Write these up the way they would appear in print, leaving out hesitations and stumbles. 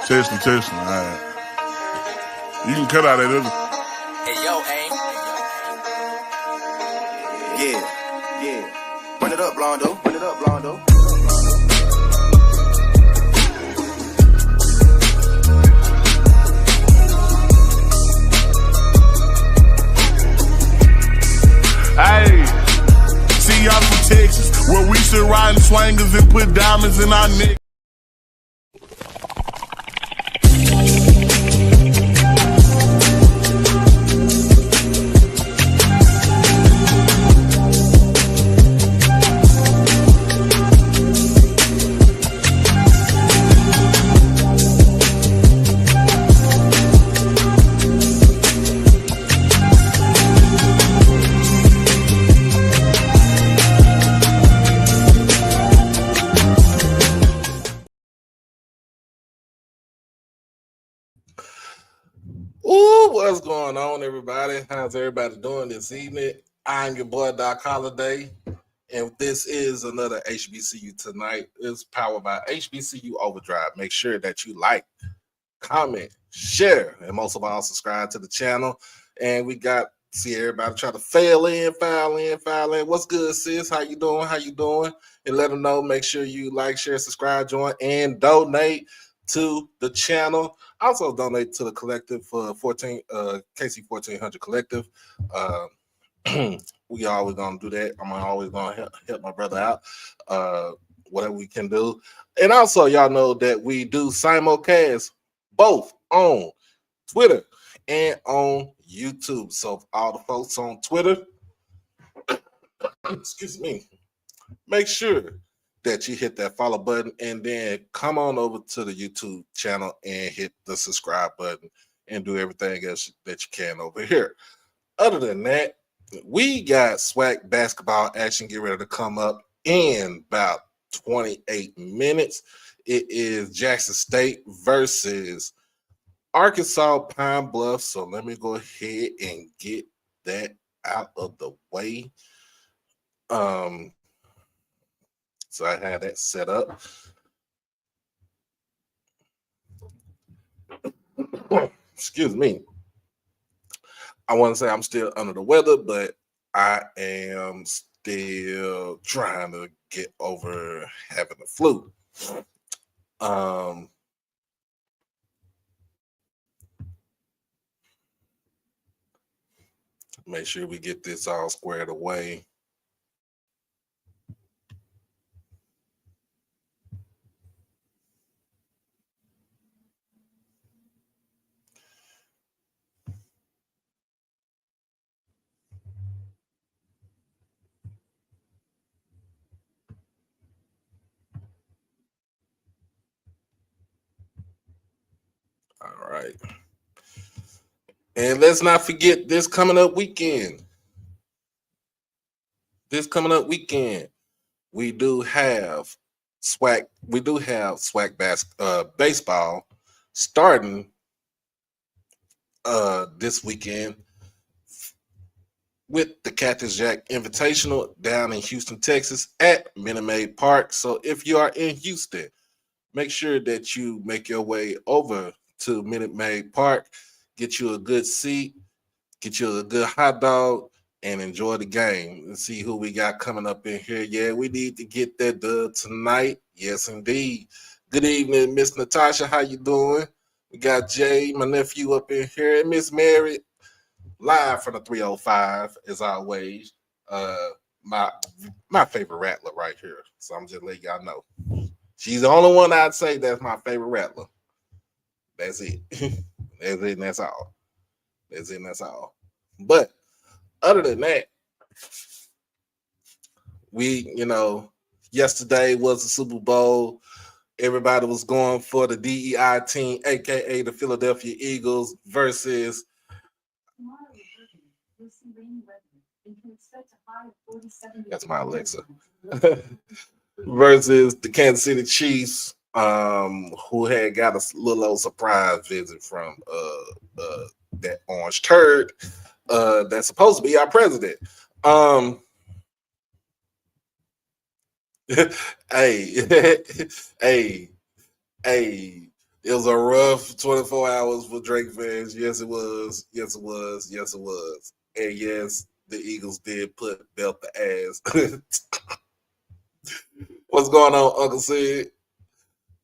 Testing. All right. You can cut out that other. Hey, yo, aim. Yeah. Run it up, Blondo. Hey, see y'all from Texas, where we sit riding swangers and put diamonds in our neck. What's going on, everybody? How's everybody doing this evening? I'm your boy, Doc Holiday, and this is another HBCU Tonight. It's powered by HBCU Overdrive. Make sure that you like, comment, share, and most of all, subscribe to the channel. And we got, see everybody try to file in. What's good, sis? How you doing? And let them know. Make sure you like, share, subscribe, join, and donate to the channel. Also donate to the collective for KC 1400 collective. We always gonna do that. I'm always gonna help my brother out, whatever we can do. And also, y'all know that we do simulcast both on Twitter and on YouTube. So for all the folks on Twitter, excuse me, make sure that you hit that follow button and then come on over to the YouTube channel and hit the subscribe button and do everything else that you can over here. Other than that, we got SWAC basketball action get ready to come up in about 28 minutes. It is Jackson State versus Arkansas Pine Bluff. So let me go ahead and get that out of the way. So I had that set up. Excuse me. I want to say I'm still under the weather, but I am still trying to get over having the flu. Make sure we get this all squared away. All right. And let's not forget this coming up weekend. We do have SWAC. We do have SWAC baseball starting this weekend with the Cactus Jack Invitational down in Houston, Texas at Minute Maid Park. So if you are in Houston, make sure that you make your way over to Minute Maid Park, get you a good seat, get you a good hot dog, and enjoy the game and see who we got coming up in here. Yeah, we need to get that done tonight. Yes, indeed. Good evening, Miss Natasha. How you doing? We got Jay, my nephew, up in here, and Miss Mary, live from the 305, as always. My favorite rattler right here. So I'm just letting y'all know. She's the only one I'd say that's my favorite rattler. That's it. That's it, and that's all. That's it, and that's all. But other than that, yesterday was the Super Bowl. Everybody was going for the DEI team, aka the Philadelphia Eagles, versus that's my Alexa. Versus the Kansas City Chiefs, who had got a little old surprise visit from that orange turd that's supposed to be our president. Hey, Hey, it was a rough 24 hours for Drake fans. Yes, it was. Yes, it was. Yes, it was. And yes, the Eagles did put belt the ass. What's going on, Uncle Sid?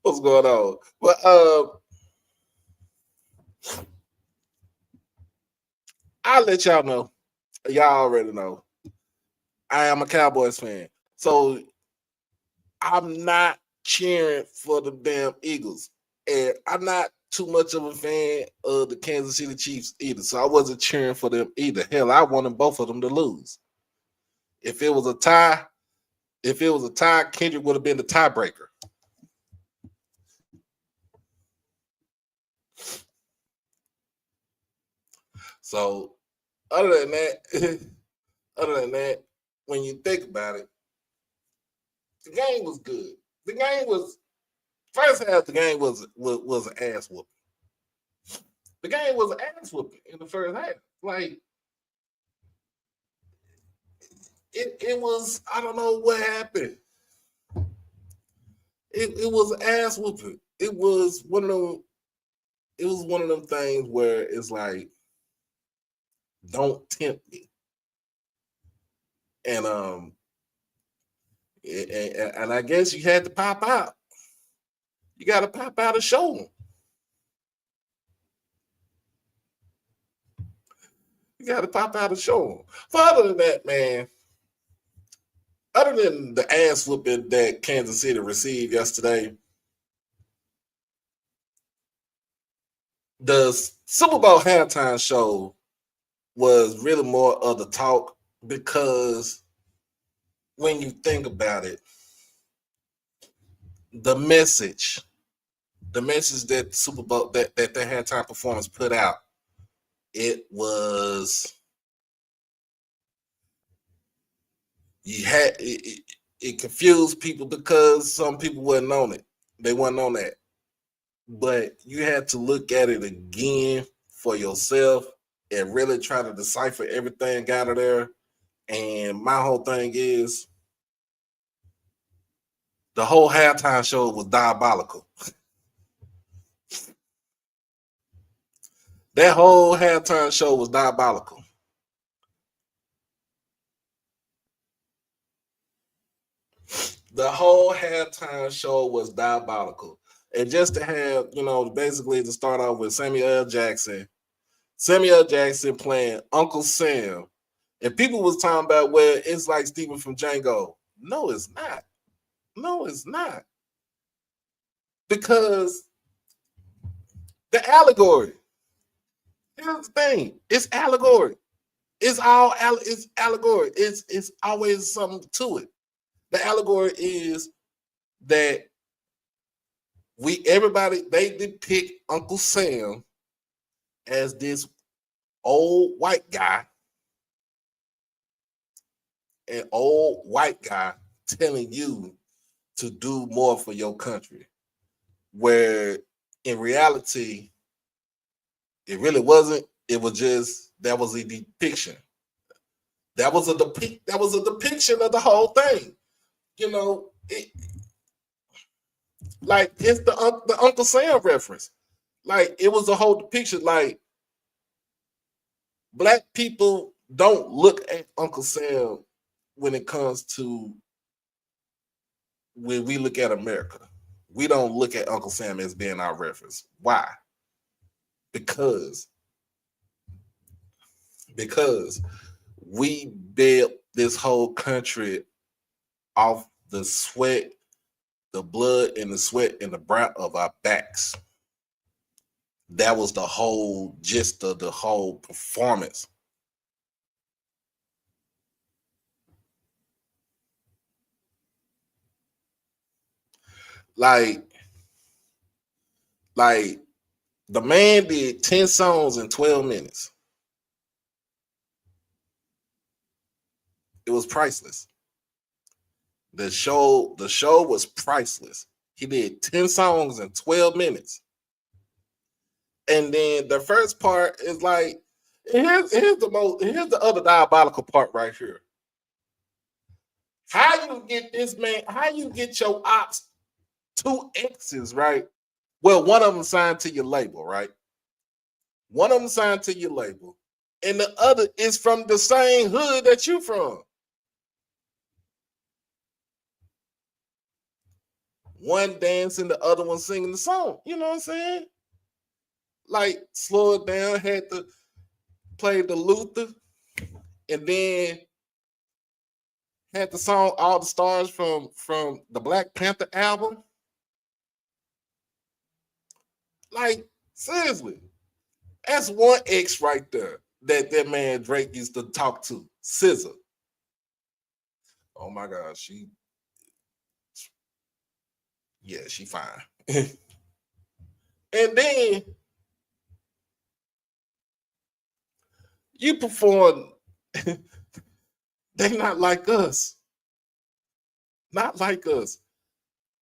What's going on? But I'll let y'all know. Y'all already know. I am a Cowboys fan. So I'm not cheering for the damn Eagles. And I'm not too much of a fan of the Kansas City Chiefs either. So I wasn't cheering for them either. Hell, I wanted both of them to lose. If it was a tie, Kendrick would have been the tiebreaker. So other than that, when you think about it, the game was good. The game was first half. The game was an ass whooping. The game was an ass whooping in the first half. Like it was. I don't know what happened. It was an ass whooping. It was one of them. It was one of them things where it's like, don't tempt me. And and I guess you had to pop out. You got to pop out and show them. You got to pop out and show them. But other than that, man, other than the ass whooping that Kansas City received yesterday, the Super Bowl halftime show was really more of the talk, because when you think about it, the message that Super Bowl that the halftime performance put out, it was it confused people because some people wasn't on it. They wasn't on that. But you had to look at it again for yourself and really try to decipher everything out of there. And my whole thing is, the whole halftime show was diabolical. That whole halftime show was diabolical. The whole halftime show was diabolical. And just to have, basically to start off with Samuel Jackson playing Uncle Sam. And people was talking about, well, it's like Stephen from Django. No, it's not. No, it's not. Because the allegory. Here's the thing. It's allegory. It's allegory. It's always something to it. The allegory is that they depict Uncle Sam as this old white guy, an old white guy telling you to do more for your country, where in reality, it really wasn't. It was just, that was a depiction. That was a depiction of the whole thing. Like it's the Uncle Sam reference. Like it was a whole depiction. Like black people don't look at Uncle Sam when it comes to when we look at America. We don't look at Uncle Sam as being our reference. Why? Because we built this whole country off the sweat, the blood and the sweat and the brow of our backs. That was the whole gist of the whole performance. Like the man did 10 songs in 12 minutes. It was priceless. The show was priceless. He did 10 songs in 12 minutes. And then the first part is like, here's the other diabolical part right here. How you get this man, how you get your ops 2 X's, right? Well, one of them signed to your label, right? One of them signed to your label, and the other is from the same hood that you from. One dancing, the other one singing the song. You know what I'm saying? Like, slow it down, had to play the Luther, and then had the song All the Stars from the Black Panther album. Like, seriously, that's one X right there that man Drake used to talk to, SZA. Oh my God, she fine. And then you perform, they not like us. Not like us.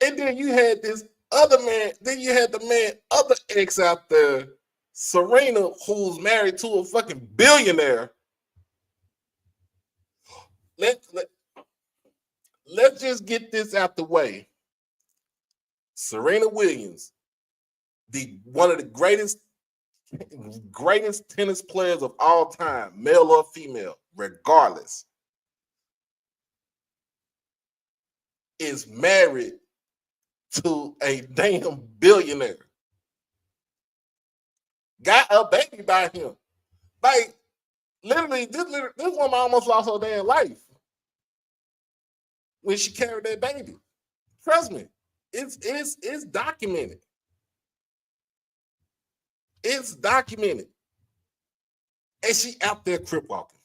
And then you had this other man, then you had the man, other ex out there, Serena, who's married to a fucking billionaire. Let's just get this out the way. Serena Williams, one of the greatest tennis players of all time, male or female, regardless, is married to a damn billionaire. Got a baby by him. Like, literally, this woman almost lost her damn life when she carried that baby. Trust me, it's documented. It's documented. And she out there crip walking.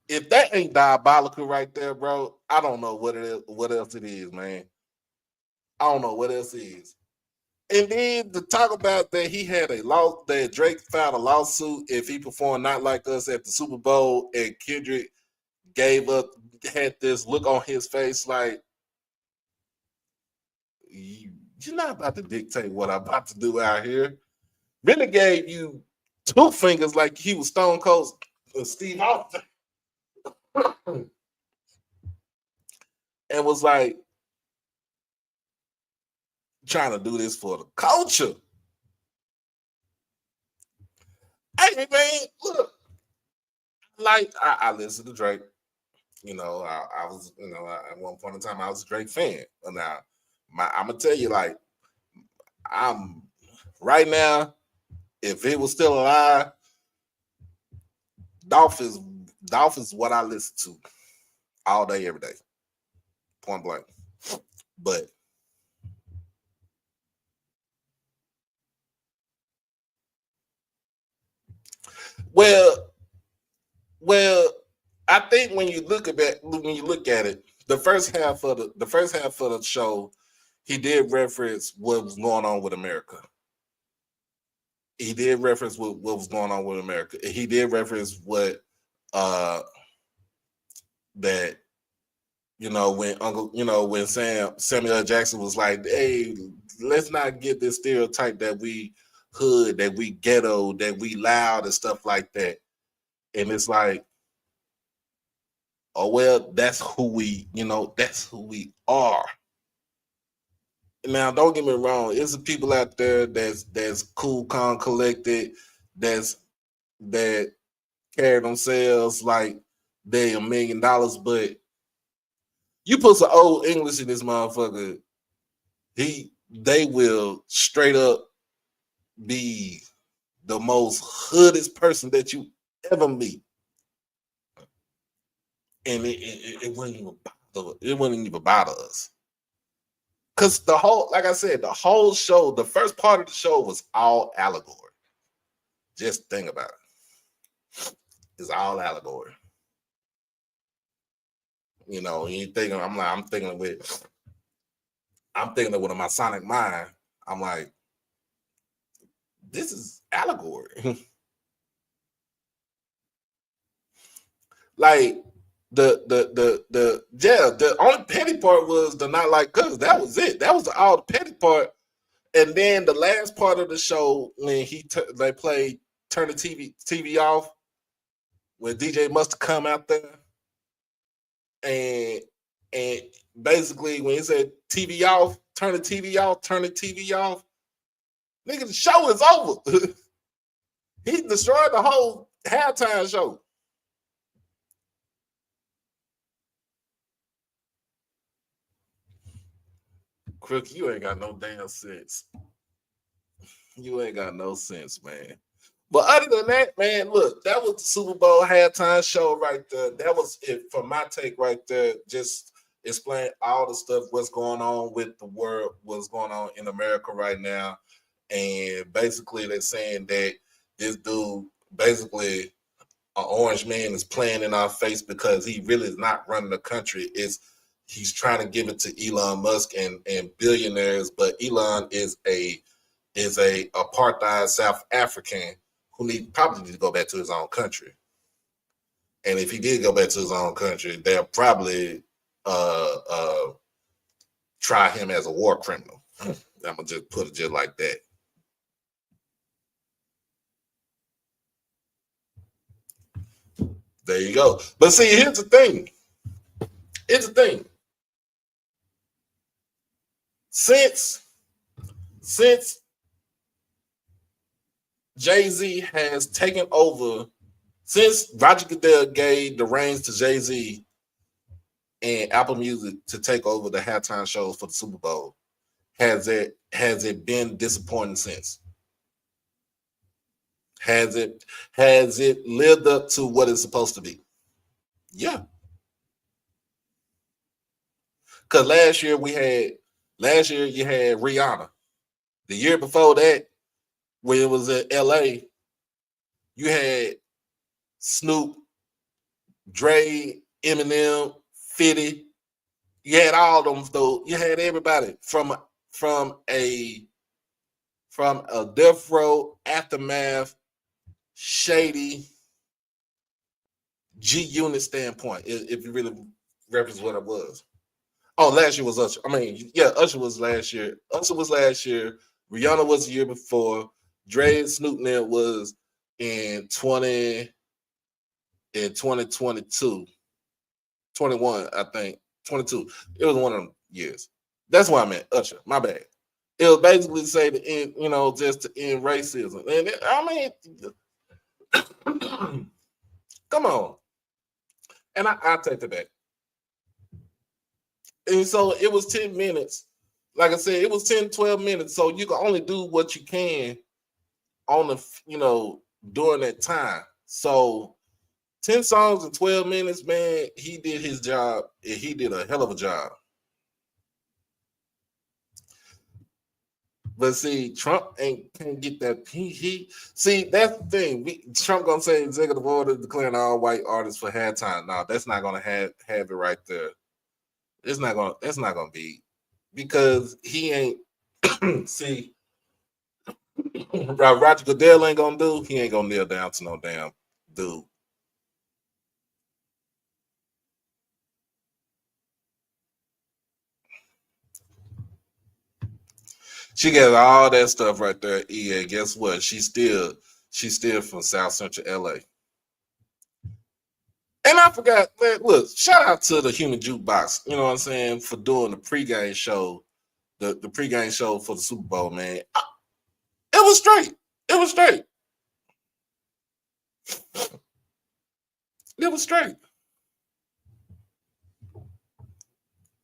If that ain't diabolical right there, bro, I don't know what else it is, man. I don't know what else it is. And then to talk about that he had that Drake filed a lawsuit if he performed Not Like Us at the Super Bowl, and Kendrick had this look on his face like, you're not about to dictate what I'm about to do out here. Really gave you 2 fingers like he was Stone Cold Steve Austin. And was like trying to do this for the culture. Hey man, look, like I listened to Drake. You know, I was, at one point in time I was a Drake fan. And now I'm gonna tell you, like, I'm right now, if it was still alive, Dolph is what I listen to all day, every day. Point blank. But well, I think when you look at it, the first half of the show, he did reference what was going on with America. He did reference what was going on with America. He did reference what that when Samuel L. Jackson was like, hey, let's not get this stereotype that we hood, that we ghetto, that we loud and stuff like that. And it's like, oh well, that's who we are. Now, don't get me wrong, it's the people out there that's cool, calm, collected, that carry themselves like they $1 million, but you put some old English in this motherfucker, they will straight up be the most hoodest person that you ever meet. And it wouldn't even bother us. Because the whole show, the first part of the show was all allegory. Just think about it. It's all allegory. You thinking, I'm thinking with a Masonic mind. I'm like, this is allegory. Like the only petty part was the Not Like Us. That was it. That was all the petty part. And then the last part of the show, when they played Turn the TV Off, when DJ Mustard come out there, and And basically, when he said TV off, turn the TV off, turn the TV off, nigga, the show is over. He destroyed the whole halftime show. Crook, you ain't got no damn sense. You ain't got no sense, man. But other than that, man, look, that was the Super Bowl halftime show right there. That was it for my take right there. Just explain all the stuff, what's going on with the world, what's going on in America right now. And basically, they're saying that this dude, basically, an orange man, is playing in our face because he really is not running the country. He's trying to give it to Elon Musk and billionaires, but Elon is a apartheid South African who probably need to go back to his own country. And if he did go back to his own country, they'll probably try him as a war criminal. I'm gonna just put it just like that. There you go. But see, here's the thing. Since Jay-Z has taken over, since Roger Goodell gave the reins to Jay-Z and Apple Music to take over the halftime shows for the Super Bowl, has it been disappointing since? Has it lived up to what it's supposed to be? Yeah. Because last year you had Rihanna. The year before that, when it was in LA, you had Snoop, Dre, Eminem, 50. You had all them though. You had everybody from a Death Row, Aftermath, Shady, G Unit standpoint, if you really reference what it was. Oh, last year was Usher. I mean, yeah, Usher was last year. Rihanna was the year before. Dre and Snoop Dogg was in 2022. 21, I think. 22. It was one of them years. That's why I meant Usher. My bad. It was basically say to end, just to end racism. And come on. And I take that back. And so it was 10 minutes. Like I said, it was 10, 12 minutes. So you can only do what you can on the, during that time. So 10 songs in 12 minutes, man, he did his job. And he did a hell of a job. But see, Trump can't get that. See, that's the thing. Trump gonna say executive order declaring all white artists for halftime. No, that's not gonna have it right there. That's not gonna be, because he ain't see Roger Goodell ain't gonna do. He ain't gonna kneel down to no damn dude. She got all that stuff right there. Yeah, guess what? She's still from South Central LA. And I forgot, man, look, shout out to the Human Jukebox, you know what I'm saying, for doing the pregame show, the pregame show for the Super Bowl, man. It was straight. It was straight. It was straight.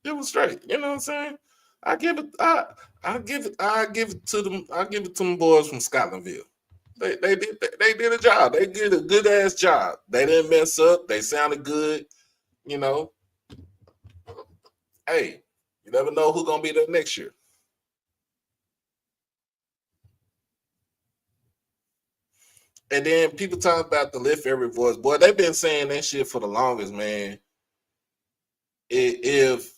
It was straight. You know what I'm saying? I give it to them boys from Scotlandville. They did a job. They did a good ass job. They didn't mess up. They sounded good. Hey, you never know who's gonna be there next year. And then people talk about the lift every voice. Boy, they've been saying that shit for the longest, man. If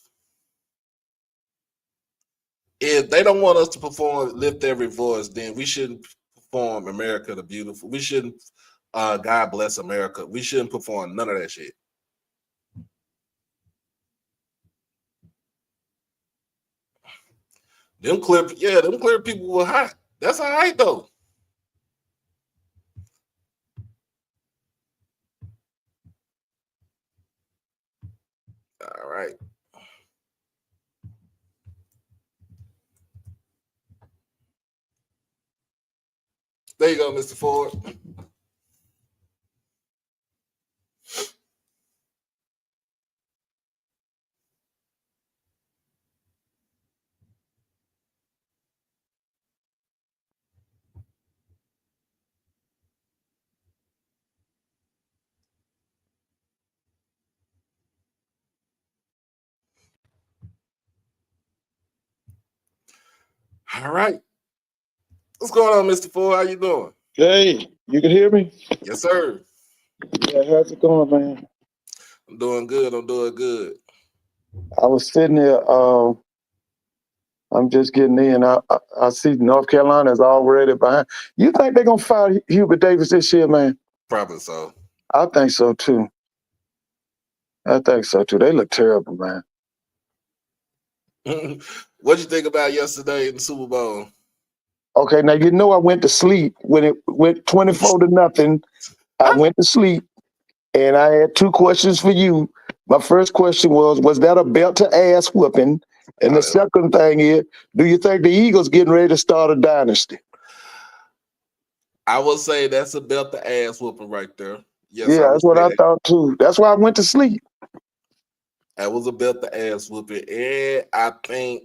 they don't want us to perform Lift Every Voice, then we shouldn't perform America the Beautiful. We shouldn't God Bless America. We shouldn't perform none of that shit. Them clear people were hot. That's all right though. All right. There you go, Mr. Ford. All right. What's going on, Mr. Ford? How you doing? Hey, you can hear me? Yes, sir. Yeah, how's it going, man? I'm doing good. I'm doing good. I was sitting there. I'm just getting in. I see North Carolina is already behind. You think they're gonna fire Hubert Davis this year, man? Probably so. I think so too. I think so too. They look terrible, man. What'd you think about yesterday in the Super Bowl? Okay, now you know I went to sleep when it went 24-0. I went to sleep, and I had two questions for you. My first question was that a belt to ass whooping? And the second thing is, do you think the Eagles getting ready to start a dynasty? I will say that's a belt to ass whooping right there. Yes, Yeah, that's what I thought too. That's why I went to sleep. That was a belt to ass whooping. And I think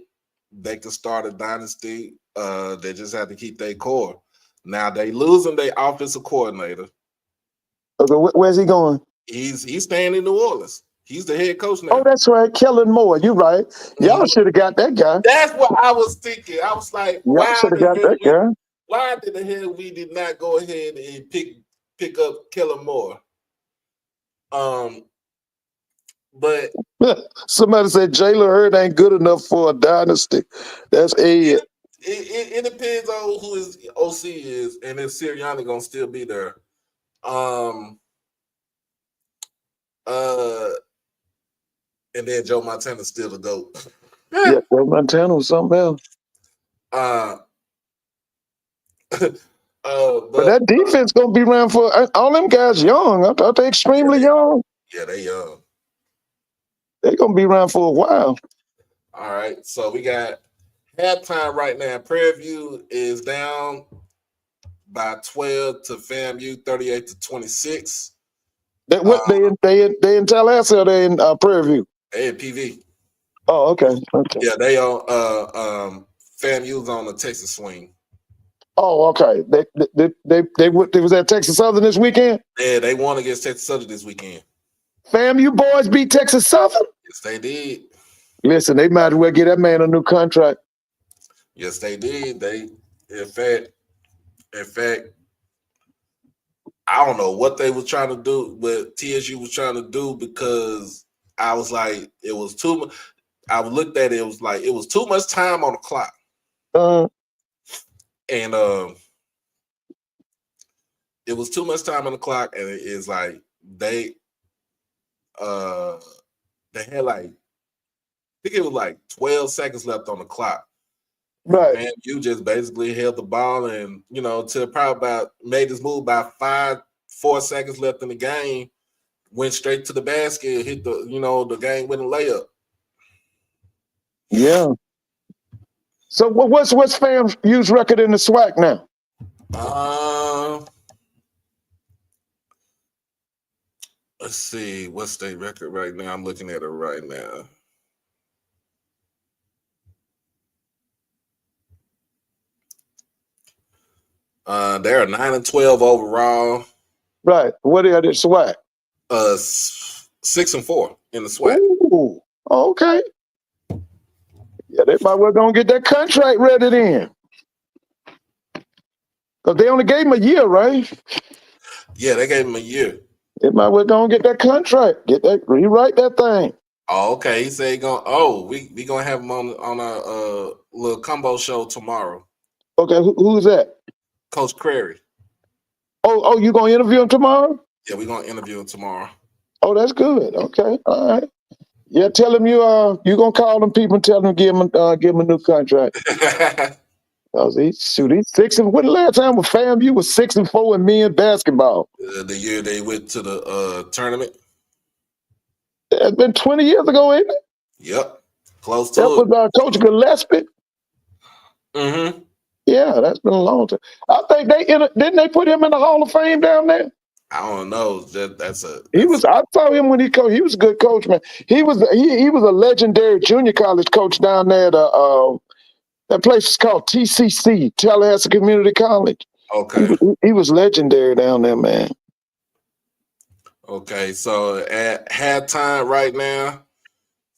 they can start a dynasty. They just have to keep their core. Now they losing their offensive coordinator. Okay, where's he going? He's staying in New Orleans. He's the head coach now. Oh, that's right, Kellen Moore. You're right. Y'all should have got that guy. That's what I was thinking. I was like, Y'all should have got that guy. Why did the hell we did not go ahead and pick up Kellen Moore? But somebody said Jalen Hurd ain't good enough for a dynasty. That's Ed. It depends on who his OC is, and if Sirianni gonna still be there. And then Joe Montana's still the GOAT. Yeah, Joe Montana was something else. But that defense gonna be around for all them guys young. I thought they extremely young. Yeah, they young. They're gonna be around for a while. All right, so we got halftime right now. Prairie View is down by 12 to FAMU, 38-26. They in Tallahassee or they in Prairie View? They in PV. Oh, okay. Yeah, they on FAMU's on the Texas swing. Oh, okay. They was at Texas Southern this weekend? Yeah, they won against Texas Southern this weekend. FAMU boys beat Texas Southern? Yes, they did. Listen, they might as well get that man a new contract. Yes, they did. In fact, I don't know what they was trying to do, what TSU was trying to do, because I was like, it was too much. I looked at it, it was like it was too much time on the clock. And it was too much time on the clock, and it is like they had like, I think it was like 12 seconds left on the clock. Right. And you just basically held the ball and, till probably about made this move by 4 seconds left in the game, went straight to the basket, hit the game winning layup. Yeah. So what's FAMU's record in the SWAC now? Let's see, what's their record right now? I'm looking at it right now. They're 9-12 overall. Right. What are they SWAC? 6-4 in the SWAC. Ooh, okay. Yeah, they might well gonna get that contract ready then. Because they only gave him a year, right? Yeah, they gave him a year. They might well gonna get that contract. Rewrite that thing. Oh, okay. He said we gonna have him on a little combo show tomorrow. Okay, who's that? Coach Crary. Oh, you gonna interview him tomorrow? Yeah, we're gonna interview him tomorrow. Oh, that's good. Okay, all right. Yeah, tell him you gonna call them people and tell them give him a new contract. He's 6 and. When the last time with FAMU was 6-4 in men's basketball? The year they went to the tournament. It's been 20 years ago, ain't it? Yep, close to that it. Was Coach Gillespie. Mm-hmm. Yeah, that's been a long time. I think didn't they put him in the Hall of Fame down there? I don't know. That's He was. I saw him when he coached. He was a good coach, man. He was a legendary junior college coach down there. That place is called TCC, Tallahassee Community College. okay. He was legendary down there, man. Okay, so at halftime right now,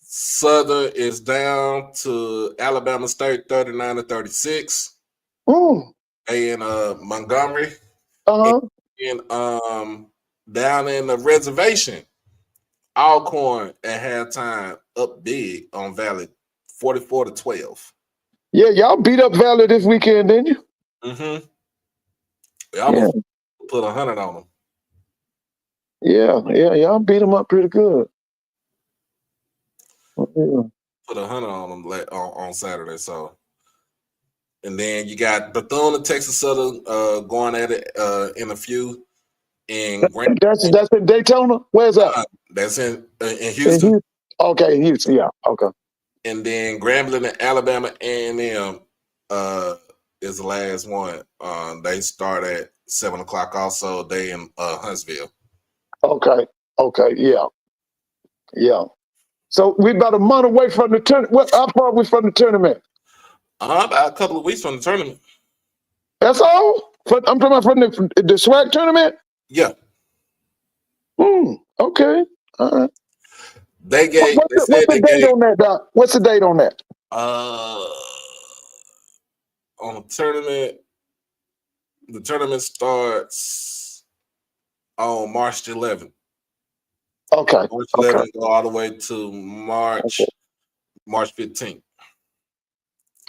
Southern is down to Alabama State 39-36. Mm. They in Montgomery. Uh-huh. And down in the reservation, Alcorn at halftime up big on Valley 44-12. Yeah, y'all beat up Valley this weekend, didn't you? Mm-hmm. We Yeah. almost put 100 on them. Yeah, y'all beat them up pretty good. Yeah. Put 100 on them on Saturday. So, and then you got Bethune and Texas Southern going at it in a few. And That's in Daytona. Where's that? That's in In Houston. Okay, in Houston. Yeah. Okay. And then Grambling and Alabama A&M is the last one. They start at 7:00 also. They in Huntsville. Okay. Yeah. So we about a month away from the tournament. How far are we from the tournament? About a couple of weeks from the tournament. That's all? I'm talking about from the SWAC tournament? Yeah. Okay. All right. They gave. What's the date on that, Doc? What's the date on that? On the tournament starts on March 11th. Okay. March 11th go all the way to March 15th.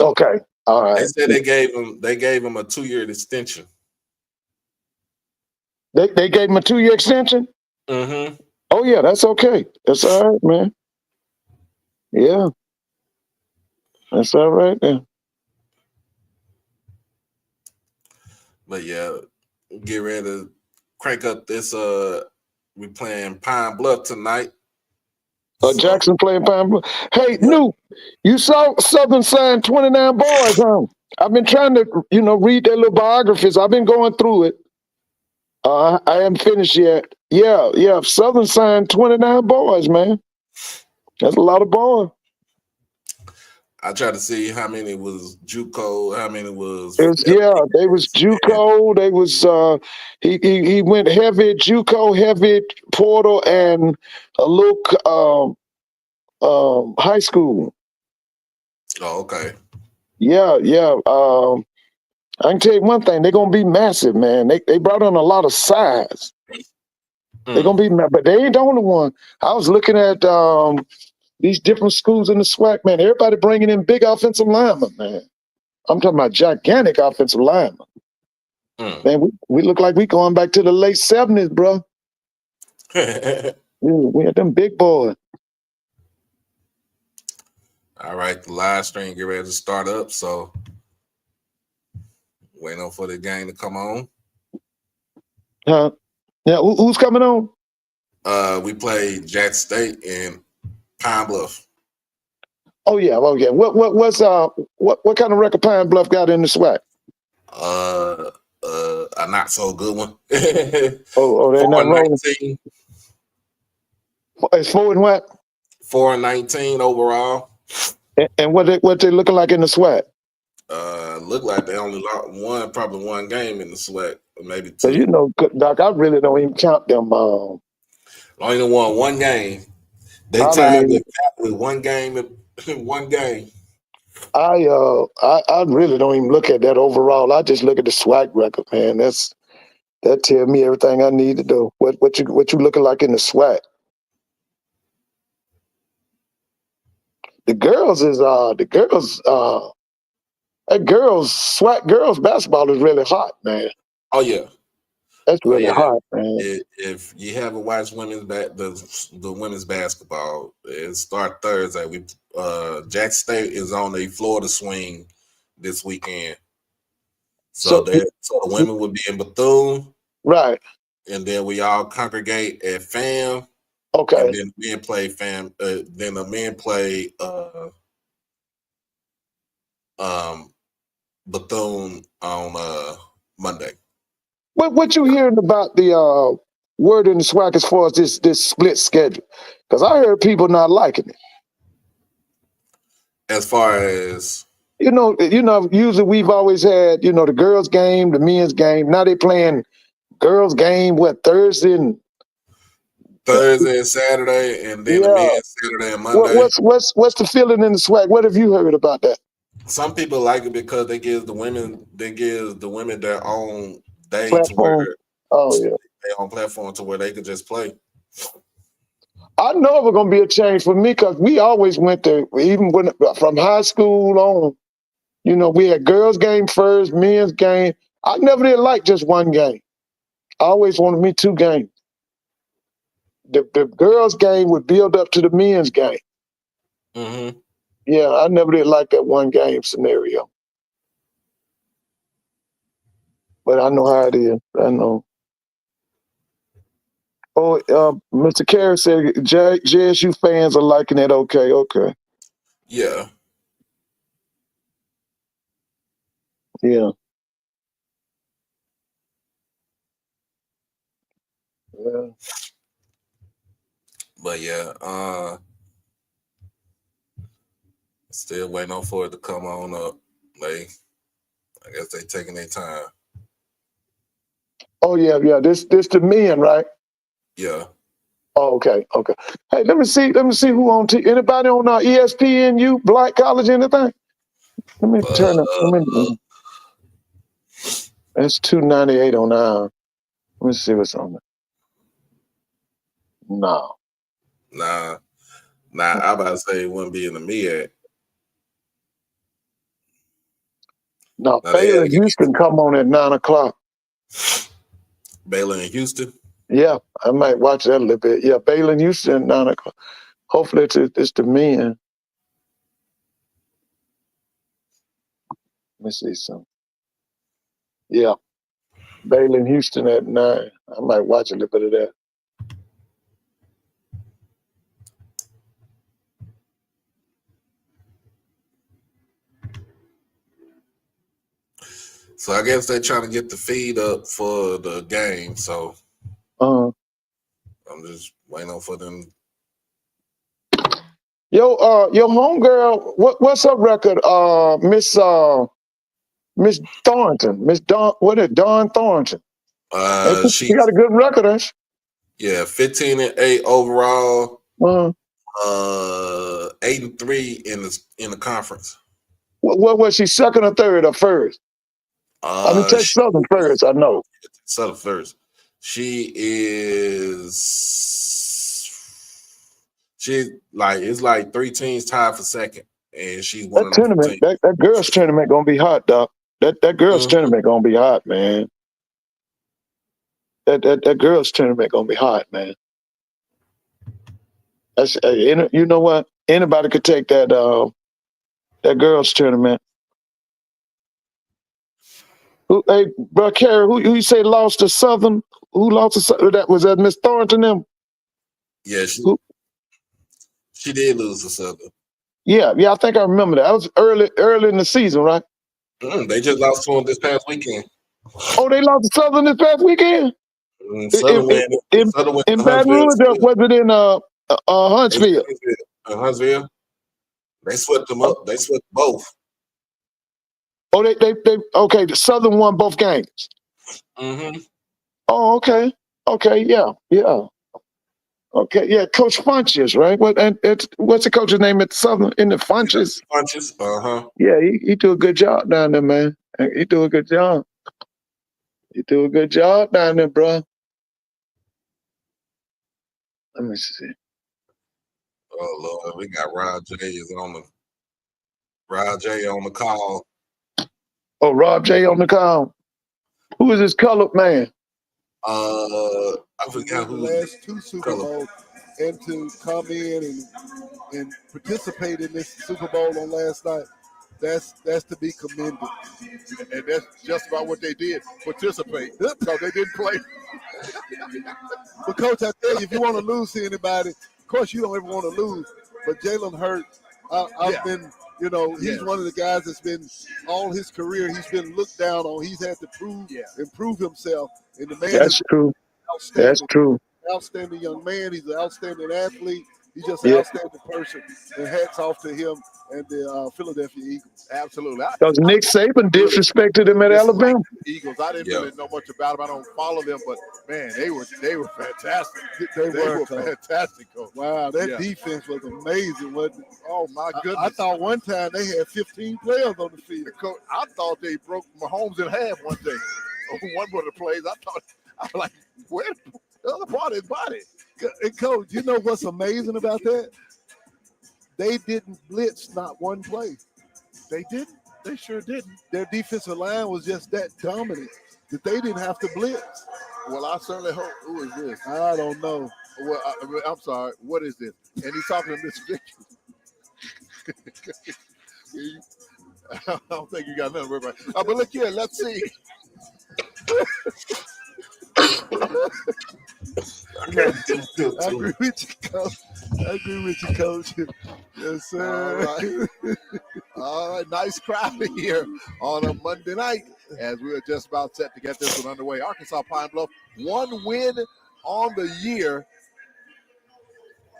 Okay. All right. They said they gave him a 2-year extension. They gave him a 2-year extension? Mm-hmm. Oh yeah, that's okay. That's all right, man. Yeah. That's all right then. But yeah, get ready to crank up this. We playing Pine Bluff tonight. Jackson playing Pine Bluff. Hey, New, you saw Southern sign 29 boys, huh? I've been trying to, read their little biographies. I've been going through it. I haven't finished yet. Yeah. Southern signed 29 boys, man. That's a lot of boys. I tried to see how many was JUCO, how many was. They was JUCO. They was he went heavy JUCO, heavy portal, and a little high school. Oh, okay. Yeah. I can tell you one thing, they're gonna be massive, man. They brought on a lot of size. They're gonna be, but they ain't the only one. I was looking at these different schools in the SWAC, man. Everybody bringing in big offensive linemen, man. I'm talking about gigantic offensive linemen. Man, we look like we going back to the late 70s, bro. We had them big boys. All right, the live stream get ready to start up, so waiting on for the game to come on. Yeah, who's coming on? We played Jackson State and Pine Bluff. Oh yeah. What kind of record Pine Bluff got in the SWAC? A not so good one. They're not rolling. It's 4 and what? 4-19 overall. And what they looking like in the SWAC? Look like they only lost probably one game in the SWAC, or maybe 2. Doc, I really don't even count them. Only won one game. They tied with one game. One game. I really don't even look at that overall. I just look at the SWAC record, man. That tells me everything I need to do. What you looking like in the SWAC? That girls SWAC girls basketball is really hot, man. Oh yeah. That's really hot, man. If you haven't watched the women's basketball, it start Thursday. Jackson State is on a Florida swing this weekend. So the women will be in Bethune, right? And then we all congregate at FAM. Okay. And then men play FAM. Then the men play Bethune on Monday. What you hearing about the word in the SWAC as far as this split schedule? Because I heard people not liking it. As far as Usually we've always had, the girls' game, the men's game. Now they playing girls' game Thursday and Saturday, and then the yeah. men's Saturday and Monday. What's the feeling in the SWAC? What have you heard about that? Some people like it because they give the women their own day Platform. to where their own platform to where they could just play. I know it was gonna be a change for me because we always went to, even from high school on. We had girls' game first, men's game. I never did like just one game. I always wanted me two games. The girls' game would build up to the men's game. Mm-hmm. Yeah, I never did like that one game scenario. But I know how it is. I know. Oh, Mr. Carey said JSU fans are liking it. Okay. Yeah. Yeah. But yeah, still waiting on for it to come on up. I guess they taking their time. Oh yeah. This the men, right? Yeah. Oh, okay. Hey, let me see who on anybody on ESPNU, Black College, anything? Let me turn it. That's 298 on our. Let me see what's on it. No. Nah. I about to say it wouldn't be in the MEAC. No, Baylor and Houston come on at 9:00. Baylor and Houston? Yeah, I might watch that a little bit. Yeah, Baylor and Houston at 9:00. Hopefully it's the men. Let me see something. Yeah, Baylor and Houston at 9. I might watch a little bit of that. So I guess they're trying to get the feed up for the game. So I'm just waiting on for them. Your homegirl, what's her record? Miss Thornton, Dawn Thornton. She got a good record, huh? Yeah, 15-8 overall. 8-3 in the conference. What was she, second or third or first? Take Southern first. I know. Southern first. It's like 3 teams tied for second, and she's one of the tournament. That girls' tournament gonna be hot, Doc. That girls' tournament gonna be hot, man. That girls' tournament gonna be hot, man. That's you know what? Anybody could take that girls' tournament. Hey, bro, Carey, who you say lost to Southern? Who lost to Southern? Was that Miss Thornton? Them? Yeah, she did lose to Southern. Yeah, I think I remember that. That was early in the season, right? They just lost to them this past weekend. Oh, they lost to Southern this past weekend? Southern went in Baton Rouge, was it in Huntsville? Huntsville. They swept them up. They swept both. Oh, they okay. The Southern won both games. Mm-hmm. Oh, okay. Yeah. Okay, yeah. Coach Funches, right? What's the coach's name at Southern? In the Funches. Funches. Yeah, he do a good job down there, man. He do a good job. Down there, bro. Let me see. Oh Lord, we got Rob J on the call. Oh, Rob J on the call. Who is this colored man? I forgot who. The last 2 Super Bowls, and to come in and participate in this Super Bowl on last night, that's to be commended. And that's just about what they did, participate. So they didn't play. But Coach, I tell you, if you want to lose to anybody, of course you don't ever want to lose. But Jalen Hurts, I've been You know, he's one of the guys that's been all his career. He's been looked down on. He's had to improve himself. And the man That's is true. That's outstanding. true. Outstanding young man. He's an outstanding athlete. He's just an Yeah. outstanding person. And hats off to him and the Philadelphia Eagles. Absolutely. Because Nick Saban disrespected him at Alabama. Eagles. I didn't really know much about them. I don't follow them, but man, they were fantastic. They were fantastic, Coach. Wow, that defense was amazing. Oh my goodness! I thought one time they had 15 players on the field. Coach, I thought they broke Mahomes in half one day. One of the plays, I was like, where the other part of his body? And Coach, you know what's amazing about that? They didn't blitz not one play. They didn't. They sure didn't. Their defensive line was just that dominant that they didn't have to blitz. Well, I certainly hope. Who is this? I don't know. Well, I'm sorry. What is this? And he's talking to Miss Vicky. I don't think you got nothing to worry about. But look here. Let's see. I agree with you, Coach. Yes, sir. All right. Nice crowd here on a Monday night as we are just about set to get this one underway. Arkansas Pine Bluff, 1 win on the year.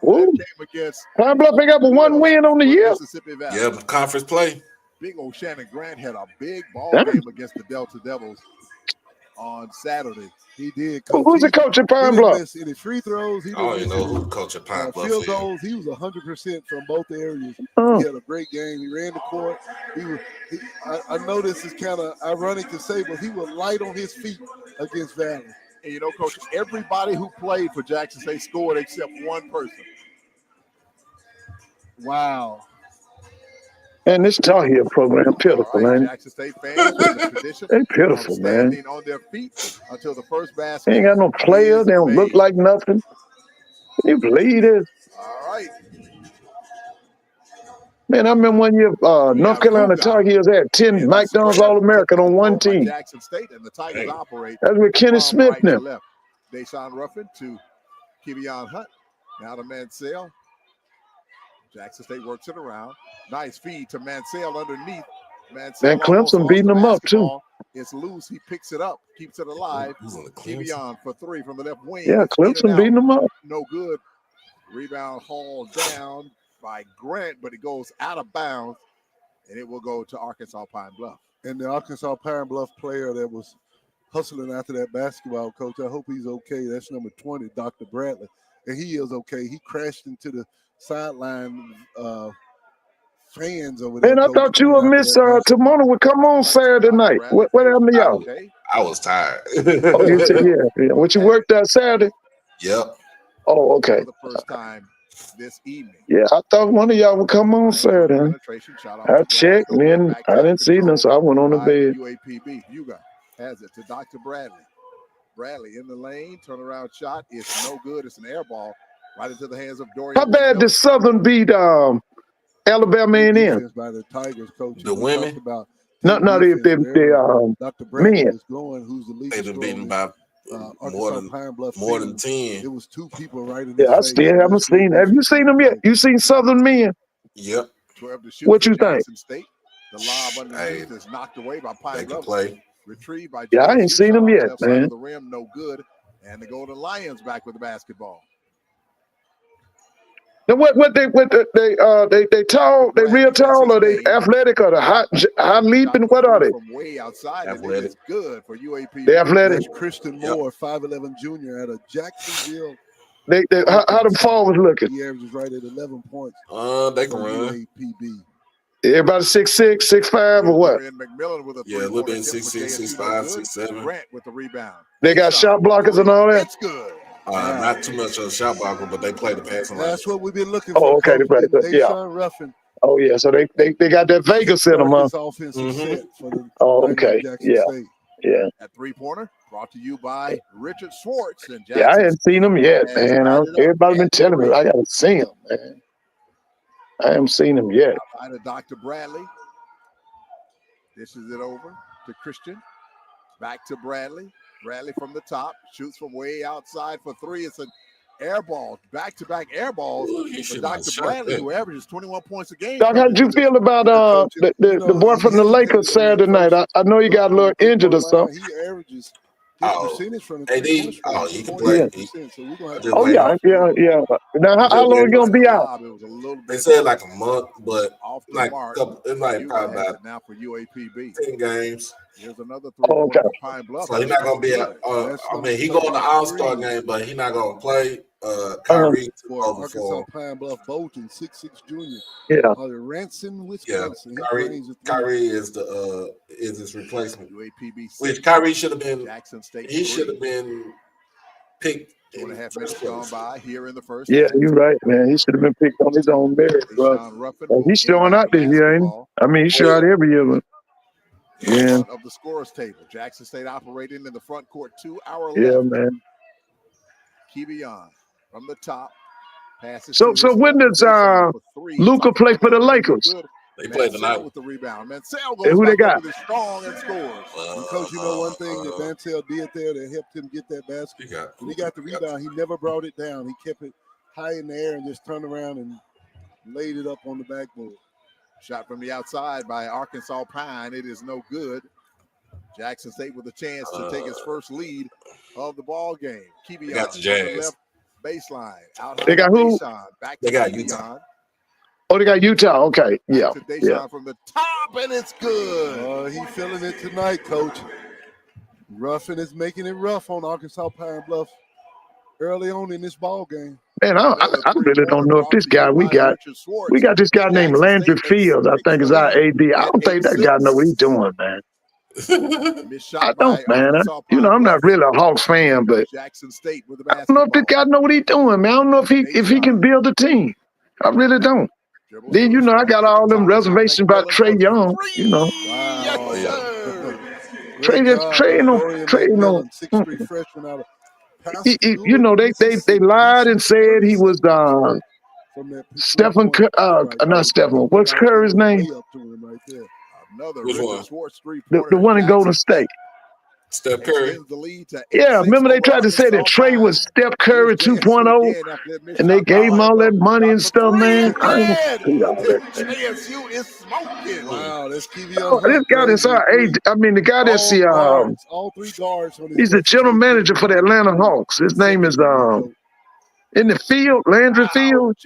Came against Pine Bluff ain't got but 1 win on the year. Mississippi Valley. Yeah, conference play. Big old Shannon Grant had a big ball game against the Delta Devils on Saturday. He did. Who's the coach at Pine Bluff? He didn't miss any free throws. He I don't didn't even know who the coach at Pine Bluff field is. goals. He was 100% from both areas. He had a great game. He ran the court. I know this is kind of ironic to say, but he was light on his feet against Valley. And you know, Coach, everybody who played for Jackson State scored except one person. Wow. And this Tar Heel program pitiful, man. Jackson State fans with the tradition They pitiful, of man. standing on their feet until the first basket. They ain't got no players. They don't look like nothing. Can you believe this? All right. Man, I remember one year North Carolina Tar Heels had 10 McDonald's All-American on one team. Jackson State and the Tigers operate. That's with Kenny Smith right now. to left. Deshaun Ruffin to Kevion Hunt. Now to Mansell. Jackson State works it around. Nice feed to Mansell underneath. Mansell And Clemson beating them up, too. It's loose. He picks it up, keeps it alive. Kevion for 3 from the left wing. Yeah, Clemson beating them up. No good. Rebound hauled down by Grant, but it goes out of bounds, and it will go to Arkansas Pine Bluff. And the Arkansas Pine Bluff player that was hustling after that basketball coach, I hope he's okay. That's number 20, Dr. Bradley. And he is okay. He crashed into the sideline fans over there. Man, I thought you would miss Timona would come on Saturday night. What happened to y'all? I was tired. Oh, you said, yeah. What you worked Saturday? Yep. Oh, okay. For the first time this evening. Yeah, I thought one of y'all would come on Saturday. I checked, and then I didn't see them, so I went on the bed. UAPB. Yuga has it to Dr. Bradley. Bradley in the lane, turnaround shot. It's no good. It's an air ball right into the hands of Dorian. How bad did Southern beat Alabama A&M? By the Tigers coach. The women? No, they Dr. Bradley men. is going, who's the least They've been beaten by more than 10. It was 2 people right in I still haven't seen. Have you seen them yet? You seen Southern men? Yep. 12 to shoot. What you think? State. The lob underneath is knocked away by Pine Bluff. Play. Retrieved by I ain't seen them yet, man. The rim, no good. And the Golden Lions back with the basketball. Now they tall, they real tall, or they athletic, or the high leaping? What are they? From way outside, athletic. It's good for UAP. They athletic. That's Christian Moore, 5'11" junior out of Jacksonville. How them forwards looking? He averages right at 11 points. They can run. UAPB. Everybody 6'6", 6'5", or what? McMillan with a a little bit 6'6", 6'5", 6'7". Grant with the rebound. They got shot blockers and all that. That's good. Not too much of a shot blocker, but they play the passing line. That's what we've been looking for. Oh, okay, they play. Yeah. Ruffin. Oh yeah, so they got that Vegas in them, huh? Offensive set for the okay, yeah, State. yeah. At 3-pointer, brought to you by Richard Schwartz and Jackson. Yeah, I hadn't seen them yet, man. Everybody been telling me I gotta see them, man. I haven't seen them yet. Outside of Dr. Bradley. This is it over to Christian. Back to Bradley. Bradley from the top. Shoots from way outside for 3. It's a air balls, back-to-back air balls Ooh, he for should have Dr. shot Bradley, that. who averages 21 points a game. Doc, how did you feel about Coach, the boy from the Lakers Saturday night? I know he got a little injured or something. He averages his percentage from the AD, three-point range. he can 48%. play. So we're gonna have Just Oh wait yeah, on. yeah. Now how long he gonna be out? It was a little They bit said like a month, but off the like mark. it's like Utah probably has about it now for UAPB. 10 games. Here's another Oh, three-pointer okay. for Pine Bluff. So he's not gonna be. I mean, he going to the All-Star game, but he's not gonna play. Kyrie took for over Arkansas for. Pine Bluff Bolton, 6'6" junior. Yeah. Out of Ranson, Yeah, Wisconsin. He brings it through. Kyrie is his replacement. UAPB Which Kyrie should have been. Jackson State. He should have been picked. 2.5 minutes gone by here in the first. Yeah, half. you're right, man. He should have been picked on his own merit, bro. Deshaun Ruffin And he's showing inbound out this year, ain't he? basketball. I mean, he's showing out every year, but yeah, Front of the scorers table. Jackson State operating in the front court 2 hour yeah, left. man. Kevion from the top. Passes So to his when left does Deshaun for three. Luka play for the Lakers? Good. They play Mansell tonight. with the rebound. Mansell And goes who they back got? over the strong and scores. And Coach, you know one thing that Mansell did there that helped him get that basket? When he got the rebound, he never brought it down. He kept it high in the air and just turned around and laid it up on the backboard. Shot from the outside by Arkansas Pine. It is no good. Jackson State with a chance to take his first lead of the ball game. Kevion got the Jazz. left baseline. Out They got who? Deshaun. Back They to got Kevion. Utah. Oh, they got Utah. Okay, yeah, To Deshaun yeah. from the top, and it's good. He feeling it tonight, Coach. Ruffin is making it rough on Arkansas Pine Bluff early on in this ball game. Man, I really don't know if this guy we got this guy named Landry Fields. I think is our AD. I don't think that guy know what he's doing, man. I don't, man. I'm not really a Hawks fan, but Jackson State with the I don't know if this guy know what he's doing, man. I don't know if he can build a team. I really don't. Then I got all them reservations about Trey Young. Trey no. 6'3" freshman out of They lied and said he was Stephen. Not Stephen. What's Curry's name? Another Which one? The one in Golden State. Steph Curry. Yeah, remember they tried to say that Trey was Steph Curry 2.0, and they gave him all that money and stuff, man. I ain't see all that. JSU is smoking. Wow, that's This guy that's our age. I mean, the guy that's all three guards. he's the general manager for the Atlanta Hawks. His name is in the field, Landry Field.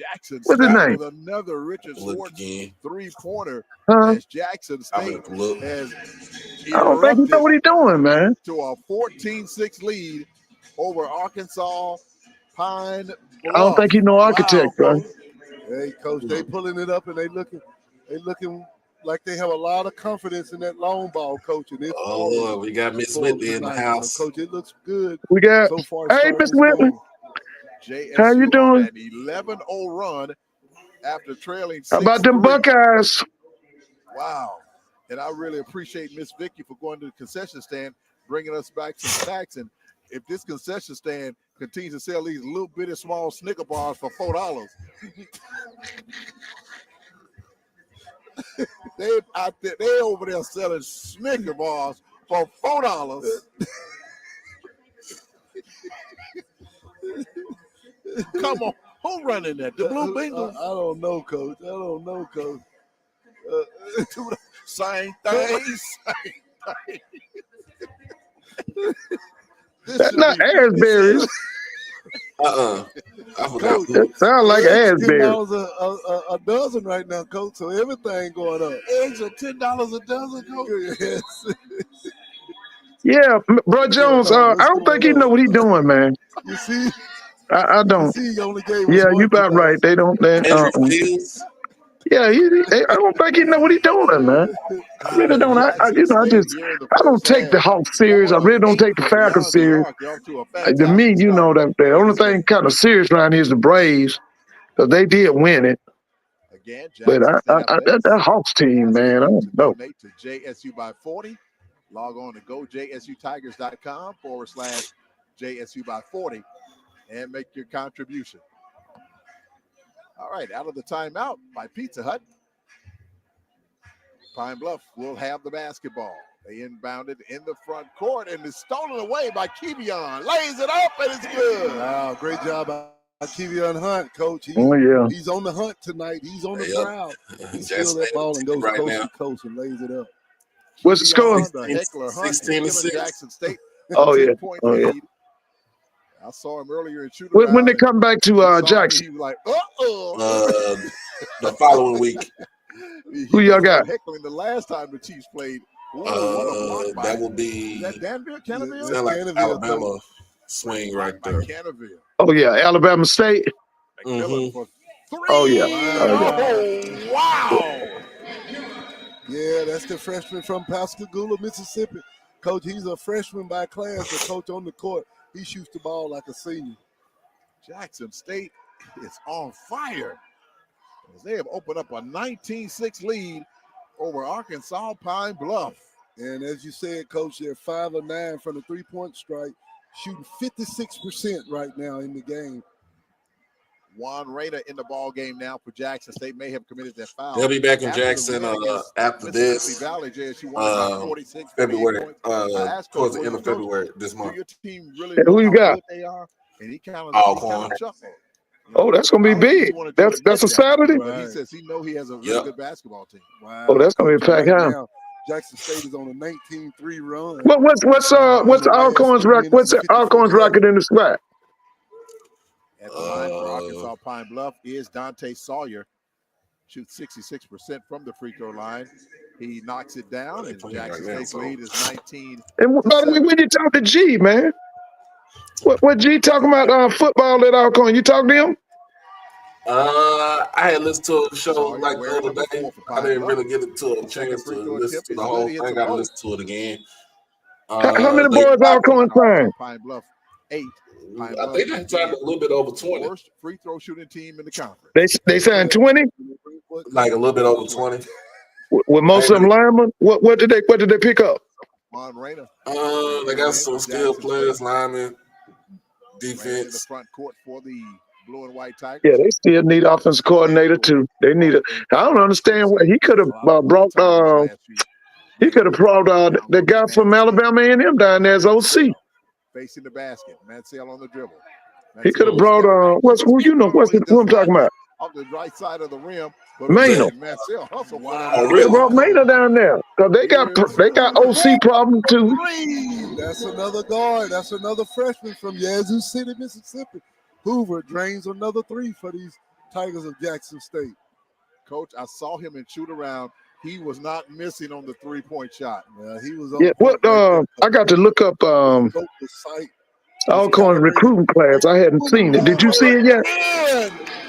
What's his name? With another Richard Swartz three-pointer. As Jackson State has I don't think he know what he's doing, man. to a 14-6 lead over Arkansas Pine Bluff. I don't think he know architect, bro. Hey, Coach, they pulling it up and they looking like they have a lot of confidence in that long ball, Coach. And Lord, we got Miss Whitley in the house. So, Coach, it looks good. We got. So far, Hey, Miss Whitley. JSU how you doing? An 11-0 run after trailing 6-3. How about them Buckeyes? Wow. And I really appreciate Miss Vicky for going to the concession stand, bringing us back some snacks. And if this concession stand continues to sell these little bitty small Snicker bars for $4, they over there selling Snicker bars for $4. Come on, who running that? The Blue Bengals? I don't know, Coach. I don't know, Coach. Same thing. That's not Asbury's. I forgot. That sounds like Asbury. $10 a dozen right now, Coach. So everything going up. Eggs are $10 a dozen, Coach. Yes. Yeah, bro Jones. I don't think he know what he's doing, man. You see? I don't. You see, he only gave Yeah, us you about right. They don't. Yeah, I don't think he know what he's doing, man. I really don't. I don't take the Hawks serious. I really don't take the Falcons serious. To me, that the only thing kind of serious around here is the Braves, because they did win it. But that Hawks team, man, I don't know. Donate to JSU by 40. Log on to gojsutigers.com/JSU by 40 and make your contribution. All right, out of the timeout by Pizza Hut. Pine Bluff will have the basketball. They inbounded in the front court and is stolen away by Kevion. Lays it up and it's good. Wow, great job Kevion Hunt, coach. Oh yeah. He's on the hunt tonight. He's on the Yep. prowl. He Jackson steals that ball and goes right coast now. to coast and lays it up. What's the score? Kevion, the heckler Hunt, 16 has to given 6. Jackson State a Oh yeah. 10-point Oh yeah. lead. I saw him earlier in shoot around. When they come back to Jackson, He was like, uh-oh. The following week. Who y'all got? Heckling the last time the Chiefs played. Ooh, what a block That by- will be Is that Danville, Canterville? sound like Canterville, Alabama swing right By there. Canterville. Oh yeah, Alabama State. McMillan for 3. Oh yeah. Oh, wow. Yeah, that's the freshman from Pascagoula, Mississippi. Coach, he's a freshman by class, but coach on the court, he shoots the ball like a senior. Jackson State is on fire. They have opened up a 19-6 lead over Arkansas Pine Bluff. And as you said, coach, they're 5 of 9 from the three-point strike, shooting 56% right now in the game. Juan Reyna in the ball game now for Jackson State. May have committed that foul. They'll be back in After the Jackson win against after Mississippi this Valley, JSU won by 46, 48 February, points. I asked towards Coach, the end of Coach, February this do month. your team really Hey, know who you how got? good they are? And he kind of Alcorn. chuckled. Oh, that's gonna be big. That's a Saturday. But he says he know he has a really Yep. good basketball team. Wow. Oh, that's gonna be a packed Right house. now, Jackson State is on a 19-3 run. What's Alcorn's record? What's the Alcorn's record in the SWAC? At the line for Arkansas Pine Bluff is Dante Sawyer. Shoots 66% from the free throw line. He knocks it down, and Jackson State's lead is 19. And by the way, when you talk to G, man, what G talking about football at Alcorn? You talk to him? I had listened to a show Sawyer like the wearing other number day. 4 for I Pine didn't Bluff. really get it to a Second chance to free throw listen attempt to the is whole good. He hits thing. them I gotta both. listen to it again. How many They- boys Alcorn signed? Pine Bluff 8. Pine I Bluff think they tried a little bit over 20. worst free throw shooting team in the conference. They signed 20 Like a little bit over 20. with most of them linemen. What did they pick up? Juan Reyna. They got some skilled players, linemen, In the defense. front court for the blue and white Tigers. Yeah, they still need offensive coordinator too. They need a. I don't understand what he could have brought. He could have brought the guy from Alabama A&M down there as OC. Facing the basket. Mansell on the dribble. He could have brought who I'm talking about? Off the right side of the rim. Maynard. Mansell hustle. Oh, They really? brought Maynard down there because they got OC problems too. That's another guard. That's another freshman from Yazoo City, Mississippi. Hoover drains another 3 for these Tigers of Jackson State. Coach, I saw him in shoot around. He was not missing on the 3-point shot. Yeah, he was on Yeah, I got to look up the site. Alcorn recruiting class. I hadn't seen it. Did you see it yet?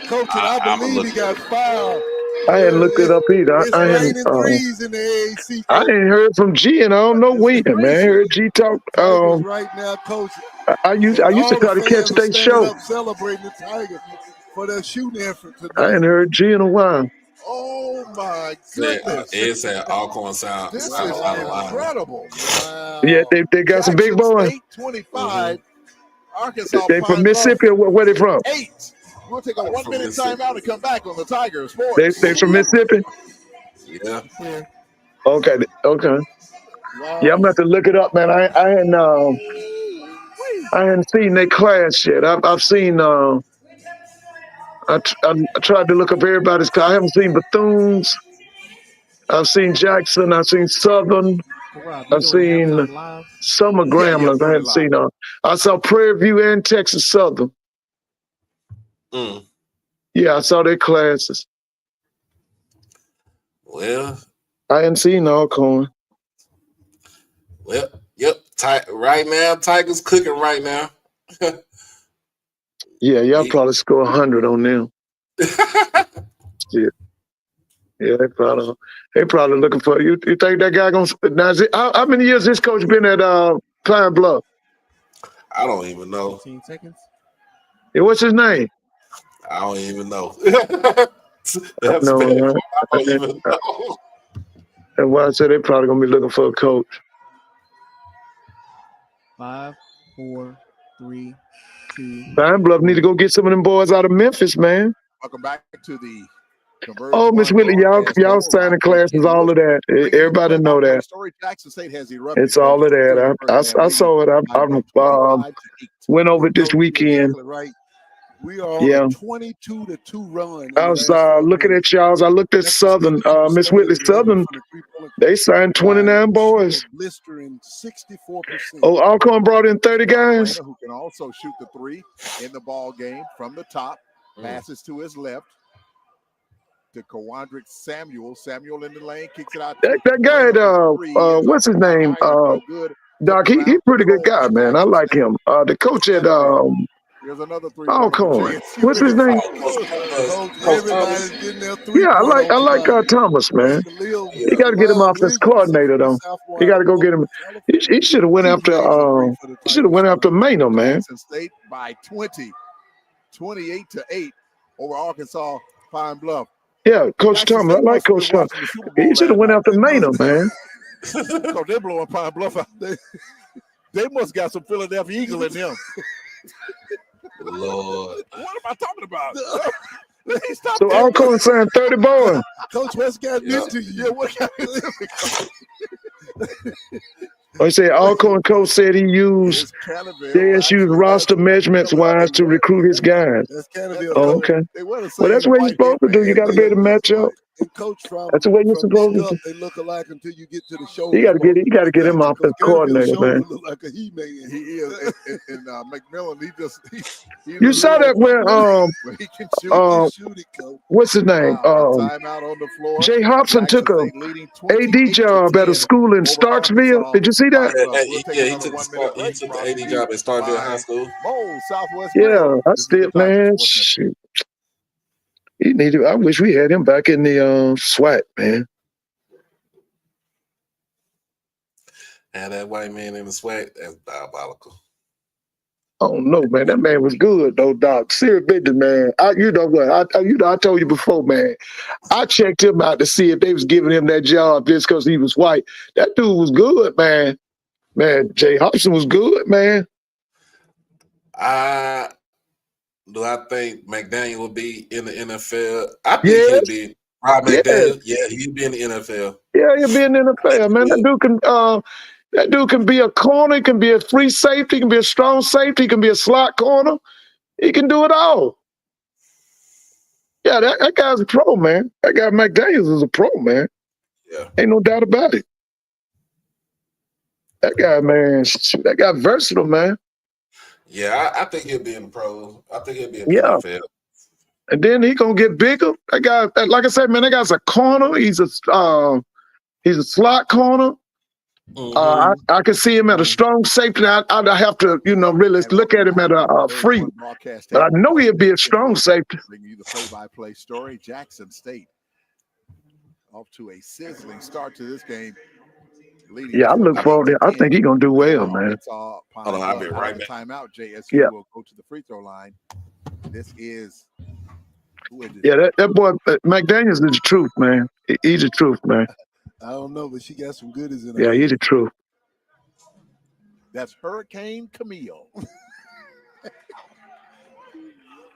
Coach, and I believe he got fouled. I hadn't looked it up either. It's I hadn't. raining threes in the AAC. I ain't heard from G, and I don't know when. Man, I heard G talk. Tigers right now, Coach. I used to try to catch their show. Celebrating the Tigers for their shooting effort tonight. I ain't heard G in a while. Oh my goodness! It said Alcorn sound. This is a lot of line. incredible. Wow. Yeah, they got some big Jackson boys. State 25. Arkansas They from Pine Mississippi or where they from? Bluff 8. We'll take a 1 minute Mississippi. timeout and come back on the Tiger Sports. They from Mississippi? Yeah. Okay. Wow. Yeah, I'm about to look it up, man. I hadn't seen their class yet. I've seen I tried to look up everybody's class. I haven't seen Bethune's. I've seen Jackson. I've seen Southern. I've seen Summer Grambling. I hadn't seen I saw Prairie View and Texas Southern. Yeah, I saw their classes. Well, I hadn't seen Alcorn. well, yep. Right now, Tigers cooking right now. Yeah, y'all probably score 100 on them. Yeah, they probably looking for you. You think that guy gonna? Now, how many years this coach been at Pine Bluff? I don't even know. 15 seconds. Yeah, what's his name? I don't even know. No, right? I don't even know. And why I said they probably gonna be looking for a coach. 5, 4, 3, 2. Pine Bluff need to go get some of them boys out of Memphis, man. Welcome back to the Oh, Miss Whitley, y'all signing classes, all of that. Everybody know that. Jackson State has erupted. It's all of that. I saw it. I went over it this weekend. Right. We are on Yeah. a 22-2 run. I was looking at y'all's. I looked at Southern, Miss Whitley Southern. They signed 29 boys. Blistering 64%. Oh, Alcorn brought in 30 guys. Who can also shoot the three in the ball game from the top. Passes to his left to Kawandrick Samuel. Samuel in the lane, kicks it out. That guy, what's his name? Doc, he pretty good guy, man. I like him. The coach at Here's another three. Alcorn. What's his name? Everybody's getting their three. Yeah, I like Thomas, man. He got to get him off this coordinator though. He got to go get him. He should have went after. He should have went after Mano, man. State by 20, 28-8 over Arkansas Pine Bluff. Yeah, Coach Thomas. I like Coach Thomas. He should have went after Mano, man. Because they're blowing Pine Bluff out. They must got some Philadelphia Eagle in them. Lord. What am I talking about? So Alcorn signed 30 boys. Coach West got into you. Yeah, what got I say Alcorn coach said he used JSU's roster measurements wise to recruit his guys. That's Canterville. Oh, okay. Well, that's what you're supposed to do. You got to be able to match up. And coach that's the way you're supposed to do. They look alike until you get to the show. You got to get him off the coordinator, man. Look like a he-man. He is. And McMillan, you saw that where he can shoot it, coach. What's his name? Timeout on the floor. Jay Hobson took a AD job at a school in Starksville. Did you see that? Yeah, he took the AD job at Starkville High School. Southwest. Yeah, I still, man. Shoot. He needed. I wish we had him back in the SWAC, man. And that white man in the SWAC, that's diabolical. I don't know, man. That man was good, though, Doc. Serious business, man. You know what? I told you before, man. I checked him out to see if they was giving him that job just because he was white. That dude was good, man. Man, Jay Hobson was good, man. Do I think McDaniel will be in the NFL? I think he'll be. Rob McDaniel, he'll be in the NFL. Yeah, he'll be in the NFL, man. That dude can be a corner, he can be a free safety, he can be a strong safety, he can be a slot corner. He can do it all. Yeah, that guy's a pro, man. That guy McDaniels is a pro, man. Yeah. Ain't no doubt about it. That guy, man, that guy versatile, man. Yeah, I think he'll be in the pros. I think he'll be in the NFL. And then he gonna get bigger. That guy, like I said, man, that guy's a corner. He's a slot corner. I can see him at a strong safety. I'd have to, really look at him at a free. But I know he'll be a strong safety. Bringing you the play-by-play story. Jackson State off to a sizzling start to this game. Yeah, I look forward to it. I think he's going to do well, man. Hold on, I'll be right back. Timeout. JSU will go to the free throw line. This is that boy McDaniels is the truth, man. He's the truth, man. I don't know, but she got some goodies in her. Yeah, he's the truth. That's Hurricane Camille.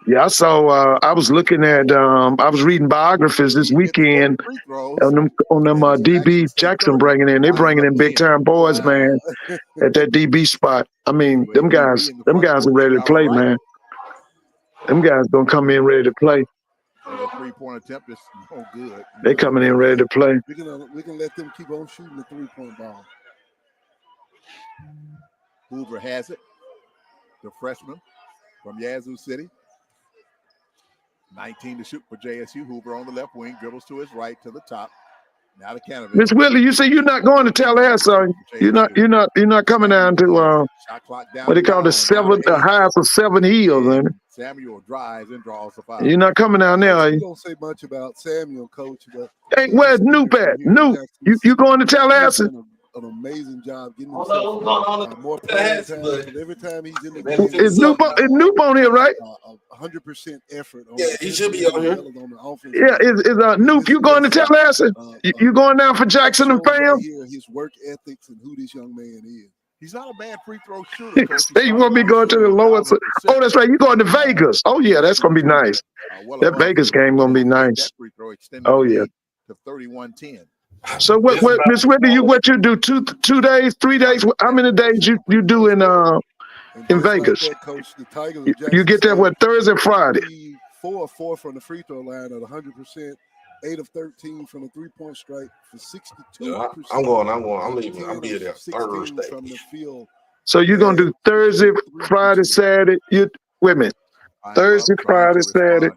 Yeah, I saw. I was looking at. I was reading biographies this weekend on them DB Jackson bringing in. They're bringing in big time boys, man, at that DB spot. I mean, them guys are ready to play, man. Them guys gonna come in ready to play. The 3-point attempt is no good. They coming in ready to play. We can let them keep on shooting the 3-point ball. Hoover has it. The freshman from Yazoo City. 19 to shoot for JSU. Hoover on the left wing, dribbles to his right to the top. Now to Canada. Miss Whitley, you say you're not going to Tallahassee, are you? You're not coming down to what they call the highest of 7 hills, ain't it? Samuel drives and draws the foul. You're not coming down there, are you? You don't say much about Samuel, Coach, but hey, where's Noop at? Noop, you going to Tallahassee? An amazing job getting himself more playing time. Every time he's in the game, is Noop on here, right? 100% effort. He should be on here. Yeah, is Noop? You going to Tallahassee? You going down for Jackson and fam? His work ethics and who this young man is. He's not a bad free throw shooter. You want me going to the lowest? Oh, that's right. You going to Vegas? Oh yeah, that's gonna be nice. That Vegas game gonna be nice. Oh yeah. To 31-10. So what Miss Whitney, what you do 2 days, 3 days? How many days you do in And in just like Vegas. that, Coach, the Tigers of Jackson You get that State, what Thursday, Friday. 4 of 4 from the free throw line at 100%, 8 of 13 from the three-point strike for 62%. Yeah, I'm going. I'm leaving. 10 I'll be of there 16 Thursday. from the field. So you're gonna do Thursday, Friday, Saturday. You wait a minute. Thursday, Friday, Saturday.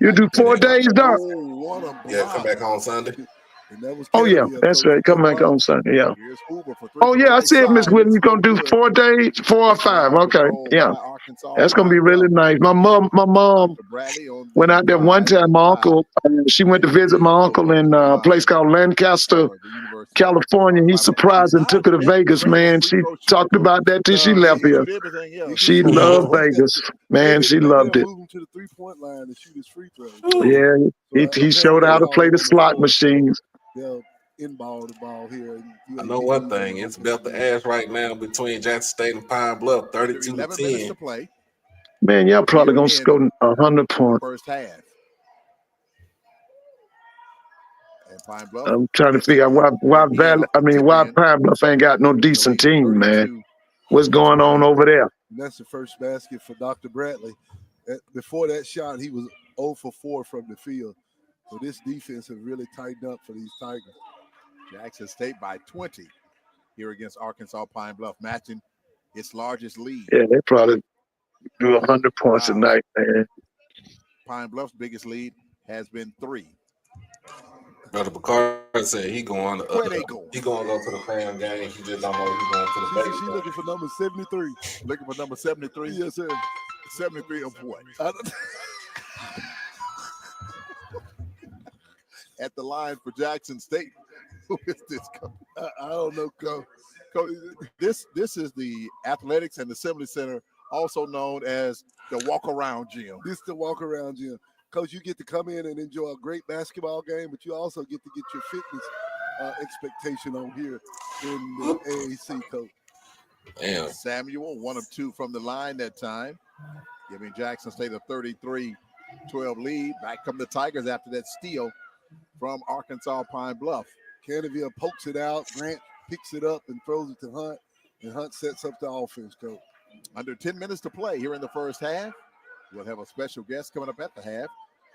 You do 4 days, Doc. Oh, what a Yeah, come block. back on Sunday. And that was Oh yeah, Canterville, that's Coach. right. Come Good back block. on Sunday. Yeah. Here's Hoover for 3 Oh from the yeah, I right said, Miss side. Whitney, It's you're gonna no do good. 4 days, 4 or 5. Rebound Okay, control yeah. by Arkansas That's gonna be Pine really Bluff. nice. My mom Dr. Bradley on went the out there one drive. time. My uncle, she went to visit my uncle in a place called Lancaster, The University of California. He Arkansas. surprised and Not took her to an Vegas, incredible man. free She throw shooter, talked Coach. about that till she No, left He here. shoot everything else. She loved Vegas. Man, she Maybe loved they'll it. move him to the three-point line and shoot his free throws. Yeah, he Apparently showed how they'll to call play him the on the slot floor. machines. They'll inball the ball here. I know one thing. It's belt to ass right now between Jackson State and Pine Bluff, 32 to 11 minutes to 10. play. Man, y'all probably Here gonna in score 100 points. First half. And Pine Bluff. I'm trying to gets figure out why again off the tip why in. Pine Bluff ain't got no The decent lead, team, man. 32. What's going on over there? And that's the first basket for Dr. Bradley. Before that shot, he was 0 for 4 from the field. So this defense has really tightened up for these Tigers. Jackson State by 20 here against Arkansas Pine Bluff, matching its largest lead. Yeah, they probably do 100 points tonight, man. Pine Bluff's biggest lead has been 3. Brother Bakari said he going. Where they going? He going to go to the fan game. He just don't know he's going to the She's Vegas game. looking for number 73. Looking for number 73? Yes, sir. 73 of what? At the line for Jackson State. Who is this? I don't know, Coach. This is the Athletics and Assembly Center, also known as the walk-around gym. This is the walk-around gym. Coach, you get to come in and enjoy a great basketball game, but you also get to get your fitness expectation on here in the AAC, Coach. Damn. Samuel, 1 of 2 from the line that time, giving Jackson State a 33-12 lead. Back come the Tigers after that steal from Arkansas Pine Bluff. Canterville pokes it out. Grant picks it up and throws it to Hunt, and Hunt sets up the offense, Coach. Under 10 minutes to play here in the first half. We'll have a special guest coming up at the half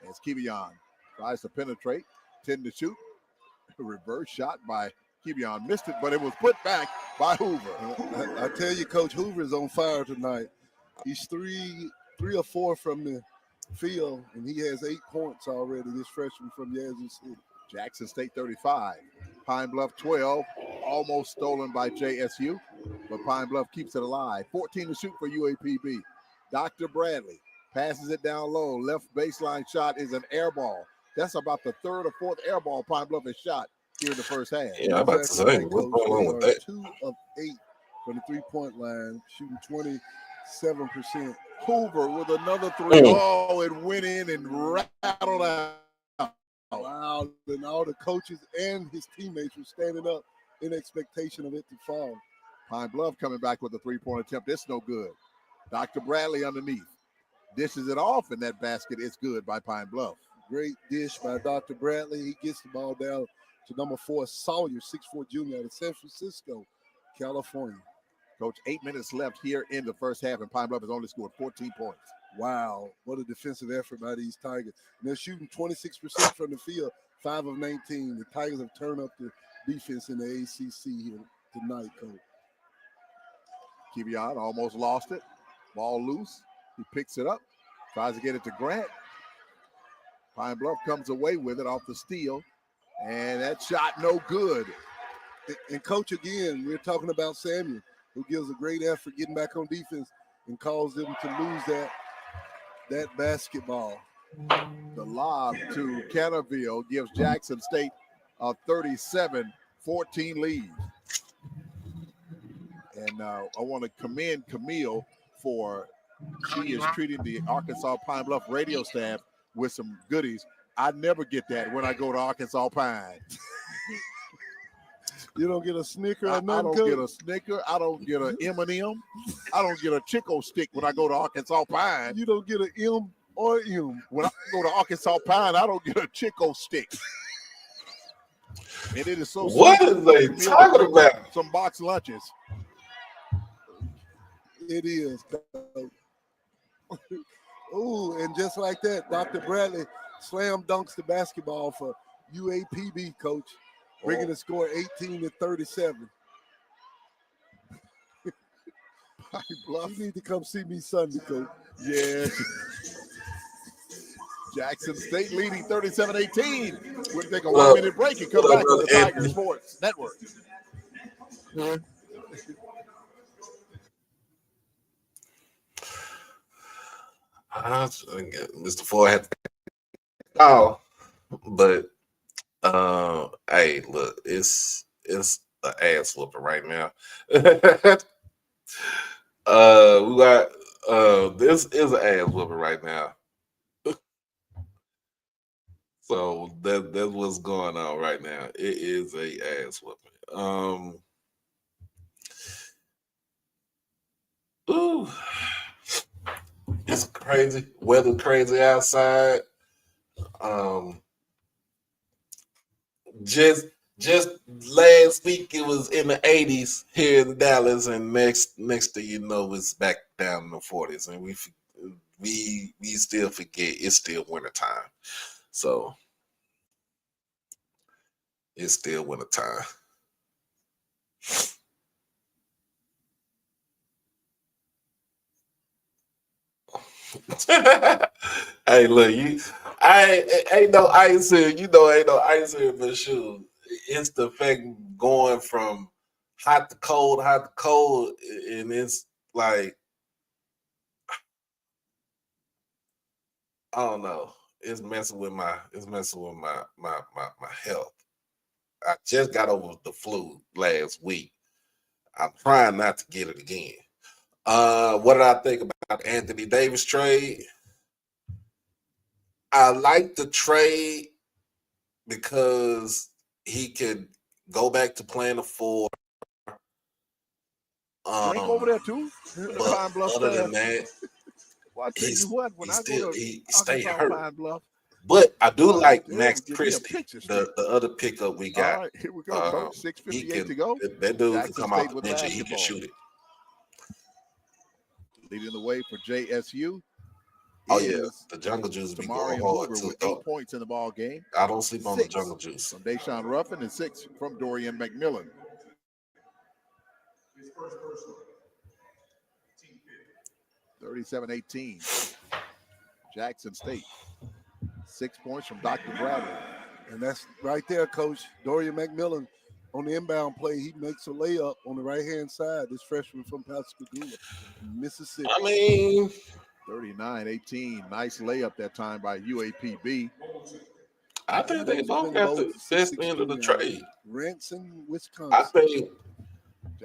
as Kevion tries to penetrate, 10 to shoot. A reverse shot by Kevion, missed it, but it was put back by Hoover. I tell you, Coach, Hoover is on fire tonight. He's three or 4 from the field, and he has 8 points already, this freshman from Yazoo City. Jackson State 35, Pine Bluff 12, almost stolen by JSU, but Pine Bluff keeps it alive. 14 to shoot for UAPB. Dr. Bradley passes it down low. Left baseline shot is an air ball. That's about the 3rd or 4th air ball Pine Bluff has shot here in the first half. Yeah, I'm about to say, what's going on with that? 2 of 8 from the three-point line, shooting 27%. Hoover with another 3. Oh, it went in and rattled out. Wow, and all the coaches and his teammates were standing up in expectation of it to fall. Pine Bluff coming back with a 3-point attempt. It's no good. Dr. Bradley underneath. Dishes it off, and that basket is good by Pine Bluff. Great dish by Dr. Bradley. He gets the ball down to number 4, Sawyer, 6'4" junior out of San Francisco, California. Coach, 8 minutes left here in the first half, and Pine Bluff has only scored 14 points. Wow, what a defensive effort by these Tigers. And they're shooting 26% from the field, 5 of 19. The Tigers have turned up the defense in the ACC here tonight, Coach. Kevion almost lost it. Ball loose. He picks it up, tries to get it to Grant. Pine Bluff comes away with it off the steal, and that shot no good. And Coach, again, we're talking about Samuel, who gives a great effort getting back on defense and calls them to lose that basketball. The lob to Canterville gives Jackson State a 37-14 lead. And I want to commend Camille for she is treating the Arkansas Pine Bluff radio staff with some goodies. I never get that when I go to Arkansas Pine. You don't get a Snicker or nothing, I don't Coach? get a Snicker. I don't get an M&M. I don't get a Chico stick when I go to Arkansas Pine. You don't get an M or M. When I go to Arkansas Pine, I don't get a Chico stick. And it is so What sweet. is they talking about? Some box lunches. It is. Ooh, and just like that, Dr. Bradley slam dunks the basketball for UAPB, coach, bringing the score 18-37. You need to come see me Sunday, coach. Yeah. Jackson State leading 37-18. We'll take a 1 minute break and come back on the Tiger Sports Network. Mr. Ford had to but hey, look, it's an ass whooping right now. We got this is an ass whooping right now. So that's what's going on right now. It is a ass whooping. Ooh, it's crazy. Weather crazy outside. Just last week it was in the 80s here in Dallas, and next thing you know, it's back down in the 40s, and we still forget it's still wintertime. So it's still wintertime. Hey, look, I ain't no ice here, ain't no ice here, but shoot, it's the fact going from hot to cold, and it's like, I don't know, it's messing with my health. I just got over the flu last week. I'm trying not to get it again. What did I think about Anthony Davis trade? I like the trade because he could go back to playing the 4. Drink over there too. But other than that, well, I tell you what, when I go to he stay Arkansas hurt. Pine Bluff, But I do like damn, Max give me a Christie, picture the other pickup we got. all right, here we go, coach. 6:58 to go. That dude Jackson can come State out the with bench and he can basketball. shoot it. Leading the way for JSU. Oh yeah, the Jungle Juice be going hard Hoover too. with 8 points in the ball game. I don't sleep on the 6 Jungle Juice. from Deshaun Ruffin and 6 from Dorian McMillan. 37-18. Jackson State. 6 points from Dr. Bradley. And that's right there, Coach. Dorian McMillan on the inbound play. He makes a layup on the right-hand side. This freshman from Pascagoula, Mississippi. I mean, 39-18. Nice layup that time by UAPB. I think they both got the best end of the trade. Ranson, Wisconsin. I think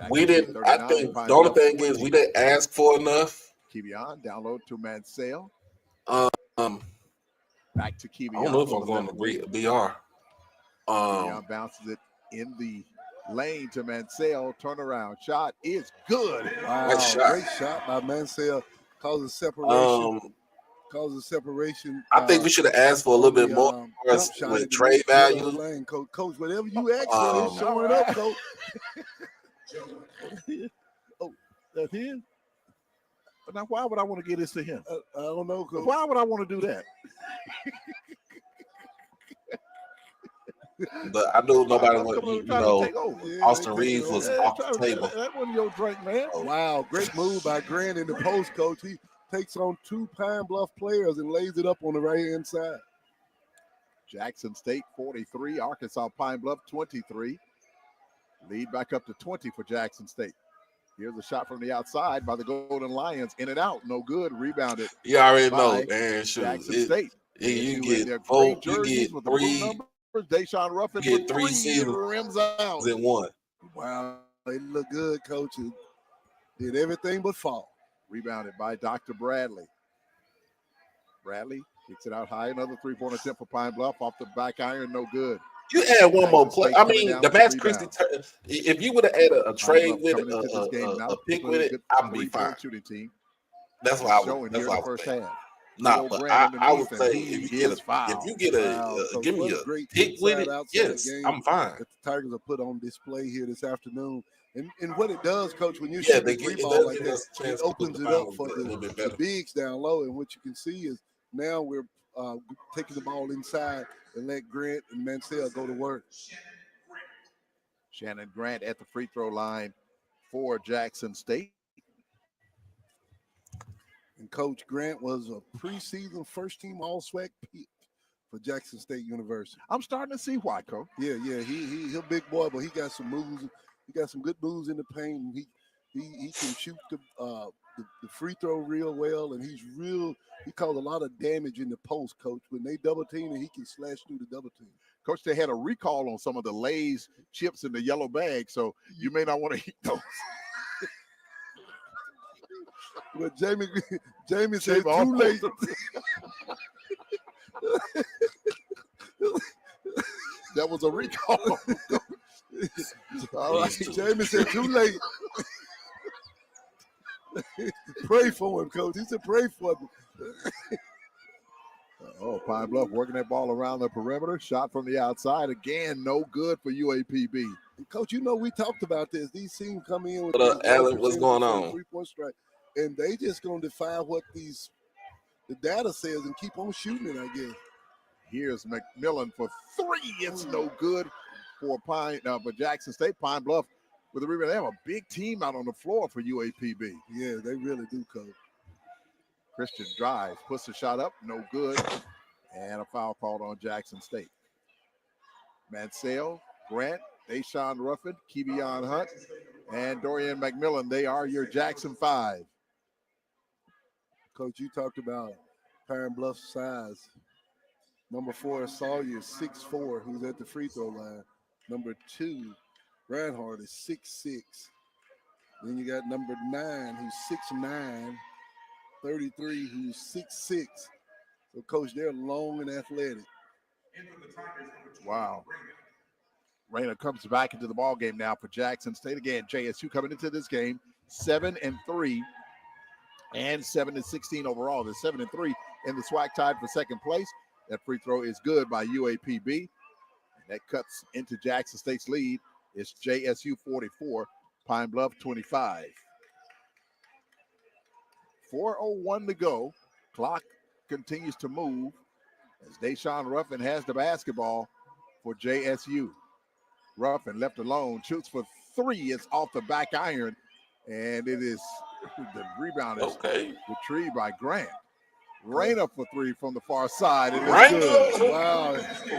we didn't. I think the only thing is we didn't ask for enough. Kevion download to Mansell. Back to Kevion. I don't know if I'm going to BR. Kevion bounces it in the lane to Mansell. Turnaround shot is good. Wow, nice shot. Great shot by Mansell. Causes separation. I think we should have asked for a little bit more with trade value. Lane. Coach, whatever you ask for, it's showing up, Coach. Oh, that's him? Now, why would I want to get this to him? I don't know, Coach. Why would I want to do that? But I knew nobody would, Austin Reeves was off the table. That wasn't your drink, man. Wow, great move by Grant in the post, Coach. He takes on 2 Pine Bluff players and lays it up on the right-hand side. Jackson State 43, Arkansas Pine Bluff 23. Lead back up to 20 for Jackson State. Here's a shot from the outside by the Golden Lions. In and out, no good. Rebounded. You already know, man. Jackson State. You get 4, you get 3. Deshaun Ruffin you get 3 seasons rims out in 1. Wow, they look good, Coach. Did everything but fall. Rebounded by Dr. Bradley. Bradley kicks it out high. Another 3-point attempt for Pine Bluff off the back iron. No good. You add one more play. I mean, the Max Christie. If you would have added a trade with a pick with it, I'd be fine. That's why I was. That's why first half. Nah, but I would say if you get give me a great pick with it, outside yes, game I'm fine. that the Tigers have put on display here this afternoon. And what it does, Coach, when you Yeah, shoot they the three get ball like give that, us a it chance to put opens the it ball up for a little bit the better. bigs down low. And what you can see is now we're taking the ball inside and let Grant and Mansell go to work. Shannon Grant at the free throw line for Jackson State. And Coach Grant was a preseason first-team All-SWAC pick for Jackson State University. I'm starting to see why, Coach. Yeah, he's a big boy, but he got some moves. He got some good moves in the paint. And he can shoot the free throw real well, and he caused a lot of damage in the post, Coach. When they double team, and he can slash through the double team. Coach, they had a recall on some of the Lay's chips in the yellow bag, so you may not want to eat those. But Jamie said too late. That was a recall. All right, Jamie said too late. Pray for him, Coach. He said pray for him. Pine Bluff working that ball around the perimeter. Shot from the outside. Again, no good for UAPB. And Coach, we talked about this. These teams come in with Alan, what's going on? 3-point strike, and they just going to defy what the data says and keep on shooting it, I guess. Here's McMillan for three. It's no good for Jackson State. Pine Bluff with the rebound. They have a big team out on the floor for UAPB. Yeah, they really do, Coach. Christian drives, puts the shot up, no good. And a foul called on Jackson State. Mansell, Grant, Deshaun Ruffin, Kevion Hunt, and Dorian McMillan. They are your Jackson 5. Coach, you talked about Pine Bluff's size. Number 4, Sawyer, 6'4", who's at the free throw line. Number 2, Reinhardt is 6'6". Then you got number 9, who's 6'9", 33, who's 6'6". So, Coach, they're long and athletic. Wow. Rayner comes back into the ball game now for Jackson State. Again, JSU coming into this game 7-3 and 7-16 overall. They're 7-3 in the SWAC tied for second place. That free throw is good by UAPB. And that cuts into Jackson State's lead. It's JSU 44, Pine Bluff 25. 4:01 to go. Clock continues to move as Deshaun Ruffin has the basketball for JSU. Ruffin left alone, shoots for three. It's off the back iron, and it is the rebound is retrieved by Grant. Rayner for three from the far side. It is good. Wow.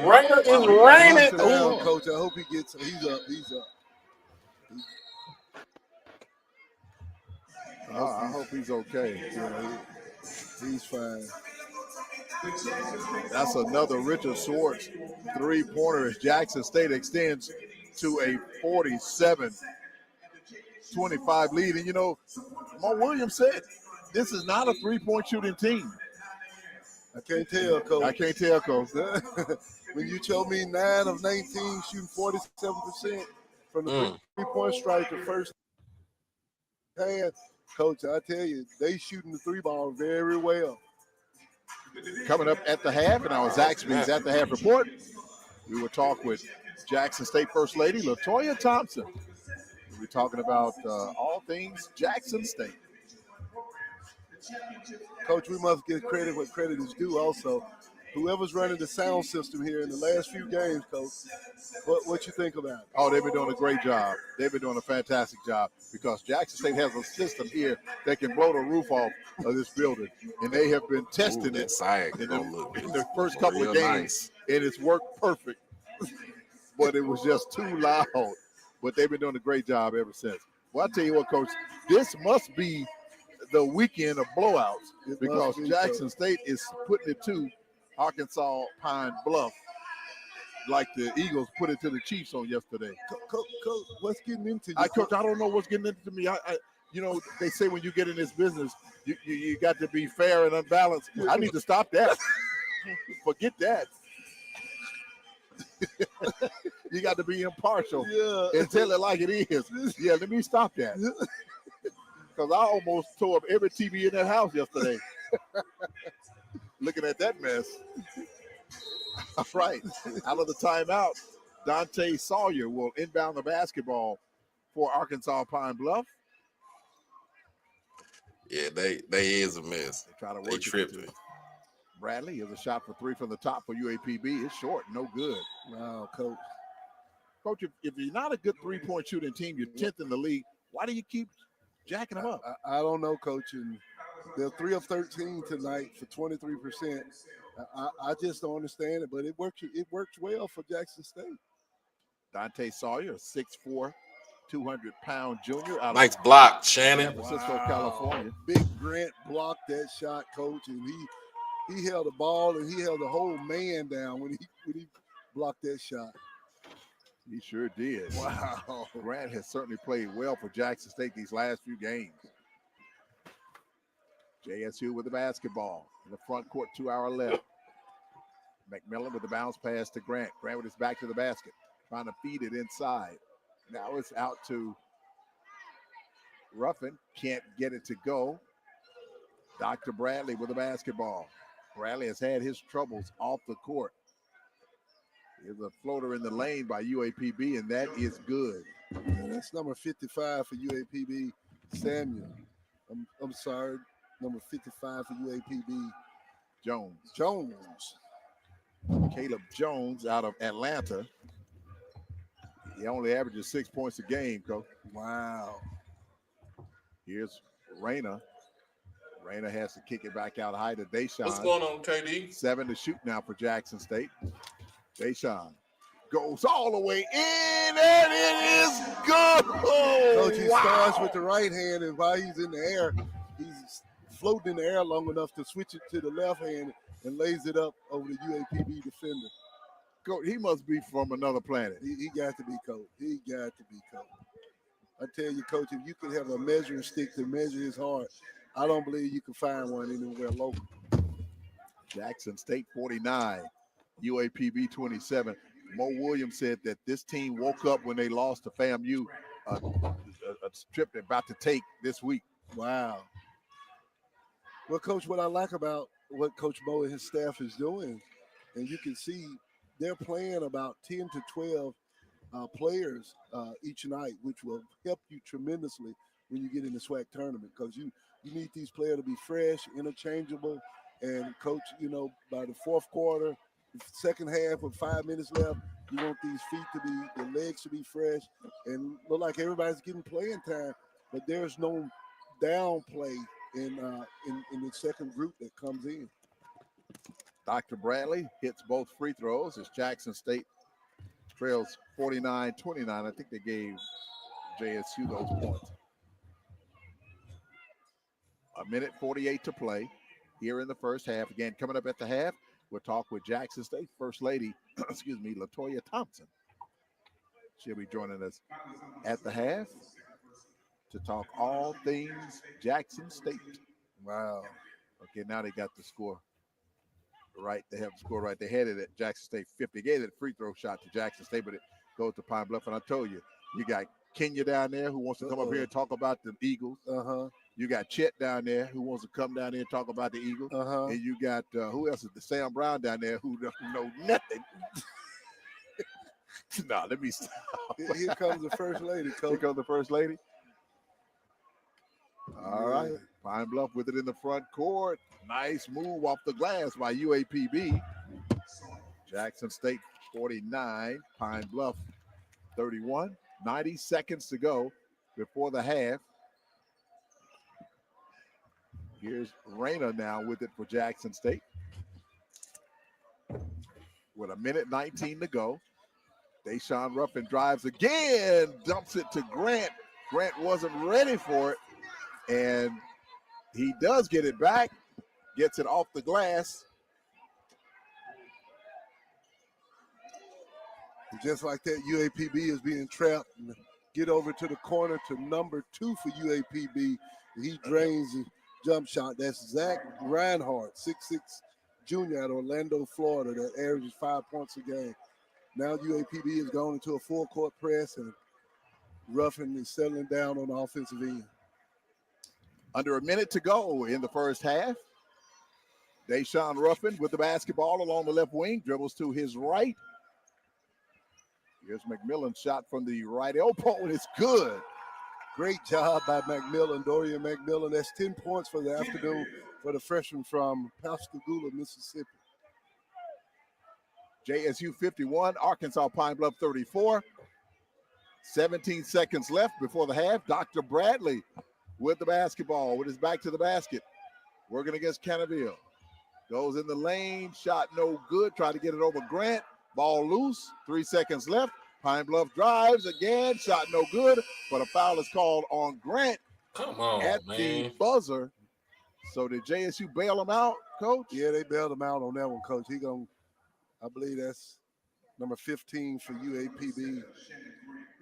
Rayner is raining. Down, Coach. I hope he gets. He's up. I hope he's okay. Yeah, he's fine. That's another Richard Swartz three-pointer as Jackson State extends to a 47-25 lead. And, Mo Williams said this is not a three-point shooting team. I can't tell, Coach. When you told me 9 of 19 shooting 47% from the three-point strike the first half, Coach, I tell you, they shooting the three ball very well. Coming up at the half, and our Zaxby's at the half report, we will talk with Jackson State First Lady LaToya Thompson. We'll be talking about all things Jackson State. Coach, we must give credit what credit is due also. Whoever's running the sound system here in the last few games, Coach, what you think about it? Oh, they've been doing a great job. They've been doing a fantastic job because Jackson State has a system here that can blow the roof off of this building. And they have been testing it in the first couple of games, and it's worked perfect. But it was just too loud. But they've been doing a great job ever since. Well, I tell you what, Coach, this must be the weekend of blowouts because Jackson State is putting it to Arkansas Pine Bluff like the Eagles put it to the Chiefs on yesterday. Coach, what's getting into you? Coach, I don't know what's getting into me. They say when you get in this business, you got to be fair and unbalanced. I need to stop that. Forget that. You got to be impartial and tell it like it is. Yeah, let me stop that. Because I almost tore up every TV in that house yesterday. looking at that mess. All right, out of the timeout, Dante Sawyer will inbound the basketball for Arkansas Pine Bluff. Yeah, they is a mess. They try to They work tripping. it. Bradley is a shot for three from the top for UAPB. It's short, no good. Wow, Coach. Coach, if you're not a good three-point shooting team, you're 10th in the league, why do you keep jacking them up? I don't know, Coach. And they're 3 of 13 tonight for 23%. I just don't understand it, but it works well for Jackson State. Dante Sawyer, 6'4", 200-pound junior out Nice of block, San Shannon. Francisco, California. Big Grant blocked that shot, Coach, and he held the ball and he held the whole man down when he blocked that shot. He sure did. Wow. Grant has certainly played well for Jackson State these last few games. JSU with the basketball in the front court, 2 hour left. McMillan with the bounce pass to Grant. Grant with his back to the basket, trying to feed it inside. Now it's out to Ruffin. Can't get it to go. Dr. Bradley with the basketball. Bradley has had his troubles off the court. Here's a floater in the lane by UAPB, and that is good. And that's number 55 for UAPB, Samuel. I'm sorry, number 55 for UAPB, Jones. Caleb Jones out of Atlanta. He only averages 6 points a game, Coach. Wow. Here's Reyna. Reyna has to kick it back out high to Deshaun. What's going on, KD? 7 to shoot now for Jackson State. Deshaun goes all the way in, and it is good. Coach, he starts with the right hand, and while he's in the air, he's floating in the air long enough to switch it to the left hand and lays it up over the UAPB defender. Coach, he must be from another planet. He got to be, Coach. He got to be, Coach. I tell you, Coach, if you could have a measuring stick to measure his heart, I don't believe you can find one anywhere local. Jackson State 49, UAPB 27. Mo Williams said that this team woke up when they lost to FAMU, a trip they're about to take this week. Wow. Well, Coach, what I like about what Coach Mo and his staff is doing, and you can see they're playing about 10 to 12 players each night, which will help you tremendously when you get in the SWAC tournament, because you need these players to be fresh, interchangeable, and Coach, by the fourth quarter, the second half with 5 minutes left, you want these feet to be, the legs to be fresh, and look like everybody's getting playing time, but there's no down play in the second group that comes in. Dr. Bradley hits both free throws as Jackson State trails 49-29. I think they gave JSU those points. 1:48 to play here in the first half. Again, coming up at the half, we'll talk with Jackson State First Lady, LaToya Thompson. She'll be joining us at the half to talk all things Jackson State. Wow. Okay, now they got the score right. They have the score right. They had it at Jackson State 50. Gave it a free throw shot to Jackson State, but it goes to Pine Bluff. And I told you, you got Kenya down there who wants to come up here and talk about the Eagles. You got Chet down there who wants to come down there and talk about the Eagles. And you got, who else is the Sam Brown down there who don't know nothing. No, let me stop. Here comes the First Lady, Coach. Here comes the First Lady. All right. Pine Bluff with it in the front court. Nice move off the glass by UAPB. Jackson State 49, Pine Bluff 31. 90 seconds to go before the half. Here's Reyna now with it for Jackson State. With 1:19 to go. Deshaun Ruffin drives again, dumps it to Grant. Grant wasn't ready for it, and he does get it back, gets it off the glass. Just like that, UAPB is being trapped. Get over to the corner to number 2 for UAPB. He drains the jump shot. That's Zach Reinhardt, 6'6" junior out of Orlando, Florida, that averages 5 points a game. Now UAPB has gone into a full court press, and Ruffin is settling down on the offensive end. Under a minute to go in the first half. Deshaun Ruffin with the basketball along the left wing, dribbles to his right. Here's McMillan's shot from the right elbow, and it's good. Great job by McMillan, Dorian McMillan. That's 10 points for the afternoon for the freshman from Pascagoula, Mississippi. JSU 51, Arkansas Pine Bluff 34. 17 seconds left before the half. Dr. Bradley with the basketball, with his back to the basket. Working against Cannaville. Goes in the lane, shot no good. Try to get it over Grant. Ball loose, 3 seconds left. Pine Bluff drives again, shot no good, but a foul is called on Grant. Come on, at man. the buzzer. So did JSU bail him out, Coach? Yeah, they bailed him out on that one, Coach. I believe that's number 15 for UAPB.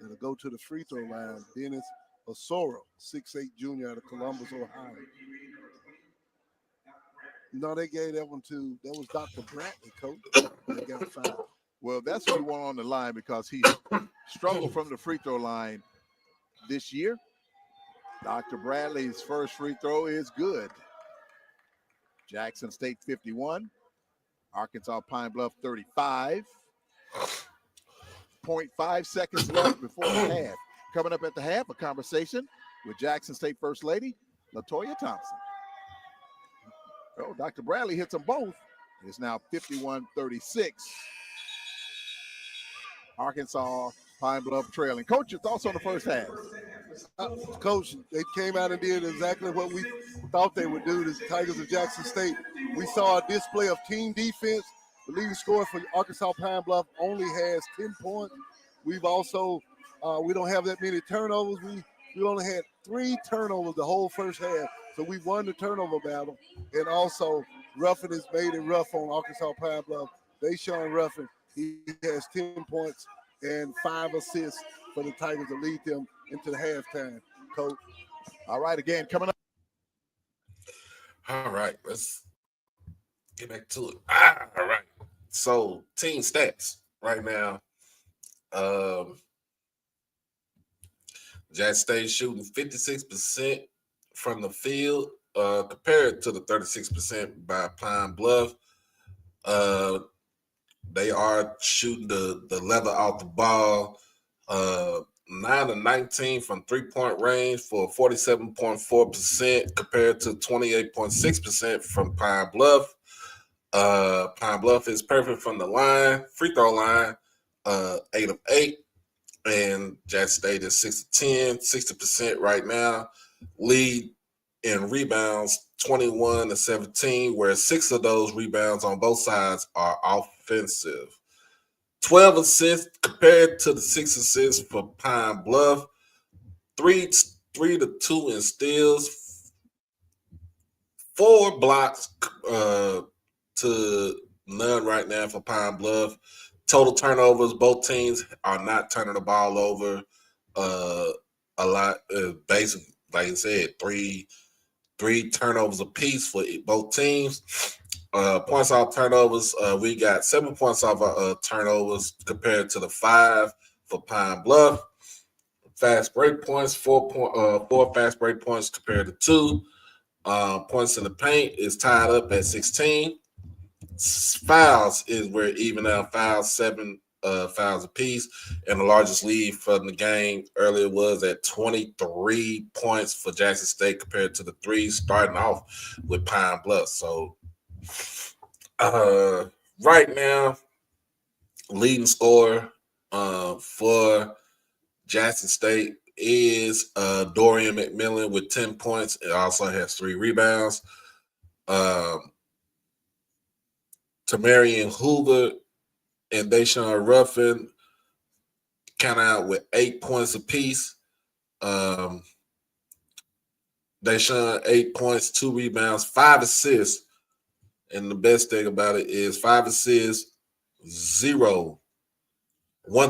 That'll go to the free throw line. Dennis Osoro, 6'8" junior out of Columbus, Ohio. No, they gave that was Dr. Bradley, Coach. They got a foul. Well, that's who we want on the line because he struggled from the free throw line this year. Dr. Bradley's first free throw is good. Jackson State 51, Arkansas Pine Bluff 35. 0.5 seconds left before the half. Coming up at the half, a conversation with Jackson State First Lady, LaToya Thompson. Oh, Dr. Bradley hits them both. It's now 51-36. Arkansas Pine Bluff trailing. Coach, your thoughts on the first half? Coach, they came out and did exactly what we thought they would do. The Tigers of Jackson State. We saw a display of team defense. The leading scorer for Arkansas Pine Bluff only has 10 points. We've also, we don't have that many turnovers. We only had 3 turnovers the whole first half. So we won the turnover battle. And also, Ruffin has made it rough on Arkansas Pine Bluff. Deshaun Ruffin, he has 10 points and 5 assists for the Tigers to lead them into the halftime, Coach. All right, again, coming up. All right, let's get back to it. All right. So, team stats right now. Jackson State shooting 56% from the field compared to the 36% by Pine Bluff. They are shooting the leather off the ball. 9 of 19 from three-point range for 47.4% compared to 28.6% from Pine Bluff. Pine Bluff is perfect from the line, free throw line, 8 of 8. And Jackson State is 6 of 10, 60% right now. Lead in rebounds, 21 to 17, where 6 of those rebounds on both sides are offensive. 12 assists compared to the 6 assists for Pine Bluff. 3 to 2 in steals. 4 blocks to none right now for Pine Bluff. Total turnovers, both teams are not turning the ball over a lot. Basically, like I said, three turnovers apiece for both teams. Points off turnovers, we got 7 points off our turnovers compared to the 5 for Pine Bluff. Fast break points, 4 fast break points compared to 2. Points in the paint is tied up at 16. Fouls is where even out fouls, 7 fouls apiece, and the largest lead from the game earlier was at 23 points for Jackson State compared to the 3 starting off with Pine Bluff. So right now, leading scorer for Jackson State is Dorian McMillan with 10 points. It also has 3 rebounds. Tamarian Hoover and Deshaun Ruffin count out with 8 points apiece. Deshaun 8 points, 2 rebounds, 5 assists. And the best thing about it is 5 assists, 1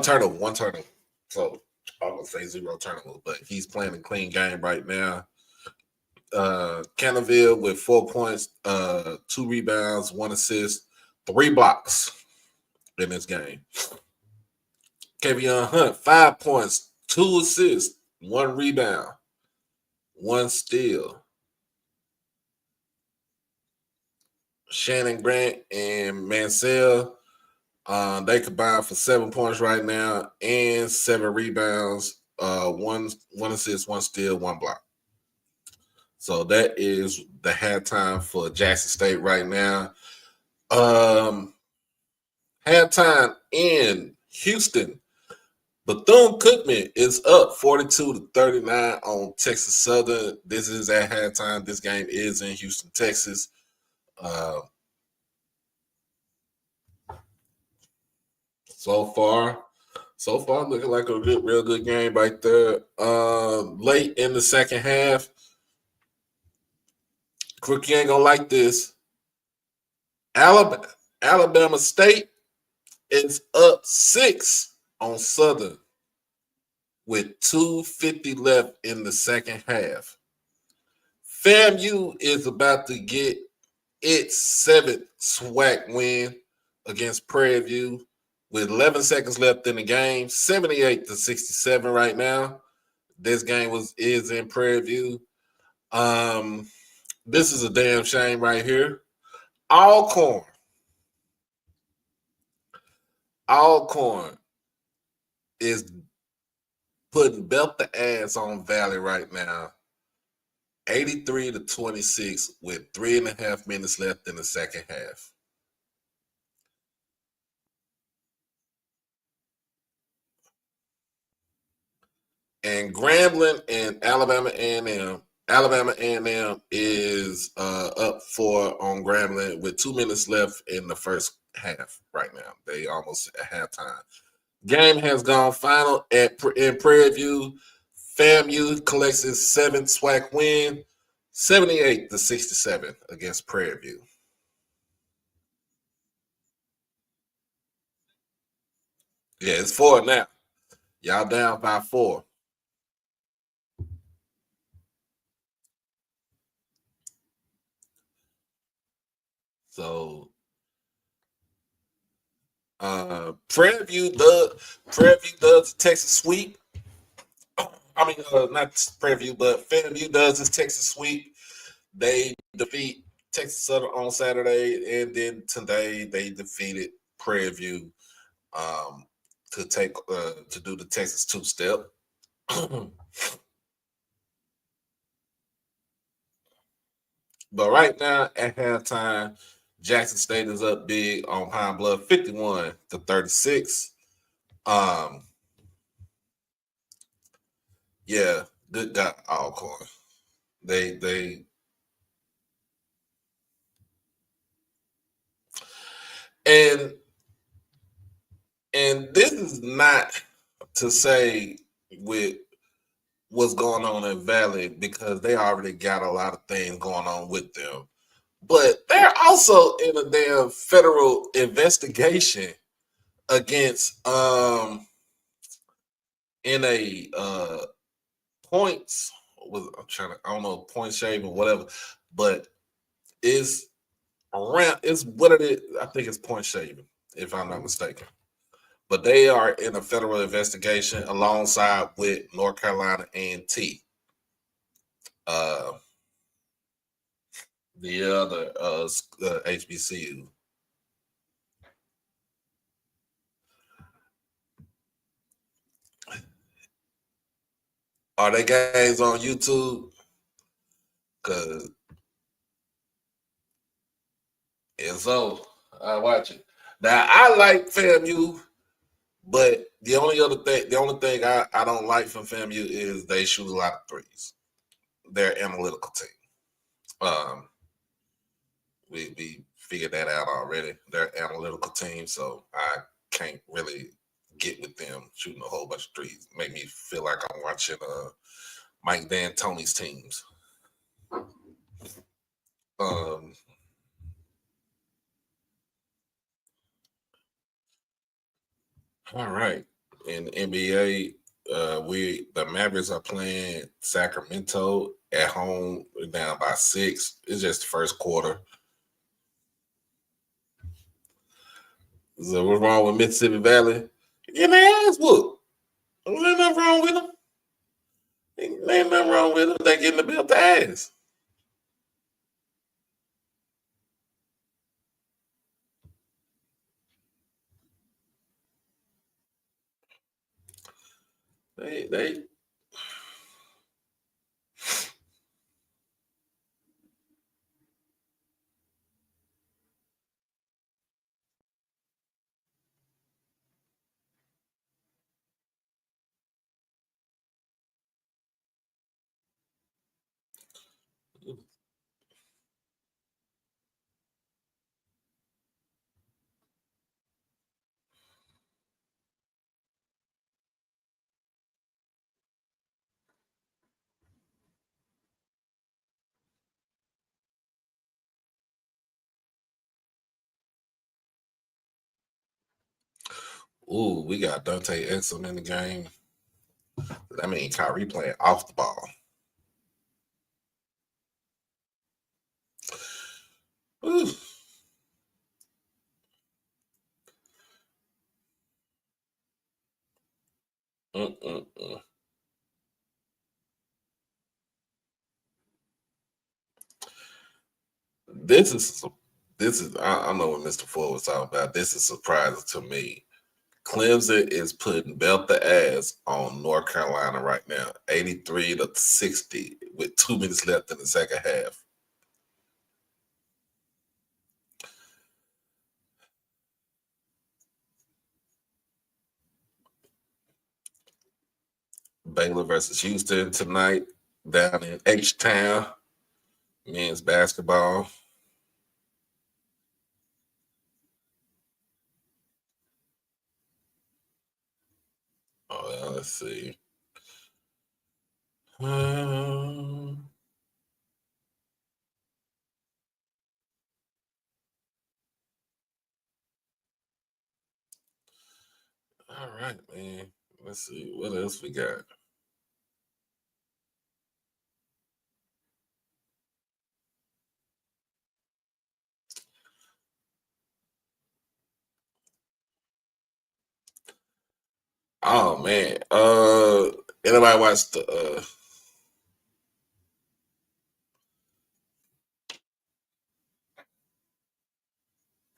turnover. So I'm gonna say 0 turnovers, but he's playing a clean game right now. Cannaville with 4 points, 2 rebounds, 1 assist, 3 blocks in this game. Kavion Hunt, 5 points, 2 assists, 1 rebound, 1 steal. Shannon Grant and Mansell. They combined for 7 points right now and 7 rebounds, one assist, 1 steal, 1 block. So that is the halftime for Jackson State right now. Halftime in Houston. Bethune-Cookman is up 42-39 on Texas Southern. This is at halftime. This game is in Houston, Texas. So far looking like a real good game right there. Late in the second half, Crookie ain't gonna like this. Alabama State is up 6 on Southern with 2:50 left in the second half. FAMU is about to get its 7th SWAC win against Prairie View with 11 seconds left in the game, 78-67 right now. This game is in Prairie View. This is a damn shame right here. Alcorn is putting belt the ass on Valley right now. 83-26 with 3.5 minutes left in the second half. And Grambling and Alabama A&M. Alabama A&M is up 4 on Grambling with 2 minutes left in the first half right now. They almost at halftime. Game has gone final in Prairie View. FAMU collects its 7th SWAC win, 78-67 against Prairie View. Yeah, it's 4 now. Y'all down by 4. So Prairie View does the Texas sweep. I mean, not Prairie View, but FAMU does this Texas sweep. They defeat Texas Southern on Saturday, and then today they defeated Prairie View to do the Texas 2-step. But right now at halftime, Jackson State is up big on Pine Bluff, 51-36. Yeah, good guy Alcorn. They and this is not to say with what's going on in Valley, because they already got a lot of things going on with them. But they're also in a damn federal investigation against in a points with I don't know, point shave or whatever, but it's what it is. I think it's point shaving, if I'm not mistaken. But they are in a federal investigation alongside with North Carolina A&T. The other HBCU. Are they games on YouTube? Cause and so I watch it. Now I like FAMU, but the only thing I don't like from FAMU is they shoot a lot of threes. They're analytical team. We figured that out already. They're an analytical team, so I can't really get with them shooting a whole bunch of threes. Make me feel like I'm watching Mike D'Antoni's teams. All right. In the NBA, the Mavericks are playing Sacramento at home. We're down by 6. It's just the first quarter. So what's wrong with Mississippi Valley? Getting their ass whooped. Ain't nothing wrong with them. Ain't nothing wrong with them. They getting the belt ass. They we got Dante Exum in the game. That means Kyrie playing off the ball. Ooh. This is I know what Mr. Ford was talking about. This is surprising to me. Clemson is putting belt the ass on North Carolina right now, 83-60, with 2 minutes left in the second half. Baylor versus Houston tonight down in H-Town, men's basketball. Let's see. All right, man. Let's see. What else we got? Oh, man. Anybody watch the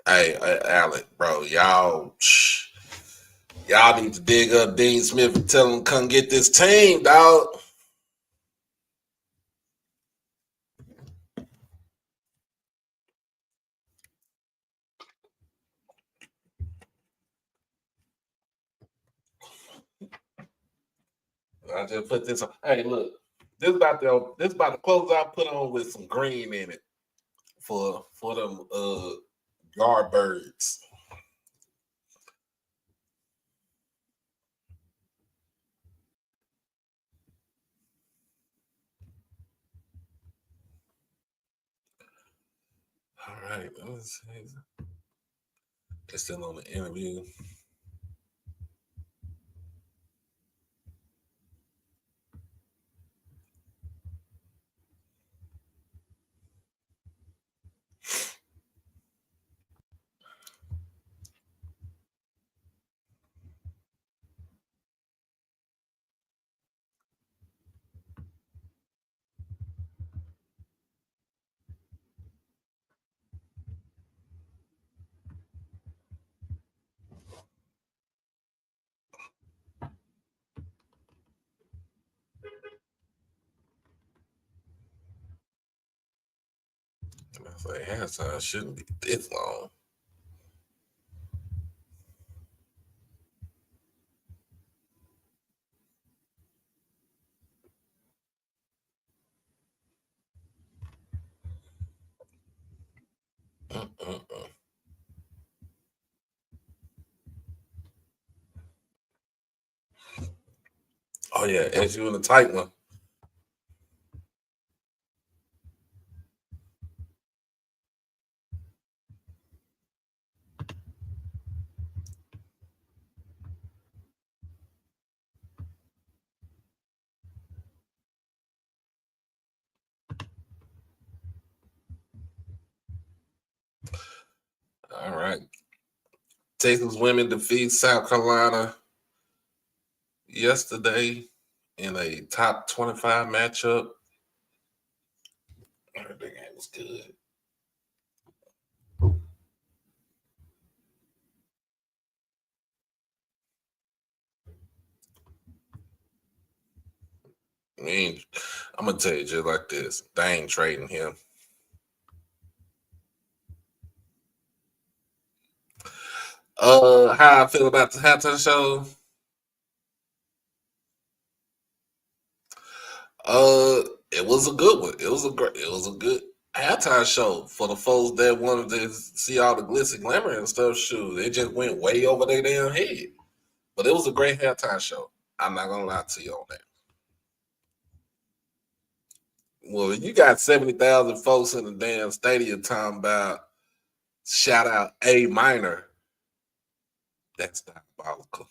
Hey, Alec, bro, y'all need to dig up Dean Smith and tell him come get this team, dog. I just put this on. Hey, look, this about the clothes I put on with some green in it for them guard birds. All right, let's see. They're still on the interview. I say halftime shouldn't be this long. Oh yeah, as you in a tight one. All right. Texas women defeat South Carolina yesterday in a top 25 matchup. I heard that game was good. I'm gonna tell you just like this: they ain't trading him. How I feel about the halftime show? It was a good one. It was a good halftime show for the folks that wanted to see all the glitz and glamour and stuff. Shoot, it just went way over their damn head. But it was a great halftime show. I'm not gonna lie to you on that. Well, you got 70,000 folks in the damn stadium talking about shout out A minor. That's diabolical.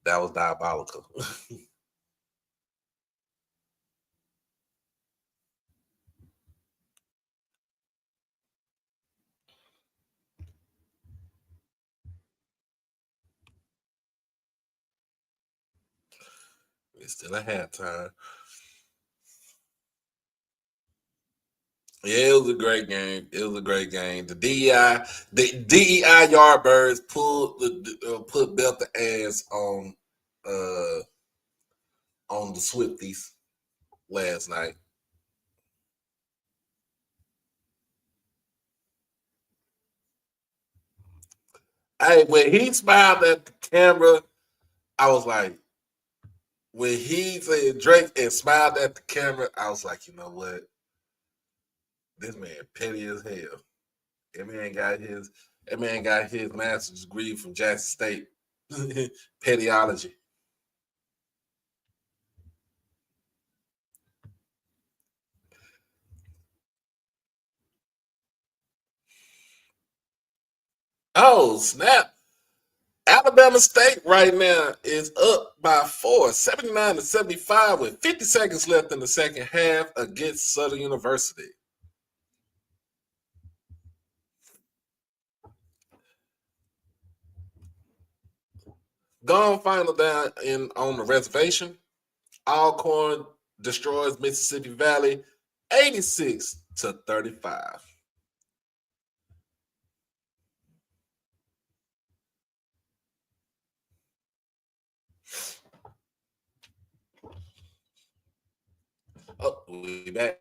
That was diabolical. It's still a halftime. Yeah, it was a great game. It was a great game. The DEI Yardbirds put belt the ass on the Swifties last night. Hey, when he smiled at the camera, I was like, when he said Drake and smiled at the camera, I was like, you know what? This man petty as hell. That man got his master's degree from Jackson State. Pettyology. Oh, snap. Alabama State right now is up by 4, 79-75, with 50 seconds left in the second half against Southern University. Gone final down on the reservation. Alcorn destroys Mississippi Valley 86-35. Oh, we back.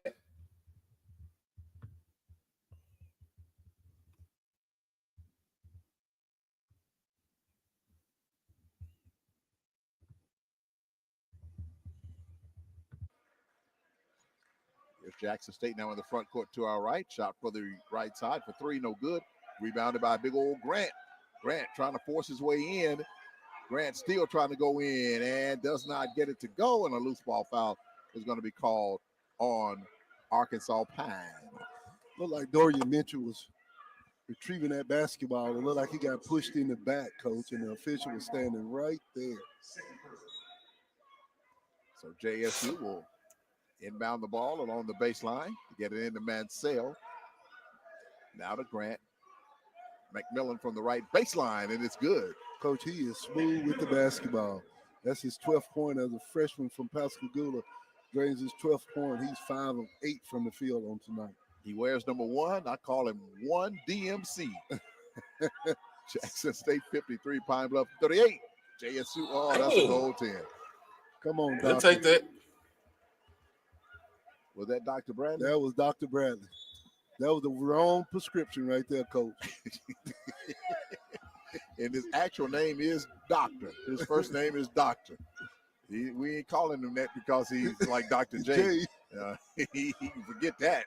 Here's Jackson State now in the front court to our right. Shot for the right side for three, no good. Rebounded by big old Grant. Grant trying to force his way in. Grant still trying to go in and does not get it to go. And a loose ball foul is going to be called on Arkansas Pine. Looked like Dorian Mitchell was retrieving that basketball. It looked like he got pushed in the back, coach, and the official was standing right there. So JSU will inbound the ball along the baseline to get it into Mansell. Now to Grant. McMillan from the right baseline, and it's good. Coach, he is smooth with the basketball. That's his 12th point as a freshman from Pascagoula. Drains his 12th point. He's 5 of 8 from the field on tonight. He wears number 1. I call him 1 DMC. Jackson State 53, Pine Bluff 38. JSU, oh, that's a goal 10. Come on, I'll Doctor. take that. Was that Dr. Bradley? That was Dr. Bradley. That was the wrong prescription right there, Coach. And his actual name is Doctor. His first name is Doctor. We ain't calling him that because he's like Dr. J. He can forget that.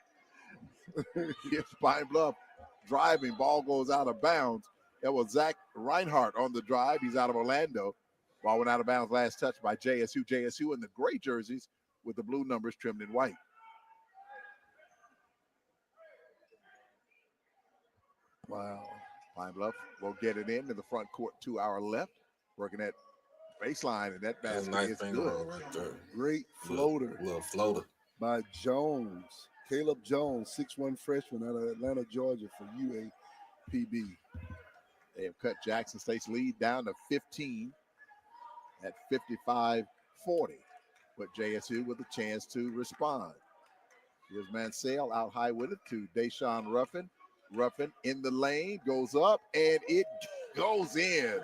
Here's Pine Bluff driving. Ball goes out of bounds. That was Zach Reinhart on the drive. He's out of Orlando. Ball went out of bounds. Last touch by JSU. JSU in the gray jerseys with the blue numbers trimmed in white. Wow. Pine Bluff will get it into the front court to our left. Working that baseline, and that basket is good. Right there. Great floater. Little floater. By Jones. Caleb Jones, 6'1" freshman out of Atlanta, Georgia for UAPB. They have cut Jackson State's lead down to 15 at 55-40. But JSU with a chance to respond. Here's Mansell out high with it to Deshaun Ruffin. Ruffin in the lane, goes up, and it goes in.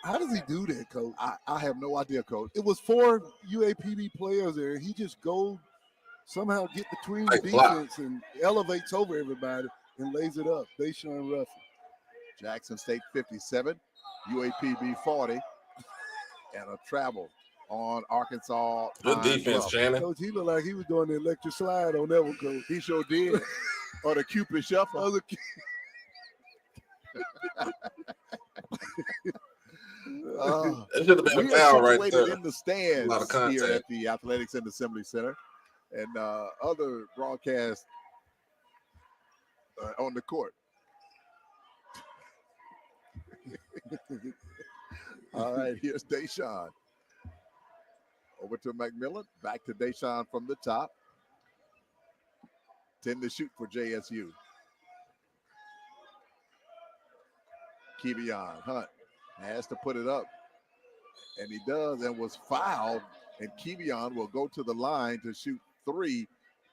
How does he do that, Coach? I have no idea, Coach. It was 4 UAPB players there. He just somehow get between the Like block. defense and elevates over everybody and lays it up. Deshaun Ruffin. Jackson State 57, UAPB 40, and a travel on Arkansas. Good Pine defense, Bluff. Shannon. Coach, he looked like he was doing the electric slide on that one, Coach. He sure did. Or the Cupid Shuffle. That should have been a We are foul right situated there. in the stands A lot of contact. here at the Athletics and Assembly Center, and other broadcasts on the court. All right, here's Deshaun. Over to McMillan. Back to Deshaun from the top. 10 to shoot for JSU. Kevion Hunt has to put it up. And he does, and was fouled. And Kevion will go to the line to shoot 3. I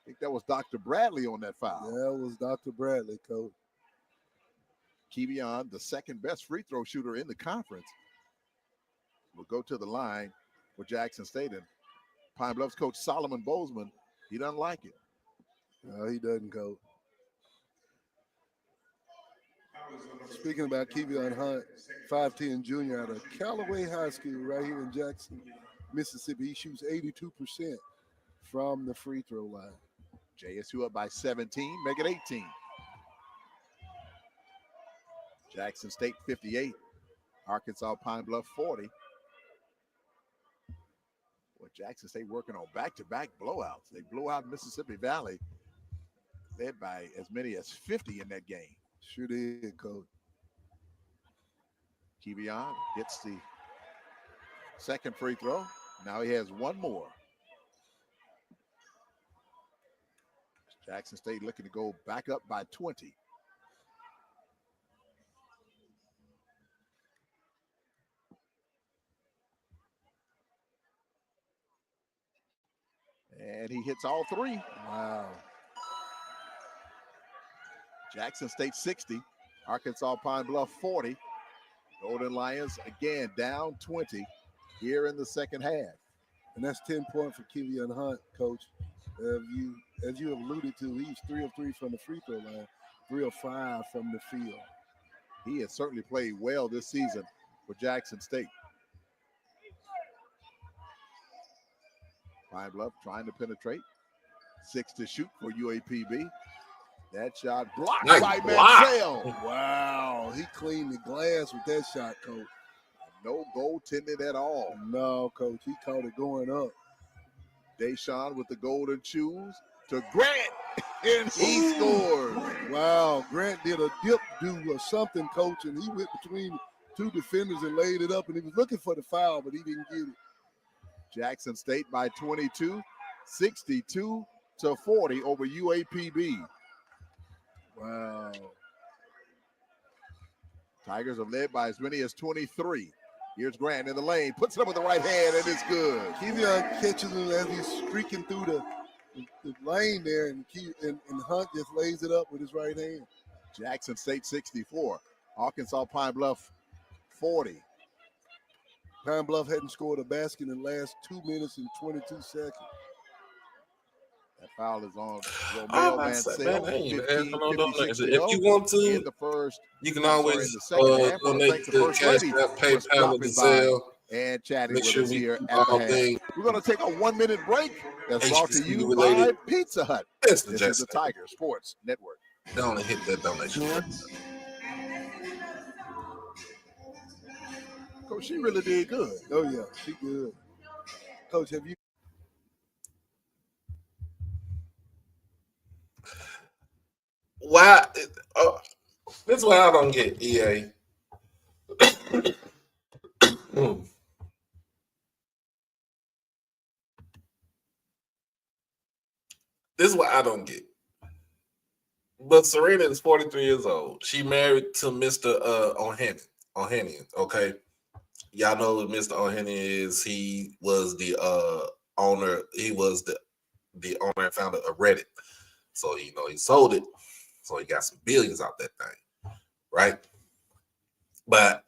think that was Dr. Bradley on that foul. That was Dr. Bradley, Coach. Kevion, the second best free throw shooter in the conference, will go to the line for Jackson State. And Pine Bluff's coach Solomon Bozeman, he doesn't like it. No, he doesn't, Coach. Speaking about Kevion Hunt, 5'10" junior out of Callaway High School right here in Jackson, Mississippi. He shoots 82% from the free throw line. JSU up by 17, make it 18. Jackson State 58, Arkansas Pine Bluff 40. Well, Jackson State working on back-to-back blowouts. They blow out Mississippi Valley, led by as many as 50 in that game. Sure did, Coach. Kevion gets the second free throw. Now he has one more. Jackson State looking to go back up by 20. And he hits all 3. Wow. Jackson State 60, Arkansas Pine Bluff 40. Golden Lions again down 20 here in the second half. And that's 10 points for Kevion Hunt, Coach. As you alluded to, he's 3 of 3 from the free throw line, 3 of 5 from the field. He has certainly played well this season for Jackson State. Pine Bluff trying to penetrate. 6 to shoot for UAPB. That shot blocked Nice by block. Mansell. Wow, he cleaned the glass with that shot, Coach. No goaltending at all. No, Coach, he caught it going up. Deshaun with the golden shoes to Grant, and he scores. Wow, Grant did a dip do or something, Coach, and he went between 2 defenders and laid it up, and he was looking for the foul, but he didn't get it. Jackson State by 22, 62 to 40 over UAPB. Wow. Tigers are led by as many as 23. Here's Grant in the lane, puts it up with the right hand, and it's good. Kevion catches him as he's streaking through the lane there, and Hunt just lays it up with his right hand. Jackson State 64, Arkansas Pine Bluff 40. Pine Bluff hadn't scored a basket in the last 2 minutes and 22 seconds. That foul is on Oh, Romeo I Mansell. said, man, I ain't even asking no 56 donations. to If go you want in to, the first, you can I'm sorry, always in the second half. I wanna donate thank the to First Cash Lady App, for PayPal, or stopping by Zelle. and chatting Make with sure us we here do at the all half. things We're going to take a 1-minute break. That's brought to HBCU you related. by Pizza Hut. It's the This is Jackson. the Tiger Sports Network. Don't hit that donation. Coach, she really did good. Oh, yeah, she good. Coach, have you? Why? This is why I don't get EA. This is what I don't get. But Serena is 43 years old. She married to Mr. Ohanian, okay? Y'all know what Mr. Ohanian is. He was the owner. He was the owner and founder of Reddit. So, he sold it. So he got some billions out that thing, right? But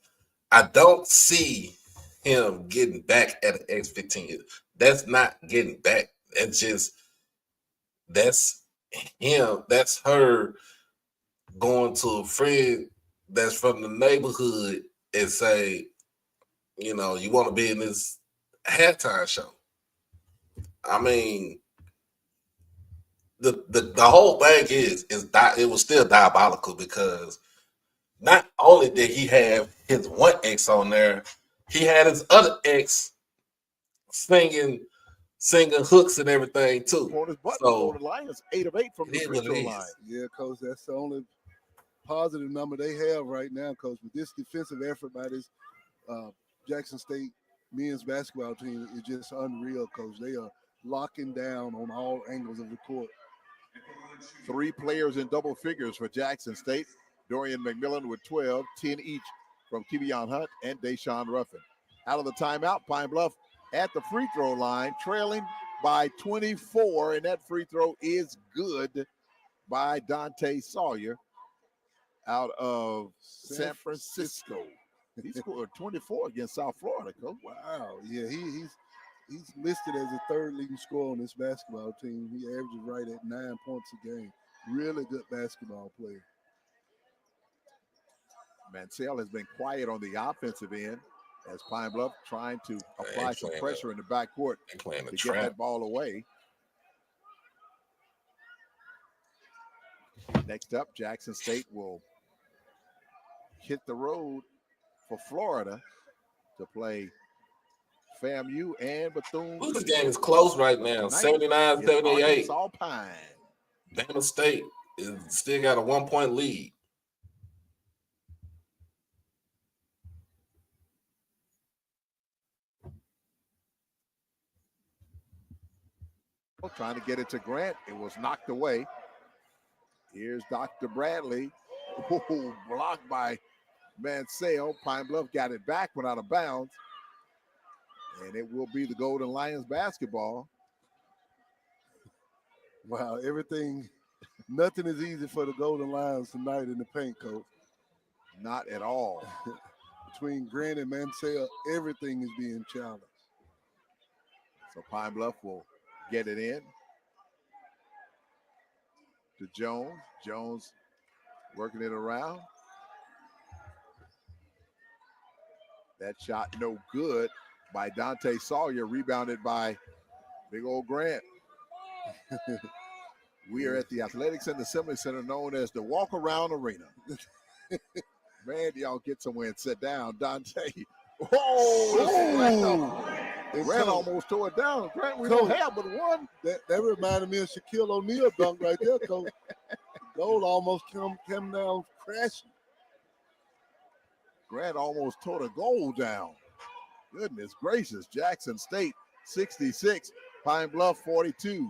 I don't see him getting back at an X15. That's not getting back. That's him. That's her going to a friend that's from the neighborhood and say, you know, you want to be in this halftime show. I mean, the whole thing it was still diabolical because not only did he have his one ex on there, he had his other ex singing hooks and everything too. So the Lions 8 of 8 from the it is free what throw it line. is. Yeah, Coach, that's the only positive number they have right now, Coach. With this defensive effort by this Jackson State men's basketball team is just unreal, Coach. They are locking down on all angles of the court. 3 players in double figures for Jackson State. Dorian McMillan with 12, 10 each from Kevion Hunt and Deshaun Ruffin. Out of the timeout, Pine Bluff at the free throw line, trailing by 24, and that free throw is good by Dante Sawyer out of San Francisco. He scored 24 against South Florida, Coach. Wow. Yeah, he's listed as the third leading scorer on this basketball team. He averages right at 9 points a game. Really good basketball player. Mansell has been quiet on the offensive end as Pine Bluff trying to apply some pressure in the backcourt to get that ball away. Next up, Jackson State will hit the road for Florida to play FAMU and Bethune. This game is close right now, 79-78. Arkansas Pine. Bama State is still got a 1-point lead. Trying to get it to Grant. It was knocked away. Here's Dr. Bradley. Oh, blocked by Mansell. Pine Bluff got it back, went out of bounds. And it will be the Golden Lions basketball. Wow, nothing is easy for the Golden Lions tonight in the paint, Coach. Not at all. Between Grant and Mansell, everything is being challenged. So Pine Bluff will get it in to Jones. Jones working it around. That shot no good by Dante Sawyer, rebounded by big old Grant. We are at the Athletics and Assembly Center known as the Walk Around Arena. Man, y'all get somewhere and sit down. Dante. Oh! Grant almost tore it down. Grant, we don't have but one. That reminded me of Shaquille O'Neal dunk right there, Coach. Goal almost came down crashing. Grant almost tore the goal down. Goodness gracious. Jackson State 66, Pine Bluff 42.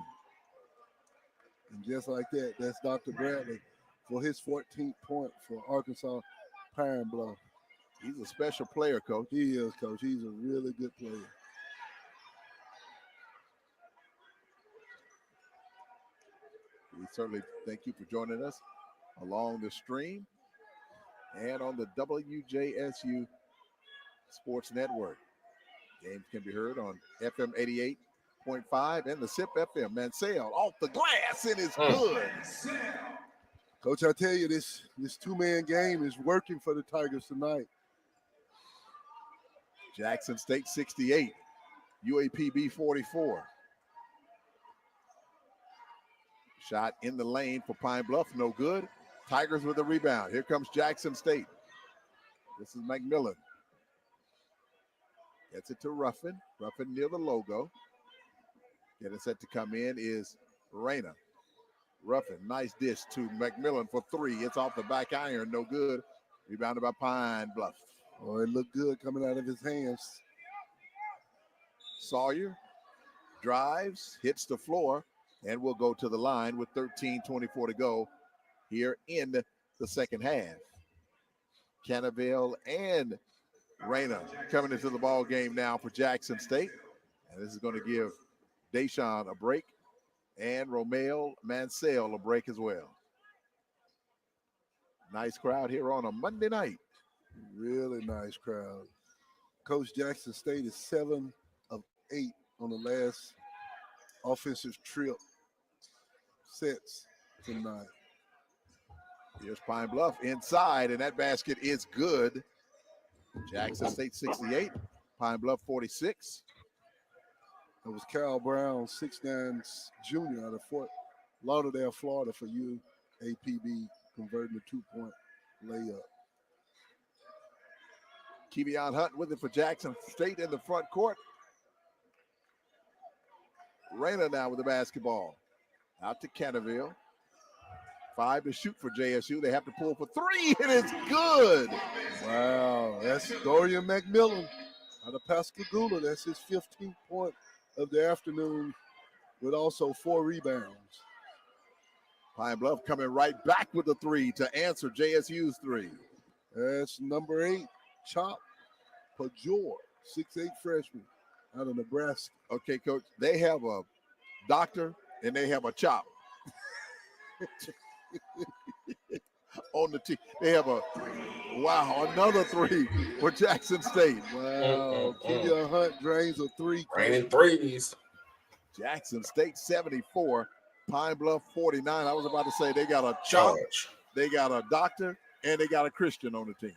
And just like that, that's Dr. Bradley for his 14th point for Arkansas Pine Bluff. He's a special player, Coach. He is, Coach. He's a really good player. We certainly thank you for joining us along the stream and on the WJSU Sports Network. Games can be heard on FM 88.5 and the SIP FM. Mansell off the glass, it is good. Coach, I tell you, this two-man game is working for the Tigers tonight. Jackson State 68, UAPB 44. Shot in the lane for Pine Bluff, no good. Tigers with a rebound. Here comes Jackson State. This is McMillan. Gets it to Ruffin. Ruffin near the logo. Getting set to come in is Reyna. Ruffin, nice dish to McMillan for three. It's off the back iron, no good. Rebounded by Pine Bluff. Oh, it looked good coming out of his hands. Sawyer drives, hits the floor, and will go to the line with 13:24 to go here in the second half. Cannavale and Reyna coming into the ball game now for Jackson State. And this is going to give Deshaun a break and Romeo Mansell a break as well. Nice crowd here on a Monday night. Really nice crowd. Coach Jackson State is 7 of 8 on the last offensive trip sets tonight. Here's Pine Bluff inside, and that basket is good. Jackson State 68, Pine Bluff 46. It was Cal Brown, 6'9" junior out of Fort Lauderdale, Florida for UAPB, converting a 2-point layup. Kevion Hunt with it for Jackson State in the front court. Rayner now with the basketball. Out to Canterville. 5 to shoot for JSU. They have to pull for 3, and it's good. Wow, that's Dorian McMillan out of Pascagoula. That's his 15th point of the afternoon with also 4 rebounds. Pine Bluff coming right back with the 3 to answer JSU's 3. That's number 8, Chop Pajor, 6'8" freshman out of Nebraska. Okay, Coach, they have a doctor and they have a chop. On the team. They have another 3 for Jackson State. Wow, Kevion Hunt drains a 3. Raining threes. Jackson State 74, Pine Bluff 49. I was about to say they got a chop, they got a doctor, and they got a Christian on the team.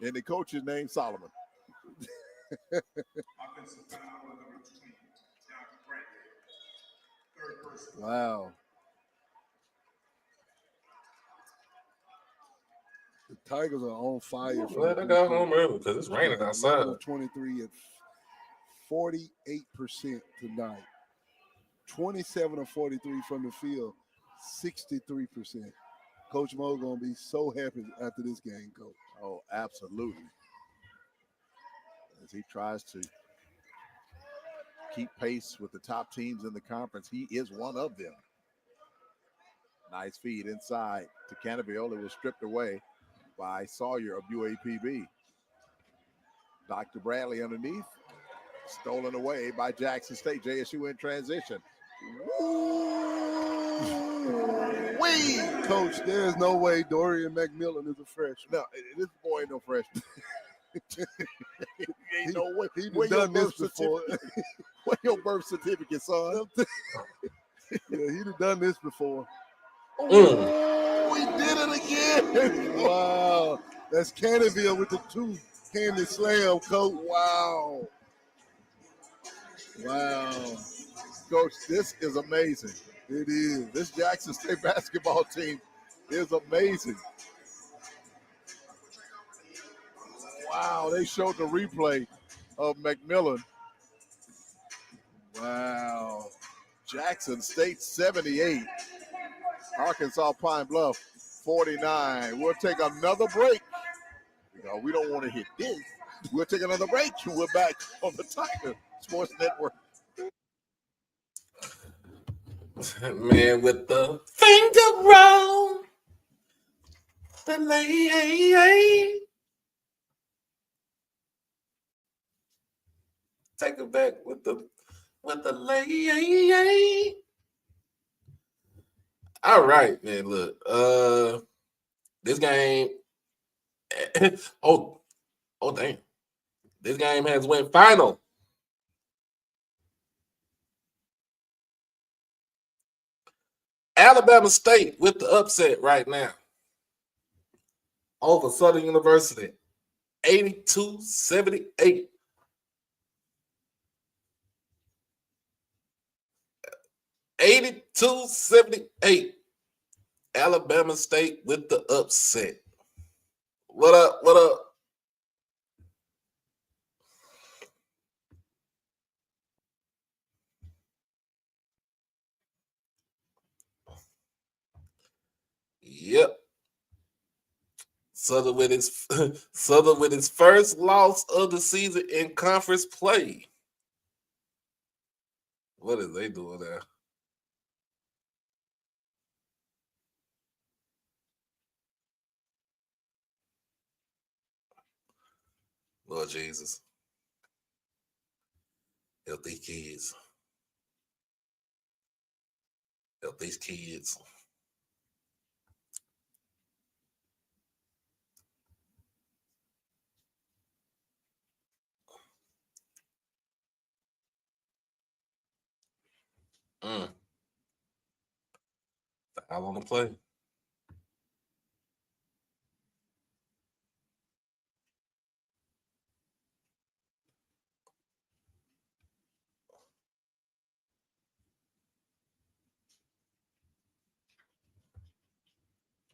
And the coach is named Solomon. Wow. The Tigers are on fire. Let it go home early because it's raining outside. 23 at 48% tonight. 27 of 43 from the field, 63%. Coach Mo gonna be so happy after this game, Coach. Oh, absolutely. As he tries to keep pace with the top teams in the conference, he is one of them. Nice feed inside to Canterville. It was stripped away by Sawyer of UAPB. Dr. Bradley underneath. Stolen away by Jackson State. JSU in transition. Wee! Coach, there's no way Dorian McMillan is a freshman. No, this boy ain't no freshman. Ain't no way. He's done this before. Where your birth certificate, son? Yeah, he'd have done this before. Oh, we did it again. Wow. That's Canterville with the 2-handed slam, Coach. Wow. Wow. Coach, this is amazing. It is. This Jackson State basketball team is amazing. Wow, they showed the replay of McMillan. Wow. Jackson State 78. Arkansas Pine Bluff 49. We'll take another break. We don't want to hit this. We'll take another break and we're back on the Tiger Sports Network. Man with the finger roll. The lay. Take it back with the lay. All right, man. Look, this game. oh, damn. This game has went final. Alabama State with the upset right now over Southern University, 82-78. Alabama State with the upset. What up? What up? Yep. Southern with his first loss of the season in conference play. What is they doing there? Lord Jesus. Help these kids. Help these kids. Foul on the play.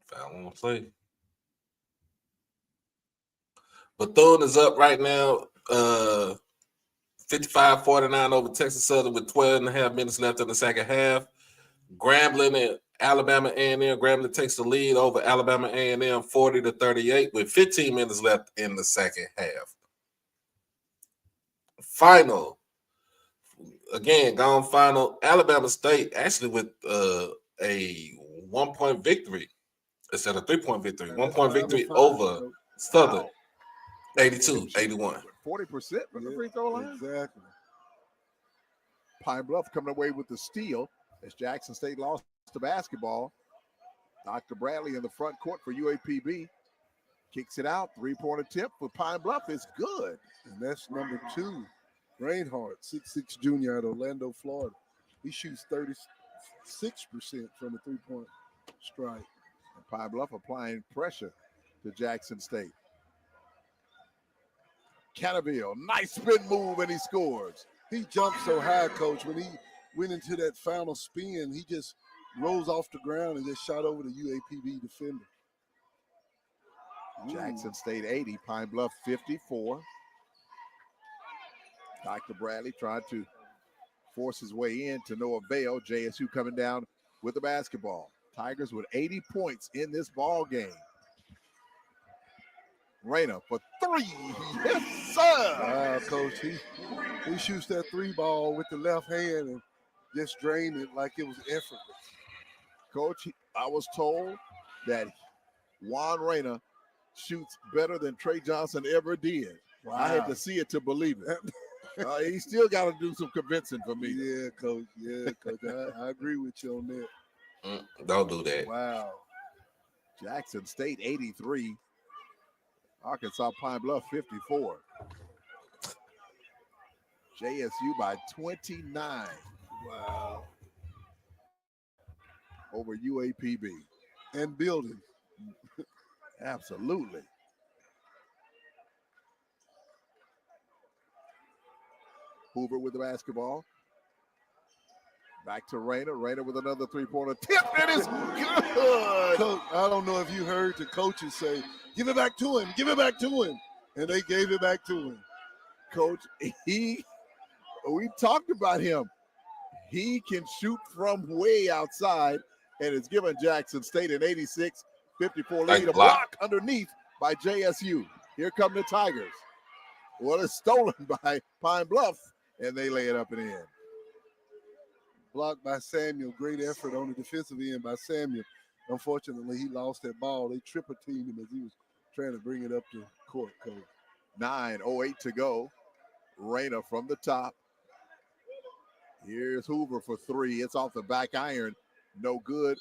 Foul on the play. Bethune is up right now, 55-49 over Texas Southern with 12.5 minutes left in the second half. Grambling and Alabama A&M. Grambling takes the lead over Alabama A&M 40-38 with 15 minutes left in the second half. Final. Again, gone final. Alabama State actually with a 1-point victory instead of 3-point victory. 1-point victory over Southern. 82-81. 40% from the free throw line. Exactly. Pine Bluff coming away with the steal as Jackson State lost the basketball. Dr. Bradley in the front court for UAPB. Kicks it out. 3-point attempt for Pine Bluff is good. And that's number 2. Reinhardt, 6'6" junior out of Orlando, Florida. He shoots 36% from the 3-point strike. And Pine Bluff applying pressure to Jackson State. Cannaville, nice spin move, and he scores. He jumped so high, Coach. When he went into that final spin, he just rose off the ground and just shot over the UAPB defender. Jackson State 80, Pine Bluff 54. Dr. Bradley tried to force his way in to no avail. JSU coming down with the basketball. Tigers with 80 points in this ball game. Reyna for 3. Yes, sir. Wow, Coach. He shoots that 3 ball with the left hand and just drained it like it was effortless. Coach, I was told that Juan Reyna shoots better than Trey Johnson ever did. Wow. I had to see it to believe it. He still got to do some convincing for me. Yeah, Coach. Yeah, Coach. I agree with you on that. Don't do that. Wow. Jackson State 83. Arkansas Pine Bluff 54. JSU by 29. Wow. Over UAPB. And building. Absolutely. Hoover with the basketball. Back to Reyna. Reyna with another 3-pointer. Tip, it is good. Coach, I don't know if you heard the coaches say, give it back to him, give it back to him. And they gave it back to him. Coach, we talked about him. He can shoot from way outside, and it's given Jackson State an 86-54 lead. A block underneath by JSU. Here come the Tigers. Well, it's stolen by Pine Bluff, and they lay it up and in. Blocked by Samuel. Great effort on the defensive end by Samuel. Unfortunately, he lost that ball. They triple teamed him as he was trying to bring it up to court, Coach. 9:08 to go. Reyna from the top. Here's Hoover for 3. It's off the back iron. No good.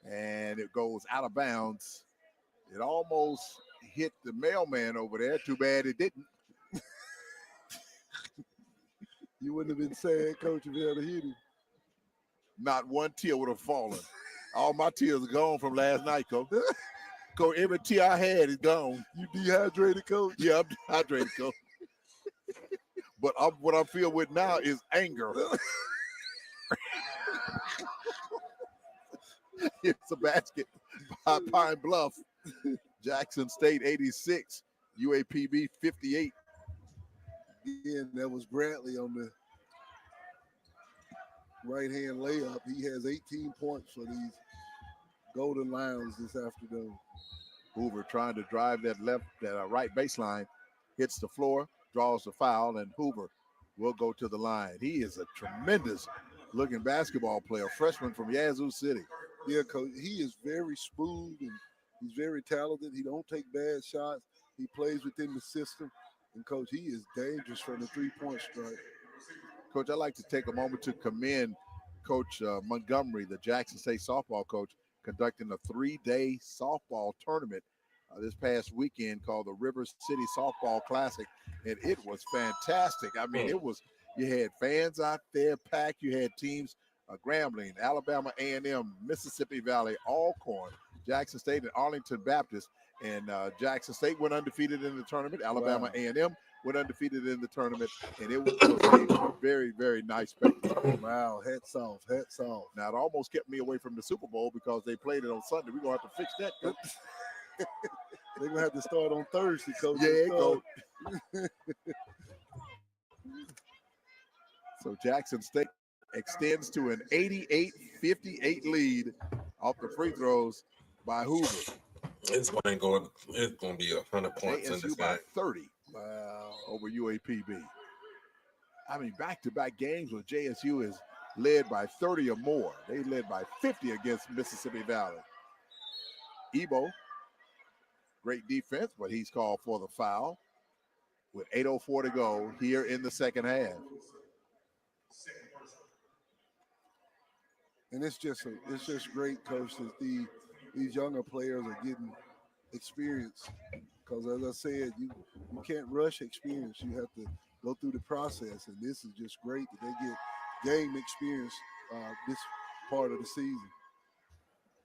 And it goes out of bounds. It almost hit the mailman over there. Too bad it didn't. You wouldn't have been sad, Coach, if you had hit him. Not one tear would have fallen. All my tears are gone from last night, Coach. Coach, every tear I had is gone. You dehydrated, Coach? Yeah, I'm dehydrated, Coach. But what I'm filled with now is anger. It's a basket by Pine Bluff. Jackson State 86, UAPB 58. Again, that was Bradley on the right-hand layup. He has 18 points for these Golden Lions this afternoon. Hoover trying to drive that right baseline, hits the floor, draws the foul, and Hoover will go to the line. He is a tremendous-looking basketball player, freshman from Yazoo City. Yeah, Coach, he is very smooth and he's very talented. He don't take bad shots. He plays within the system. And, Coach, he is dangerous from the 3-point strike. Coach, I'd like to take a moment to commend Coach Montgomery, the Jackson State softball coach, conducting a 3-day softball tournament this past weekend called the River City Softball Classic, and it was fantastic. I mean, you had fans out there packed. You had teams Grambling, Alabama A&M, Mississippi Valley, Alcorn, Jackson State, and Arlington Baptist. And Jackson State went undefeated in the tournament. Alabama A&M went undefeated in the tournament, and it was a very, very nice spectacle. Wow, hats off. Now, it almost kept me away from the Super Bowl because they played it on Sunday. We're going to have to fix that, Coach. They're going to have to start on Thursday, Coach. Yeah, Coach. So Jackson State extends to an 88-58 lead off the free throws by Hoover. It's going to be 100 points in this JSU by game. 30 over UAPB. I mean, back-to-back games where JSU is led by 30 or more. They led by 50 against Mississippi Valley. Ebo, great defense, but he's called for the foul with 8:04 to go here in the second half. And it's just great, Coach, that these younger players are getting experience. Because as I said, you can't rush experience. You have to go through the process. And this is just great that they get game experience this part of the season.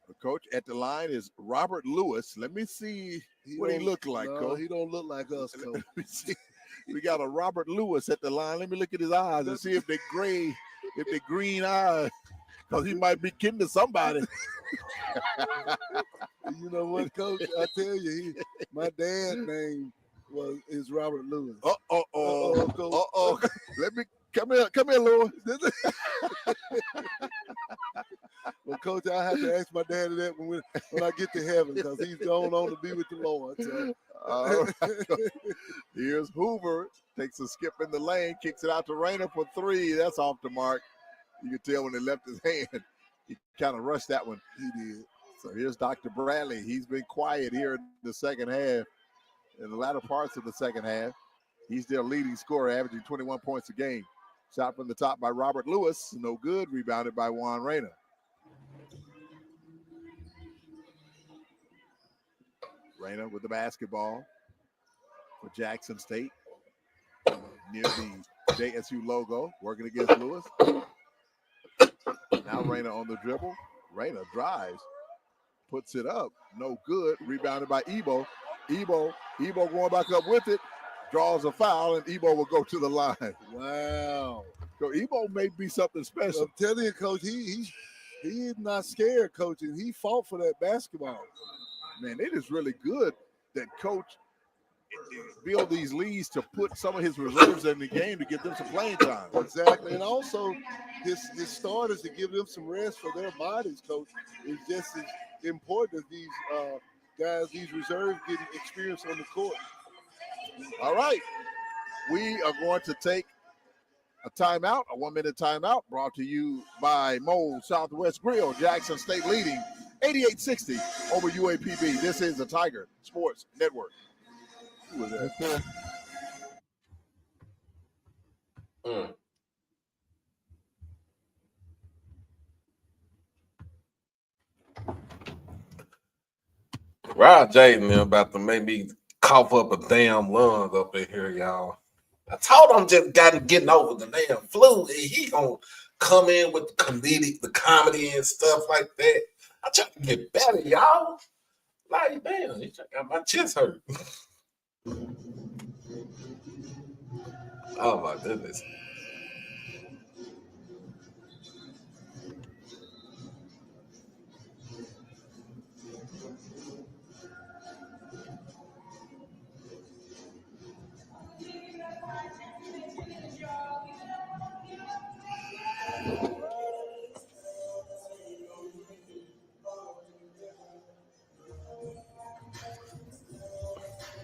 The coach at the line is Robert Lewis. Let me see what he looked like, Coach. He don't look like us, Coach. Let me see. We got a Robert Lewis at the line. Let me look at his eyes and see if they're gray, if they're green eyes. Because he might be kidding to somebody. You know what, Coach? I tell you, my dad's name is Robert Lewis. Let me come here, Lewis. Well, Coach, I have to ask my daddy that when I get to heaven, because he's gone on to be with the Lord. So. All right. Here's Hoover, takes a skip in the lane, kicks it out to Rayner for three. That's off the mark. You can tell when they left his hand, he kind of rushed that one. He did. So here's Dr. Bradley. He's been quiet here in the second half. In the latter parts of the second half, he's their leading scorer, averaging 21 points a game. Shot from the top by Robert Lewis, no good. Rebounded by Juan Reyna. Reyna with the basketball for Jackson State. Near the JSU logo, working against Lewis. Now Reyna on the dribble. Reyna drives, puts it up, no good. Rebounded by Ebo. Ebo going back up with it, draws a foul, and Ebo will go to the line. Wow. So Ebo may be something special. I'm telling you, Coach, he is not scared, Coach, and he fought for that basketball. Man, it is really good that Coach build these leads to put some of his reserves in the game to give them some playing time. Exactly, and also his starters to give them some rest for their bodies, Coach. It's just as important as these guys, these reserves, getting experience on the court. All right, we are going to take a timeout, a 1-minute timeout, brought to you by Mold Southwest Grill. Jackson State leading 88-60 over UAPB. This is the Tiger Sports Network. Who was that? Rod Jaden about to make me cough up a damn lung up in here, y'all. I told him just getting over the damn flu. He gonna come in with the comedy and stuff like that. I try to get better, y'all. Like, damn, got my chest hurt. Oh my goodness.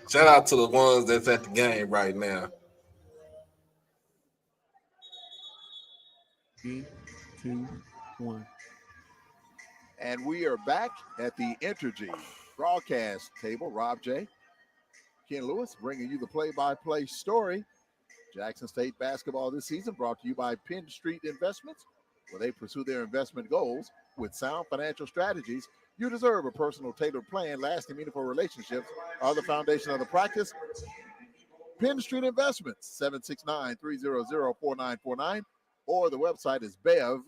Shout out to the ones that's at the game right now. 3, 2, 1. And we are back at the Entergy broadcast table. Rob J. Ken Lewis bringing you the play-by-play story. Jackson State basketball this season brought to you by Penn Street Investments, where they pursue their investment goals with sound financial strategies. You deserve a personal tailored plan. Lasting meaningful relationships are the foundation of the practice. Penn Street Investments, 769-300-4949, or the website is bev,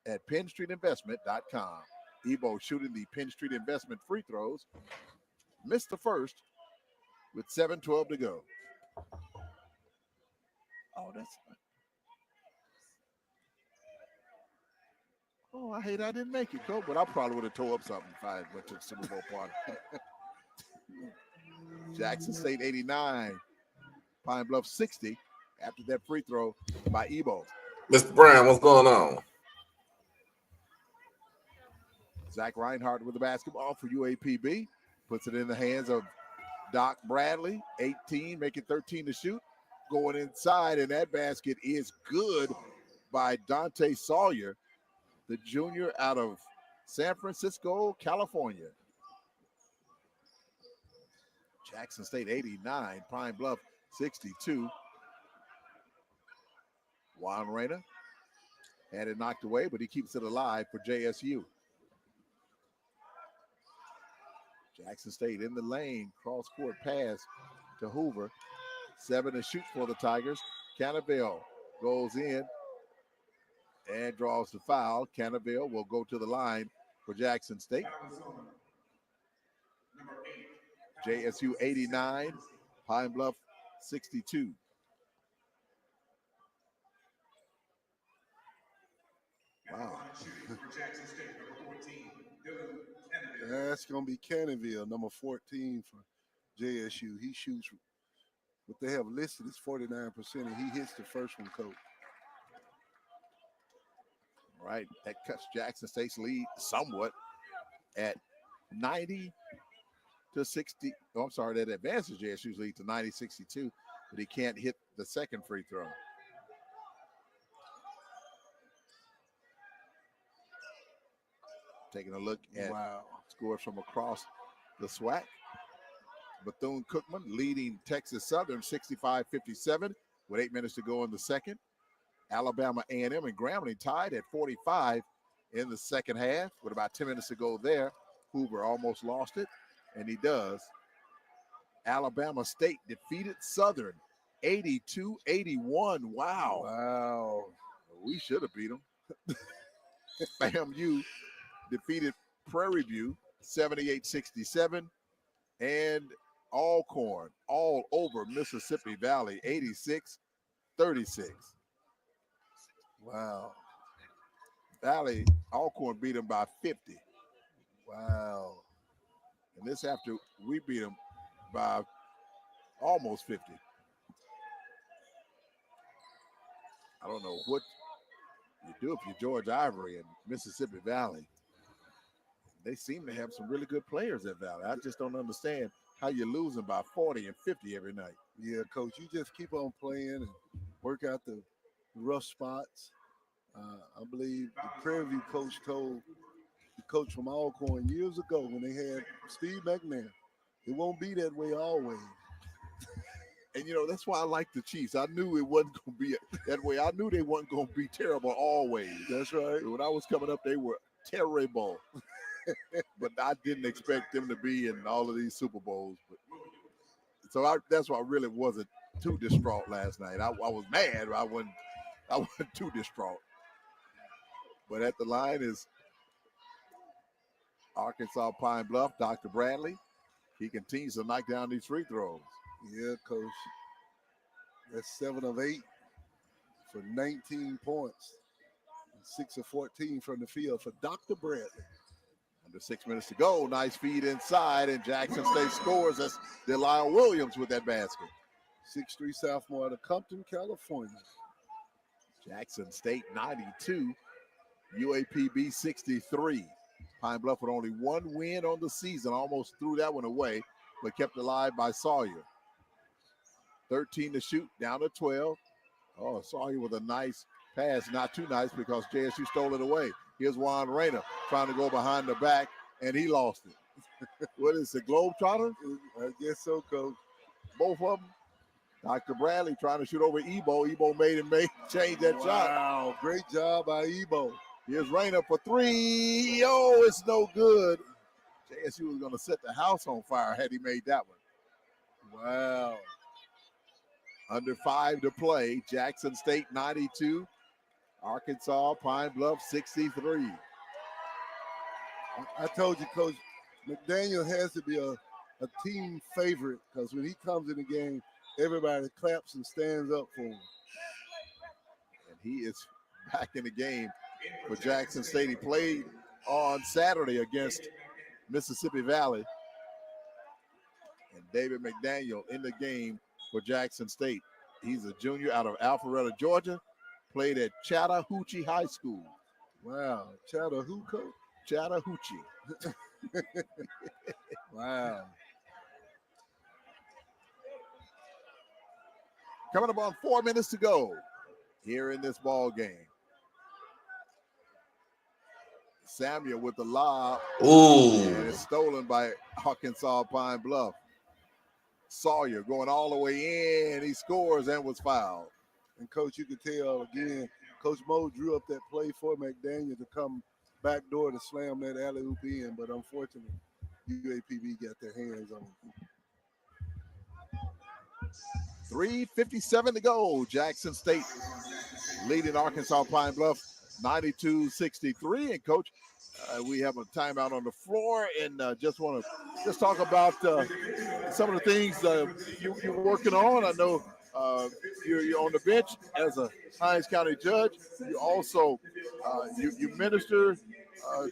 at PennStreetInvestment.com. Ebo shooting the Penn Street Investment free throws. Missed the first with 7:12 to go. Oh, I hate I didn't make it, Coach, but I probably would have tore up something if I went to the Super Bowl party. Jackson State 89, Pine Bluff 60 after that free throw by Ebo. Mr. Brown, what's going on? Zach Reinhardt with the basketball for UAPB. Puts it in the hands of Doc Bradley, 18, making 13 to shoot. Going inside, and that basket is good by Dante Sawyer, the junior out of San Francisco, California. Jackson State 89, Pine Bluff 62. Juan Reyna had it knocked away, but he keeps it alive for JSU. Jackson State in the lane, cross-court pass to Hoover. 7 to shoot for the Tigers. Canaville goes in and draws the foul. Canaville will go to the line for Jackson State. JSU 89, Pine Bluff 62. Wow. That's going to be Canaville, number 14 for JSU. He shoots, what they have listed is 49%, and he hits the first one, Coach. All right, that cuts Jackson State's lead somewhat at 90 to 60. Oh, I'm sorry, that advances JSU's lead to 90-62, but he can't hit the second free throw. Taking a look at scores from across the SWAC. Bethune-Cookman leading Texas Southern 65-57 with 8 minutes to go in the second. Alabama A&M and Grambling tied at 45 in the second half with about 10 minutes to go there. Hoover almost lost it, and he does. Alabama State defeated Southern 82-81. Wow. We should have beat them. FAMU defeated Prairie View 78-67, and Alcorn all over Mississippi Valley 86-36. Wow. Alcorn beat them by 50. Wow. And this after we beat them by almost 50. I don't know what you do if you're George Ivory and Mississippi Valley. They seem to have some really good players at Valley. I just don't understand how you're losing by 40 and 50 every night. Yeah, Coach, you just keep on playing and work out the rough spots. I believe the Prairie View coach told the coach from Alcorn years ago when they had Steve McNair, it won't be that way always. And, that's why I like the Chiefs. I knew it wasn't going to be that way. I knew they weren't going to be terrible always. That's right. When I was coming up, they were terrible. But I didn't expect them to be in all of these Super Bowls. That's why I really wasn't too distraught last night. I was mad, but I wasn't too distraught. But at the line is Arkansas Pine Bluff, Dr. Bradley. He continues to knock down these free throws. Yeah, Coach. That's 7 of 8 for 19 points. 6 of 14 from the field for Dr. Bradley. Under 6 minutes to go. Nice feed inside, and Jackson State scores. That's Delisle Williams with that basket. 6'3" sophomore out of Compton, California. Jackson State 92, UAPB 63. Pine Bluff with only one win on the season, almost threw that one away, but kept alive by Sawyer. 13 to shoot, down to 12. Oh, Sawyer with a nice pass, not too nice because JSU stole it away. Here's Juan Reyna trying to go behind the back, and he lost it. What is it, Globetrotter? I guess so, Coach. Both of them. Dr. Bradley trying to shoot over Ebo. Ebo changed that shot. Wow, great job by Ebo. Here's Reyna for 3. Oh, it's no good. JSU was going to set the house on fire had he made that one. Wow. Under 5 to play. Jackson State 92. Arkansas, Pine Bluff 63. I told you, Coach, McDaniel has to be a team favorite because when he comes in the game, everybody claps and stands up for him. And he is back in the game for Jackson State. He played on Saturday against Mississippi Valley. And David McDaniel in the game for Jackson State. He's a junior out of Alpharetta, Georgia. Played at Chattahoochee High School. Wow. Chattahoochee, Coach? Chattahoochee. Wow. Coming up on 4 minutes to go here in this ball game. Samuel with the lob. Ooh. And it's stolen by Arkansas Pine Bluff. Sawyer going all the way in. He scores and was fouled. And, Coach, you could tell, again, Coach Moe drew up that play for McDaniel to come back door to slam that alley-oop in, but unfortunately, UAPB got their hands on him. 3:57 to go. Jackson State leading Arkansas Pine Bluff 92-63. And, Coach, we have a timeout on the floor, and just want to talk about some of the things you're working on. I know you're on the bench as a Hinds County judge. You also you minister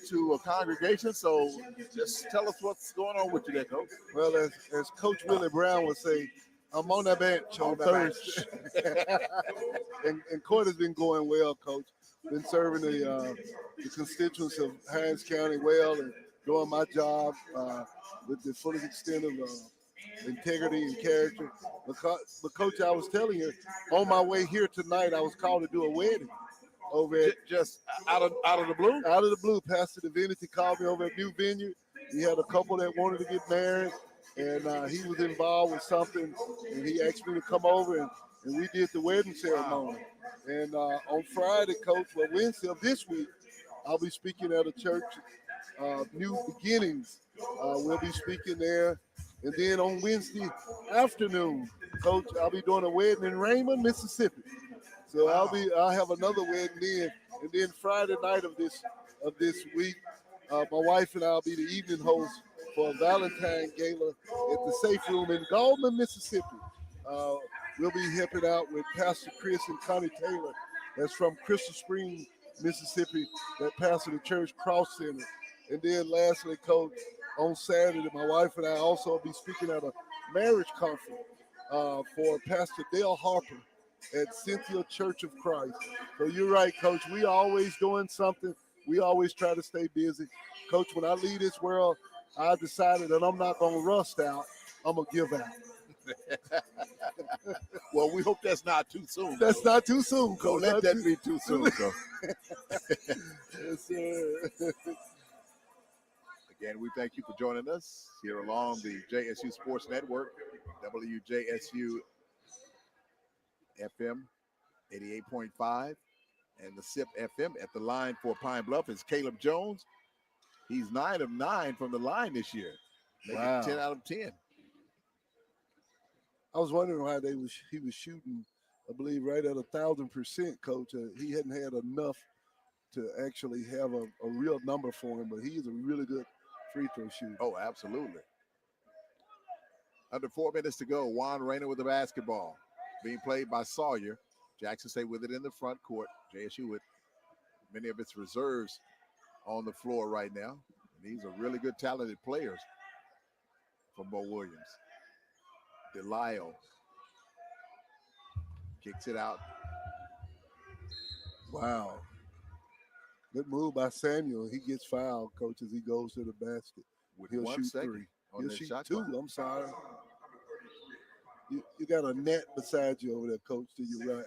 to a congregation. So just tell us what's going on with you there, Coach. Well, as Coach Willie Brown would say, I'm on that bench on Thursday. and court has been going well, Coach. Been serving the constituents of Hinds County well and doing my job with the fullest extent of integrity and character. But Coach, I was telling you, on my way here tonight, I was called to do a wedding over at just out of the blue. Out of the blue, Pastor Divinity called me over at New Vineyard. He had a couple that wanted to get married, and he was involved with something, and he asked me to come over, and we did the wedding ceremony. And on Friday, Coach, well, Wednesday of this week, I'll be speaking at a church, New Beginnings. We'll be speaking there. And then on Wednesday afternoon, Coach, I'll be doing a wedding in Raymond, Mississippi. So I'll have another wedding then. And then Friday night of this week, my wife and I'll be the evening host for a Valentine Gala at the Safe Room in Goldman, Mississippi. We'll be helping out with Pastor Chris and Connie Taylor. That's from Crystal Springs, Mississippi, that pastor the church Cross Center. And then lastly, Coach, on Saturday, my wife and I also will be speaking at a marriage conference for Pastor Dale Harper at Cynthia Church of Christ. So you're right, Coach. We always doing something. We always try to stay busy. Coach, when I leave this world, I decided that I'm not going to rust out. I'm going to give out. Well, we hope that's not too soon. That's not too soon, Coach. Don't let that be too soon, Coach. Yes, sir. Again, we thank you for joining us here along the JSU Sports Network, WJSU FM 88.5, and the SIP FM. At the line for Pine Bluff is Caleb Jones. He's 9 of 9 from the line this year. Making 10 out of 10. I was wondering why he was shooting, I believe, right at 1,000%, Coach. He hadn't had enough to actually have a real number for him, but he's a really good free throw shooter. Oh, absolutely. Under 4 minutes to go. Juan Reyna with the basketball. Being played by Sawyer. Jackson State with it in the front court. JSU with many of its reserves on the floor right now. These are really good, talented players for Bo Williams. Delisle kicks it out. Wow. Good move by Samuel. He gets fouled, Coach, as he goes to the basket. He'll shoot 3. He'll shoot 2. I'm sorry. You got a net beside you over there, Coach, to your right.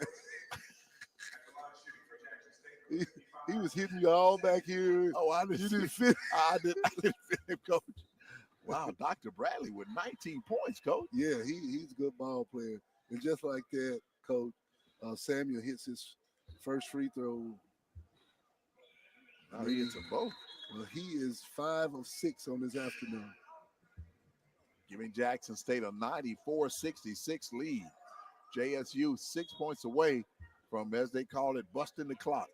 he was hitting you all back here. Oh, I didn't fit. I didn't fit him, Coach. Wow, Dr. Bradley with 19 points, Coach. Yeah, he's a good ball player. And just like that, Coach, Samuel hits his first free throw. Oh, he hits them both. Well, he is 5 of 6 on this afternoon. Giving Jackson State a 94-66 lead. JSU 6 points away from, as they call it, busting the clock.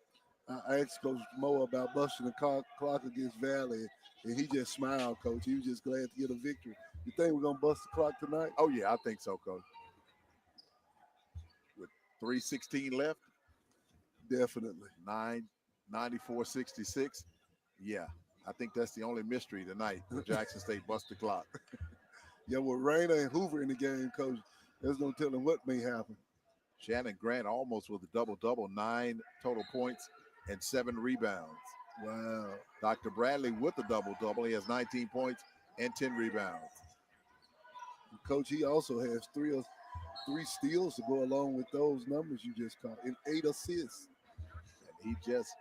I asked Coach Mo about busting the clock against Valley, and he just smiled, Coach. He was just glad to get a victory. You think we're going to bust the clock tonight? Oh, yeah, I think so, Coach. With 3:16 left. Definitely. 94-66. Yeah, I think that's the only mystery tonight for Jackson State bust the clock. Yeah, with Rayner and Hoover in the game, Coach, there's no telling what may happen. Shannon Grant almost with a double-double, 9 total points and 7 rebounds. Wow. Dr. Bradley with a double-double. He has 19 points and 10 rebounds. Coach, he also has three steals to go along with those numbers you just called, and 8 assists. And he just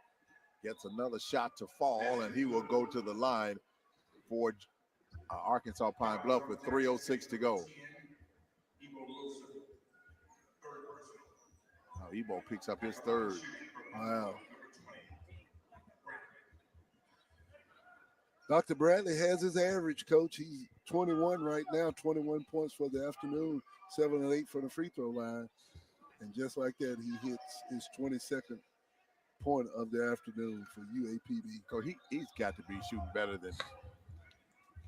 gets another shot to fall, and he will go to the line for Arkansas Pine Bluff with 3:06 to go. Now Ebo picks up his third. Wow. Dr. Bradley has his average, Coach. He's 21 right now, 21 points for the afternoon, 7 and 8 from the free throw line. And just like that, he hits his 22nd point of the afternoon for UAPB. Coach, he's got to be shooting better than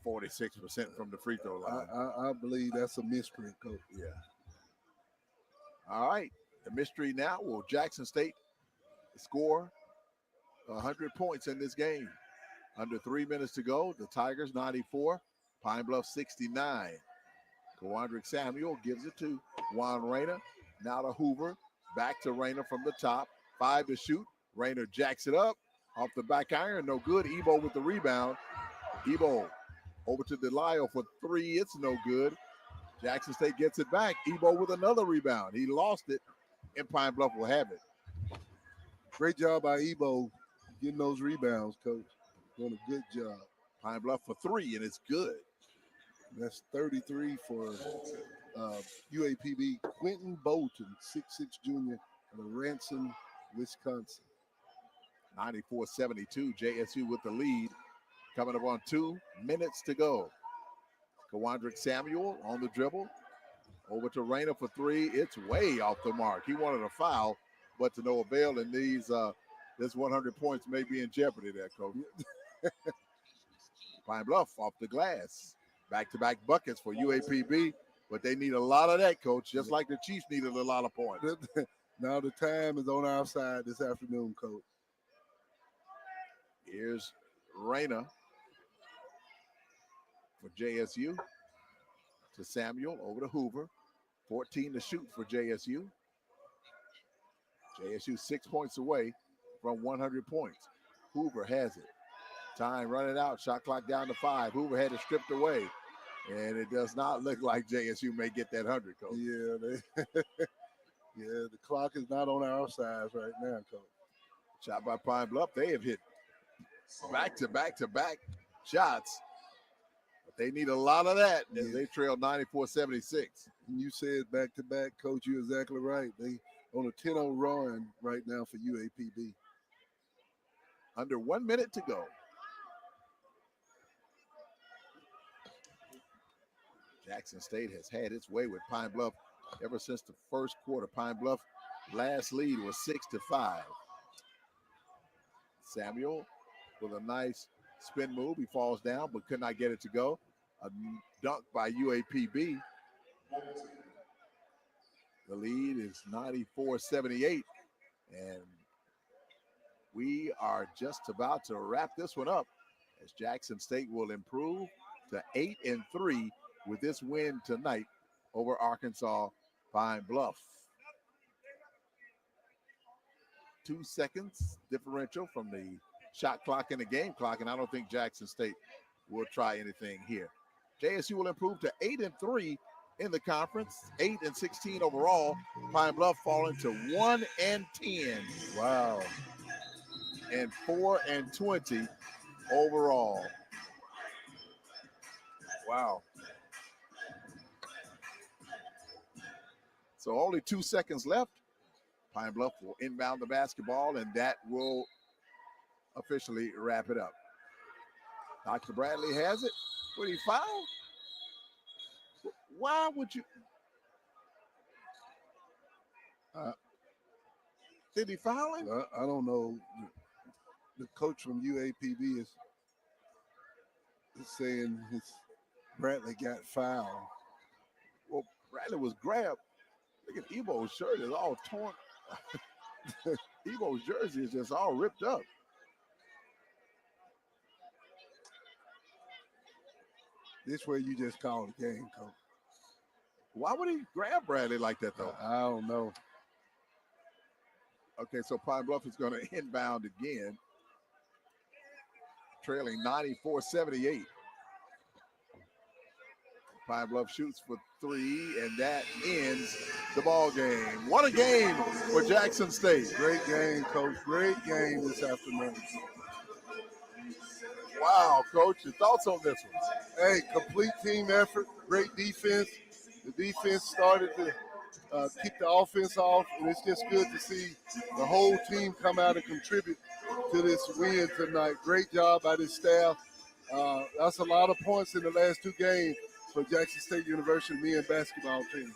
46% from the free throw line. I believe that's a mystery, Coach. Yeah. All right. The mystery now, will Jackson State score 100 points in this game? Under 3 minutes to go, the Tigers 94, Pine Bluff 69. Kawandrick Samuel gives it to Juan Rayner. Now to Hoover. Back to Rayner from the top. 5 to shoot. Rayner jacks it up. Off the back iron. No good. Ebo with the rebound. Ebo over to Delisle for 3. It's no good. Jackson State gets it back. Ebo with another rebound. He lost it, and Pine Bluff will have it. Great job by Ebo getting those rebounds, Coach. Doing a good job. Pine Bluff for 3, and it's good. That's 33 for UAPB. Quentin Bolton, 6'6" junior out of Ransom, Wisconsin. 94-72, JSU with the lead. Coming up on 2 minutes to go. Kawandrick Samuel on the dribble. Over to Rayner for 3. It's way off the mark. He wanted a foul, but to no avail. And this 100 points may be in jeopardy there, Coach. Pine Bluff off the glass. Back-to-back buckets for UAPB, but they need a lot of that, Coach, just like the Chiefs needed a lot of points. Now the time is on our side this afternoon, Coach. Here's Rayner for JSU. To Samuel, over to Hoover. 14 to shoot for JSU. JSU 6 points away from 100 points. Hoover has it. Time running out. Shot clock down to 5. Hoover had it stripped away. And it does not look like JSU may get that 100, Coach. Yeah, the clock is not on our side right now, Coach. Shot by Pine Bluff. They have hit back-to-back shots. But they need a lot of that as they trail 94-76. And you said back-to-back, Coach. You're exactly right. They on a 10-0 run right now for UAPB. Under 1 minute to go. Jackson State has had its way with Pine Bluff ever since the first quarter. Pine Bluff last lead was 6-5. Samuel with a nice spin move. He falls down but could not get it to go. A dunk by UAPB. The lead is 94-78. And we are just about to wrap this one up as Jackson State will improve to 8-3 with this win tonight over Arkansas Pine Bluff. 2 seconds differential from the shot clock and the game clock, and I don't think Jackson State will try anything here. JSU will improve to 8-3 in the conference, 8-16 overall. Pine Bluff falling to 1-10. Wow. And 4-20 overall. Wow. So only 2 seconds left. Pine Bluff will inbound the basketball, and that will officially wrap it up. Dr. Bradley has it. Would he foul? Why would you? Did he foul him? I don't know. The coach from UAPB is saying Bradley got fouled. Well, Bradley was grabbed. Look at Ebo's shirt is all torn. Ebo's jersey is just all ripped up. This way you just call the game, coach. Why would he grab Bradley like that, though? I don't know. Okay, so Pine Bluff is going to inbound again, trailing 94-78. Pine Bluff shoots for three, and that ends the ball game. What a game for Jackson State. Great game, coach. Great game this afternoon. Wow, Coach, your thoughts on this one? Hey, complete team effort, great defense. The defense started to kick the offense off, and it's just good to see the whole team come out and contribute to this win tonight. Great job by this staff. That's a lot of points in the last two games for Jackson State University men's basketball team.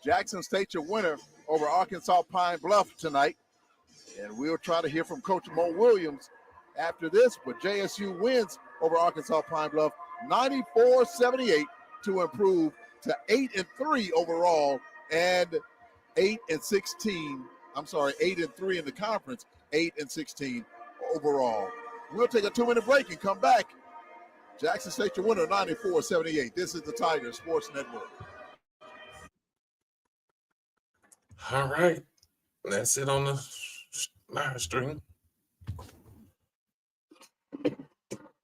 Jackson State, your winner over Arkansas Pine Bluff tonight. And we'll try to hear from Coach Mo Williams after this, but JSU wins over Arkansas Pine Bluff 94-78 to improve to 8-3 overall and 8-16. I'm sorry, 8-3 in the conference, 8-16 overall. We'll take a 2-minute break and come back. Jackson State, your winner, 94-78. This is the Tiger Sports Network. All right. That's it on the live stream.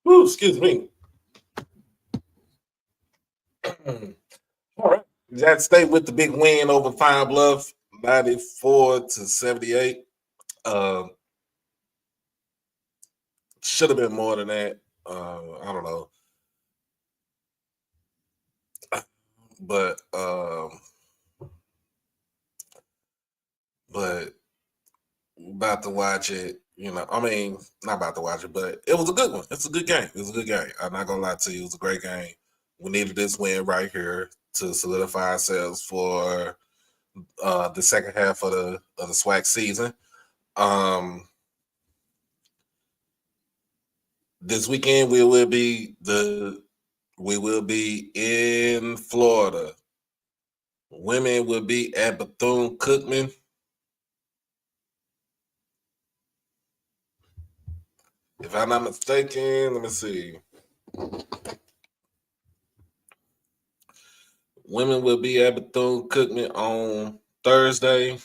Ooh, excuse me. All right. Jackson State with the big win over Pine Bluff, 94-78. Should have been more than that. I don't know. But about to watch it, I mean, not about to watch it, but it was a good one. It's a good game. It was a good game. I'm not going to lie to you. It was a great game. We needed this win right here to solidify ourselves for the second half of the SWAC season. This weekend we will be in Florida. Women will be at Bethune-Cookman. If I'm not mistaken, let me see. Women will be at Bethune-Cookman on Thursday.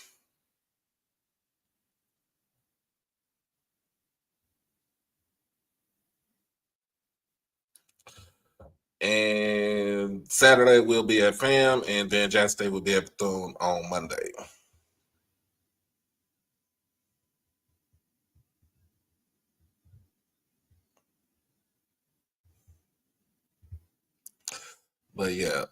And Saturday we'll be at FAM, and then Jackson State will be at Bethune on Monday. But yeah,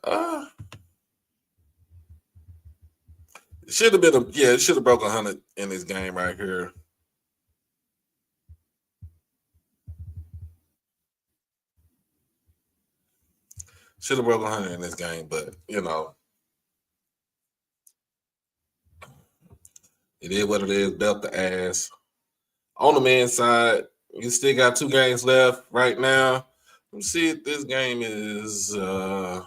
it should have been it should have broke 100 in this game right here. Should have broke 100 in this game, but it is what it is. Belt the ass. On the men's side, you still got 2 games left right now. Let me see if this game is all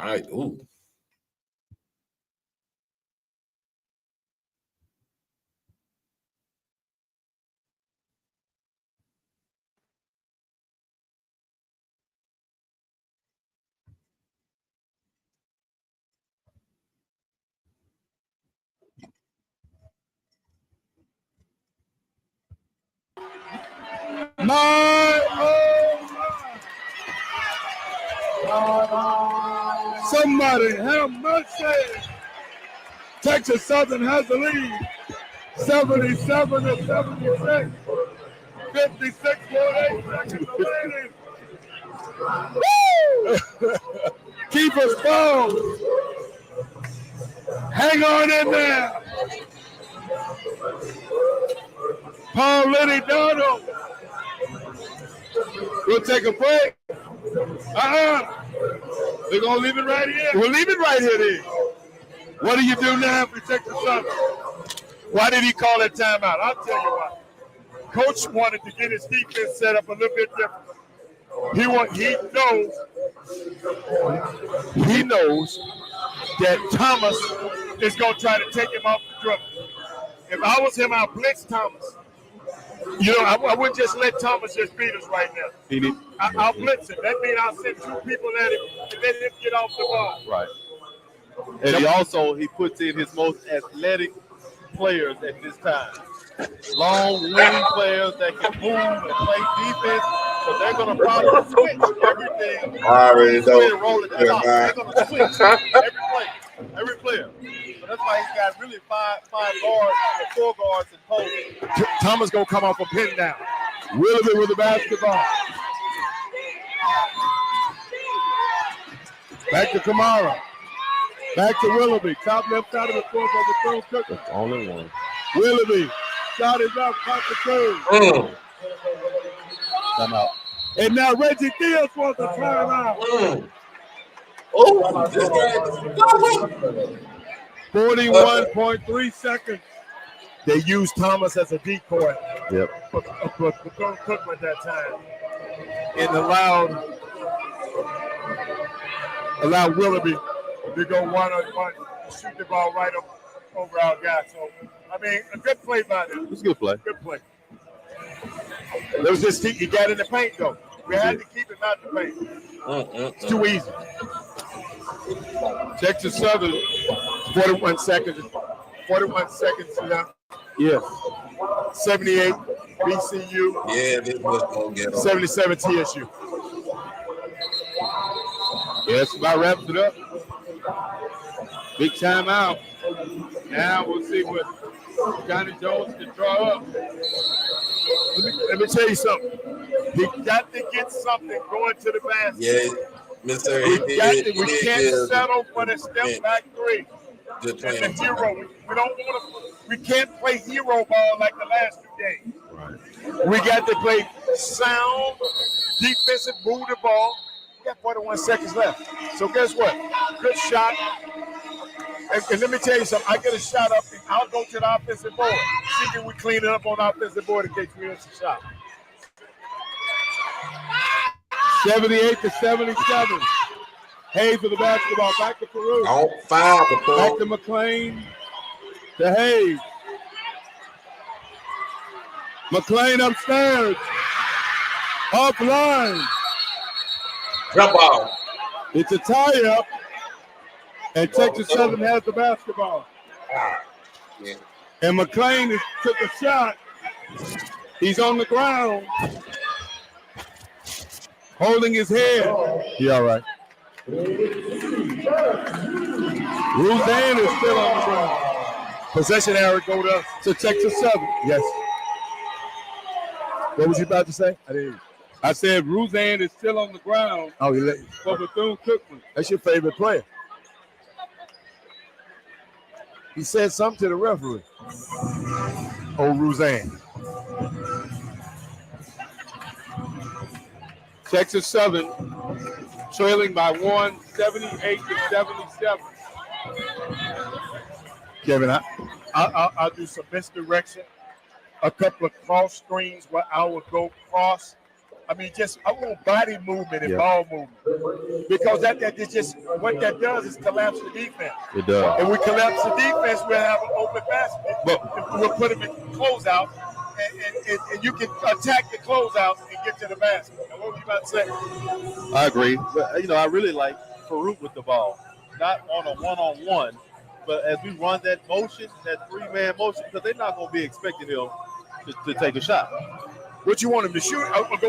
right. Ooh. Somebody have mercy. Texas Southern has the lead. 77-76. 56.8 seconds remaining. Keep us bold. Hang on in there. Paul Liddy Donald. We'll take a break. We're going to leave it right here. We'll leave it right here then. What do you do now if we take the Southern? Why did he call that timeout? I'll tell you why. Coach wanted to get his defense set up a little bit different. He knows that Thomas is going to try to take him off the dribble. If I was him, I'll blitz Thomas. I wouldn't just let Thomas just beat us right now. I'll blitz him. That means I'll send two people at him and let him get off the ball. Right. And he puts in his most athletic players at this time. Long, lean players that can move and play defense. So they're going to probably switch everything. I already know. They're going to switch every player. So that's why he's got really five guards and 4 guards and posts. Thomas going to come off a pin down. Willoughby with the basketball. Back to Kamara. Back to Willoughby. Top left side of the court for the throw cooker. Only one. Willoughby. Shot is up. Caught the third. Time out. And now Reggie Fields wants the timeout. 41.3 seconds. They used Thomas as a decoy. Yep. For Cookman at that time. And allowed Willoughby to go one-on-one, shoot the ball right up over our guy. So, a good play by them. It's a good play. Good play. It was just he got in the paint, though. We had to keep him out the paint. It's too easy. Texas Southern, 41 seconds. 41 seconds left. Yes. 78 BCU. Yeah, this was gonna get on. 77 TSU. Yes, about wraps it up. Big timeout. Now we'll see what Johnny Jones can draw up. Let me tell you something. He got to get something going to the basket. Yeah, Mr. We can't settle for the step back three. Good And the hero. We can't play hero ball like the last 2 games. Right. We got to play sound, defensive, move the ball. We got 41 seconds left. So guess what? Good shot. And let me tell you something. I get a shot up, and I'll go to the offensive board. See if we clean it up on the offensive board in case we miss a shot. 78-77. Hayes with the basketball. Back to Peru. On 5. Back to McLean. To Hayes. McLean upstairs. Offline. Jump ball. It's a tie-up. And Texas Southern has the basketball. Yeah. And McLean took a shot. He's on the ground. Holding his head. He all right. Roseanne is still on the ground. Possession arrow go to Texas Southern. Yes. What was you about to say? I said Roseanne is still on the ground. Oh, for Bethune-Cookman. That's your favorite player. He said something to the referee. Oh, Roseanne. Texas Southern trailing by 1, 78-77. Kevin, I'll do some misdirection. A couple of cross screens where I will go cross. I want body movement and ball movement. Because that is just what that does is collapse the defense. It does. And we collapse the defense, we'll have an open basket. But we'll put them in closeout, and you can attack the closeout and get to the basket. Now, what were you about to say? I agree. But, I really like Farouk with the ball. Not on a one-on-one, but as we run that motion, that 3-man motion, because they're not going to be expecting him to take a shot. What you want him to shoot? I want him to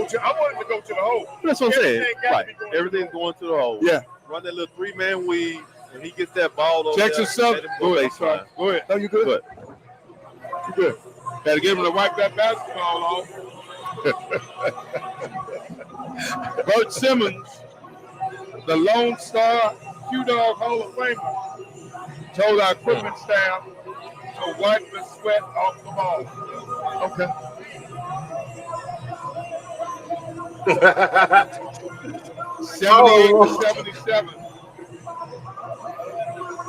go to the hole. That's what I'm saying. Everything Right. Everything's going to the hole. Yeah. Run that little 3-man weave, When he gets that ball over Texas there, Southern. let him Go ahead. baseline. Go ahead. No, you good. Good. You good. Got to get him to wipe that basketball off. Bert Simmons, the Lone Star Q-Dog Hall of Famer, told our equipment staff to wipe the sweat off the ball. Okay. 78-77.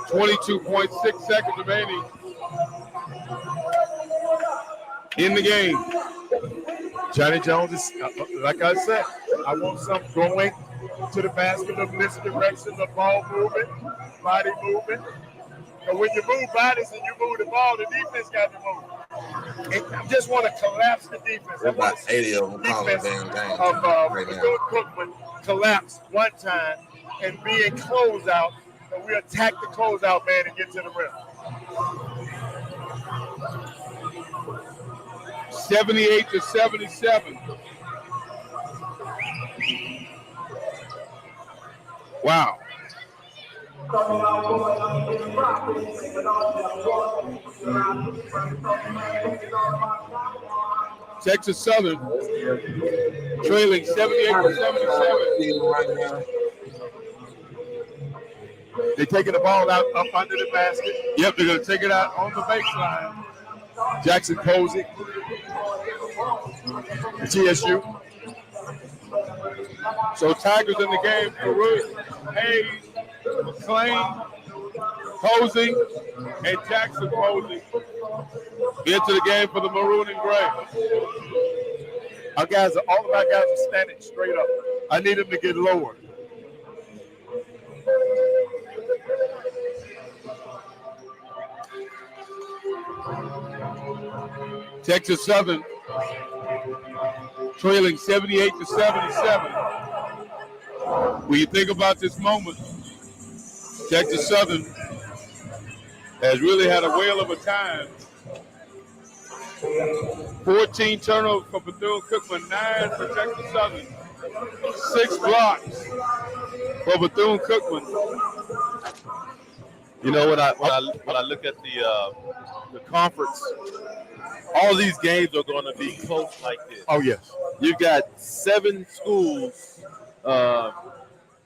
22.6 seconds remaining in the game. Johnny Jones is, like I said, I want some going to the basket, the misdirection, the ball movement, body movement. And when you move bodies and you move the ball, the defense got to move. And I just want to collapse the defense. There's about 80 of them calling Defense damn game of right now. Cookman collapse one time and be in closeout, and we attack the closeout man and get to the rim. 78-77. Wow. Texas Southern trailing 78-77. They're taking the ball out up under the basket. Yep, they're going to take it out on the baseline. Jackson Posey, TSU. So Tigers in the game for Ruth, Hayes, McClain, Posey, and Jackson Posey into the game for the Maroon and Gray. All of our guys are standing straight up. I need them to get lower. Texas Southern trailing 78-77. When you think about this moment, Texas Southern has really had a whale of a time. 14 turnovers for Bethune-Cookman, 9 for Texas Southern, 6 blocks for Bethune-Cookman. You know, when I look at the conference, all these games are going to be close like this. Oh, yes. You've got 7 schools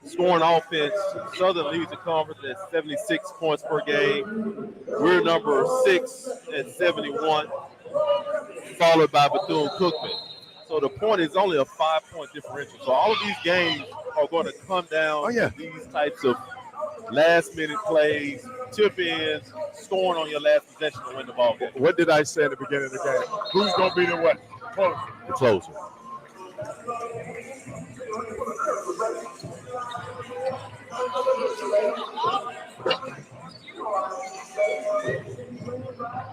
scoring offense. Southern leads the conference at 76 points per game. We're number 6 at 71, followed by Bethune-Cookman. So the point is only a 5-point differential. So all of these games are going to come down to these types of last-minute plays, tip-ins, scoring on your last possession to win the ball game. What did I say at the beginning of the game? Who's going to be the what? Closer. The closer.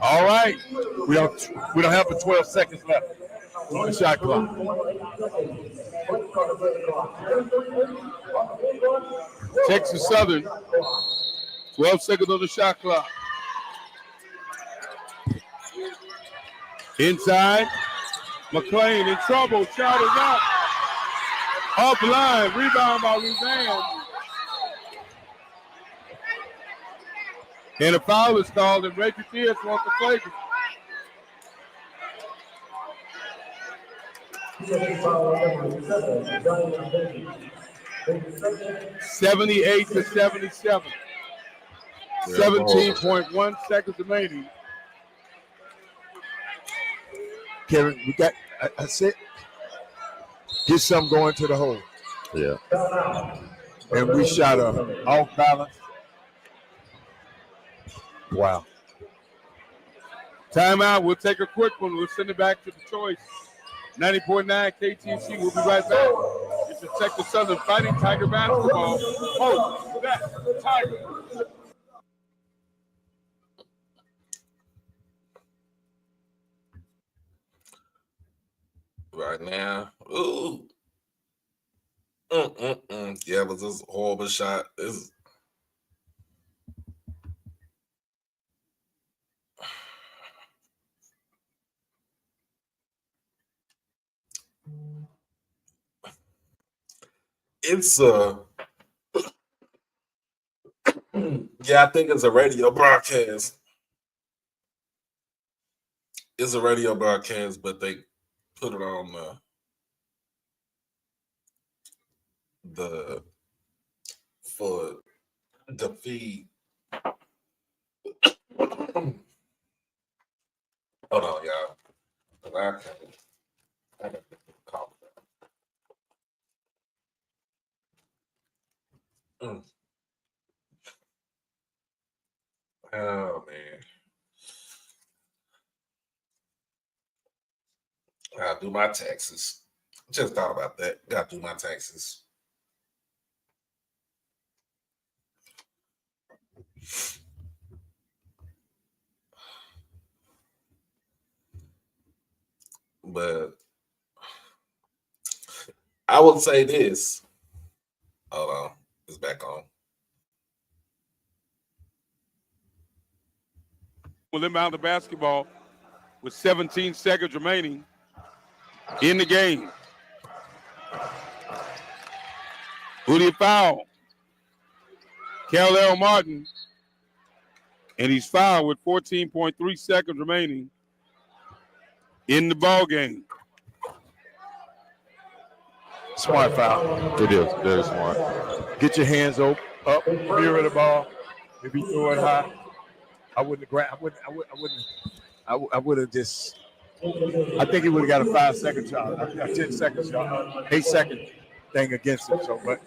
All right. We don't have but 12 seconds left on the shot clock. Texas Southern, 12 seconds on the shot clock. Inside, McClain in trouble, shot is up. Up line, rebound by Luzanne. And a foul is called, and Reggie Pierce wants to play. 78-77. 17.1 seconds remaining. Kevin, we got, I said, get some going to the hole. Yeah. And we shot off balance. Wow. Timeout. We'll take a quick one. We'll send it back to the choice. 90.9 KTC. We'll be right back. It's the Texas Southern Fighting Tiger basketball. Oh, that's the Tiger. Right now. Ooh. Yeah, but this is a horrible shot. It's Yeah, I think it's a radio broadcast. It's a radio broadcast, but they put it on the for the feed. Hold on, y'all. I got to call it. Oh man. Gotta do my taxes. Just thought about that. Gotta do my taxes. But I would say this. Hold on. It's back on. Will inbound the basketball with 17 seconds remaining in the game. Who did foul? Cal Martin. And he's fouled with 14.3 seconds remaining in the ball game. Smart foul. It is very smart. Get your hands up, near the ball. If you throw it high, I wouldn't have grabbed. I would have just. I think he would have got a 5-second shot, a 10-second shot, 8-second thing against him. So, but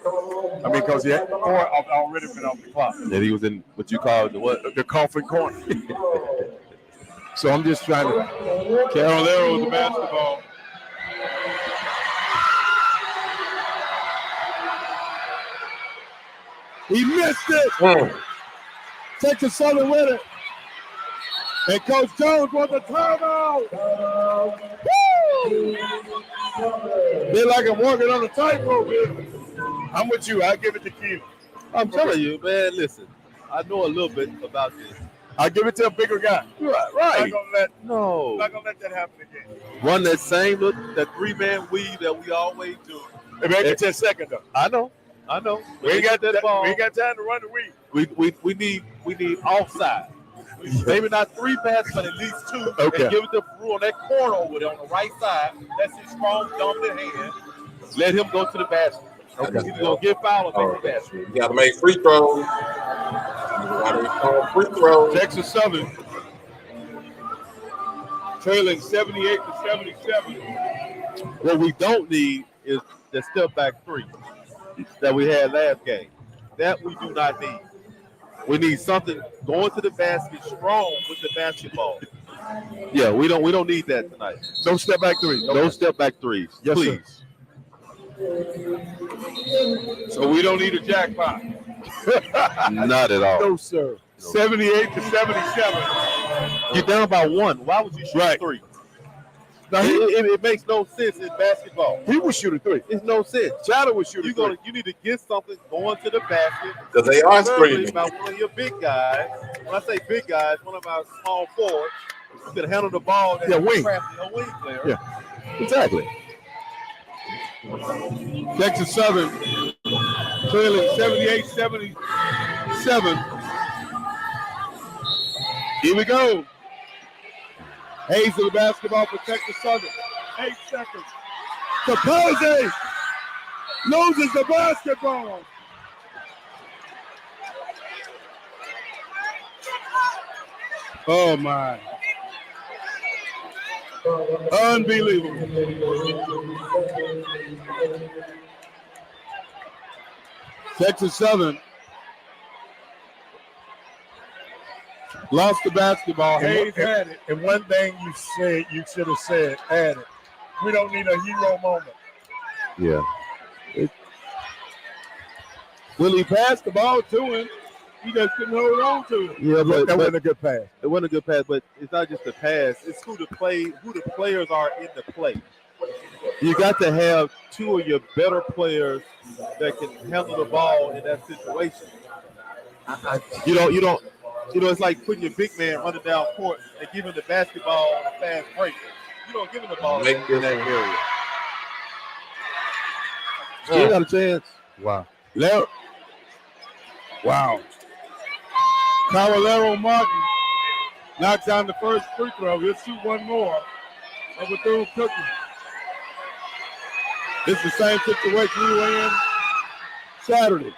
I mean, because he had 4 already been off the clock. That he was in what you call the what? The coffin corner. So I'm just trying to. Carolero with the basketball. He missed it. Texas Southern with it. And Coach Jones wants a timeout. Woo! Feel like I'm walking on a tightrope here. I'm with you. I give it to Keith. I'm telling you, man. Listen, I know a little bit about this. I give it to a bigger guy. Right. Not gonna let that happen again. Run that same that 3-man weave that we always do. It make it 10 seconds though. I know. We ain't got that ball. We ain't got time to run the weave. We need offside. Maybe not 3 passes, but at least 2. Okay. And give it to Brew on that corner over there on the right side. That's his strong, dominant hand. Let him go to the basket. Okay. He's gonna get fouled or make the basket. You gotta make free throws. Free throws. Texas Southern trailing 78-77. What we don't need is the step back 3 that we had last game. That we do not need. We need something going to the basket strong with the basketball. Yeah, we don't need that tonight. No step back 3. No step back 3s. Yes, please. sir. So we don't need a jackpot. Not at all. No, sir. 78-77. You're down by 1. Why would you shoot 3? Now, it makes no sense in basketball. He would shoot a 3. It's no sense. Shadow would shoot a 3. You need to get something going to the basket. Because they are screaming. By one of your big guys. When I say big guys, one of our small forwards who can handle the ball. Yeah, wing. A wing player. Yeah, exactly. Texas Southern trailing 78-77. Here we go. Hayes to the basketball for Texas Southern. 8 seconds. Capozzi loses the basketball. Oh, my. Unbelievable. Texas Southern lost the basketball. Hayes had it. And one thing you should have said, added, we don't need a hero moment. Yeah. Will he pass the ball to him? He just couldn't hold on to it. Yeah, but That wasn't a good pass. it wasn't a good pass, but it's not just the pass. It's who the players are in the play. You got to have 2 of your better players that can handle the ball in that situation. You don't. It's like putting your big man running down court and giving the basketball on a fast break. You don't give him the ball in that area. Still got a chance. Wow. Wow. Cavallero Martin knocks down the first free throw. He'll shoot one more. And Bethune Cookman. It's the same situation we were in Saturday.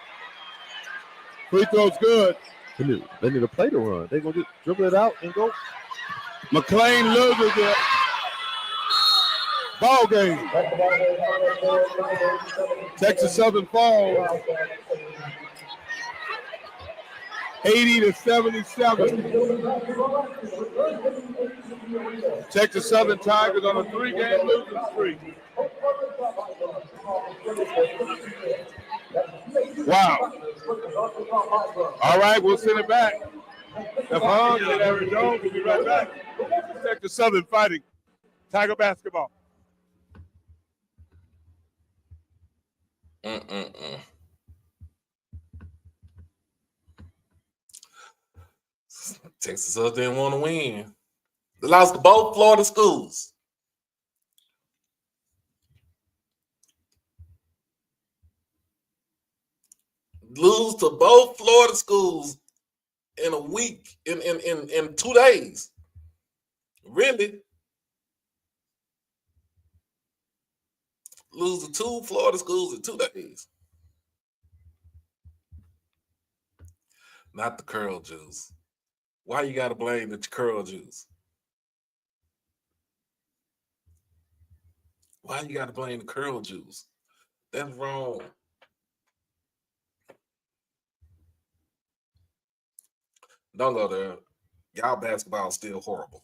Free throw's good. They need a play to run. They're going to dribble it out and go. McLean loses the ball game. Texas Southern falls 80-77. Texas Southern Tigers on a 3-game losing streak. Wow. All right, we'll send it back. Stephon and Aaron Jones will be right back. Texas Southern fighting Tiger basketball. Texas Southern didn't want to win. They lost to both Florida schools. Lose to both Florida schools in a week, in 2 days. Really? Lose to 2 Florida schools in 2 days. Not the curl juice. Why you got to blame the curl juice? Why you got to blame the curl juice? That's wrong. Don't go there. Y'all basketball is still horrible.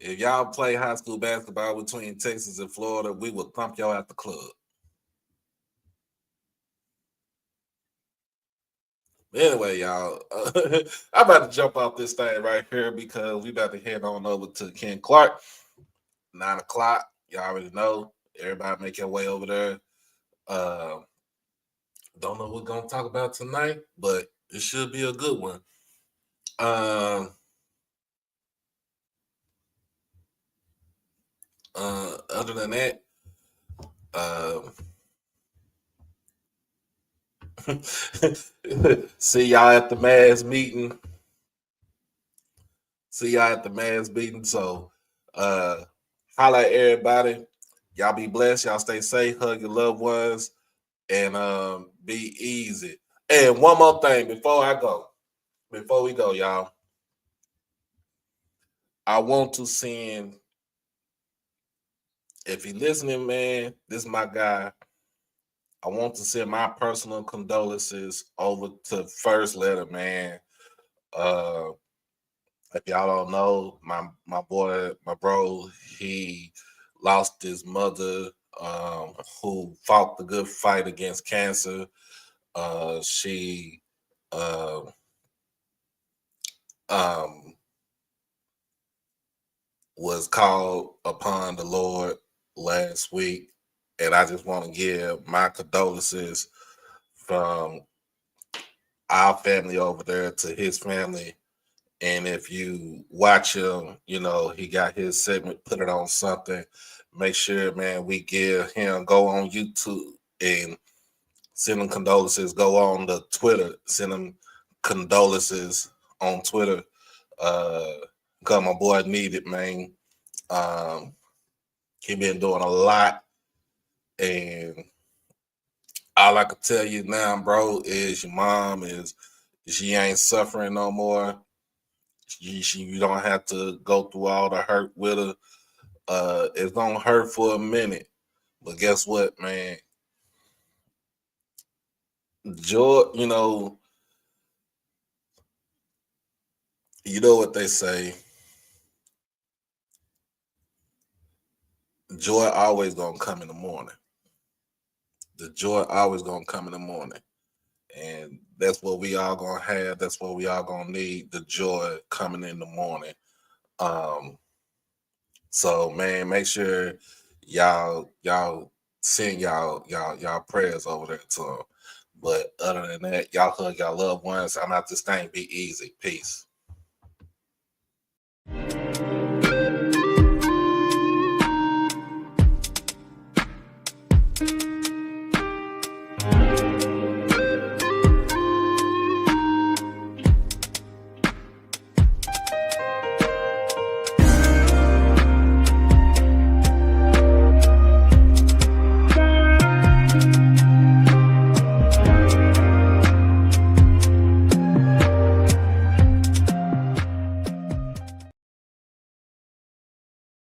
If y'all play high school basketball between Texas and Florida, we will thump y'all at the club. Anyway, y'all, I'm about to jump off this thing right here because we about to head on over to Ken Clark. 9 o'clock. Y'all already know. Everybody make your way over there. Don't know what we're going to talk about tonight, but it should be a good one. Other than that, see y'all at the mass meeting. So, holla at everybody. Y'all be blessed. Y'all stay safe. Hug your loved ones. And be easy. And one more thing before we go, y'all. I want to send, if you're listening, man, this is my guy. I want to send my personal condolences over to First Letter, man. If y'all don't know, my bro, he lost his mother, who fought the good fight against cancer. She was called upon the Lord last week, and I just want to give my condolences from our family over there to his family. And if you watch him, you know, he got his segment, put it on something. Make sure, man, we give him, go on YouTube and send him condolences. Go on the Twitter, send him condolences on Twitter. Because my boy needed, man. He been doing a lot. And all I can tell you now, bro, is your mom she ain't suffering no more. You don't have to go through all the hurt with her. It's gonna hurt for a minute, but guess what, man? Joy, you know what they say. Joy always gonna come in the morning. The joy always gonna come in the morning. And that's what we all gonna have. That's what we all gonna need, the joy coming in the morning. So man, make sure y'all send y'all prayers over there to them. But other than that, y'all hug y'all loved ones. I'm out this thing. Be easy. Peace. Bye.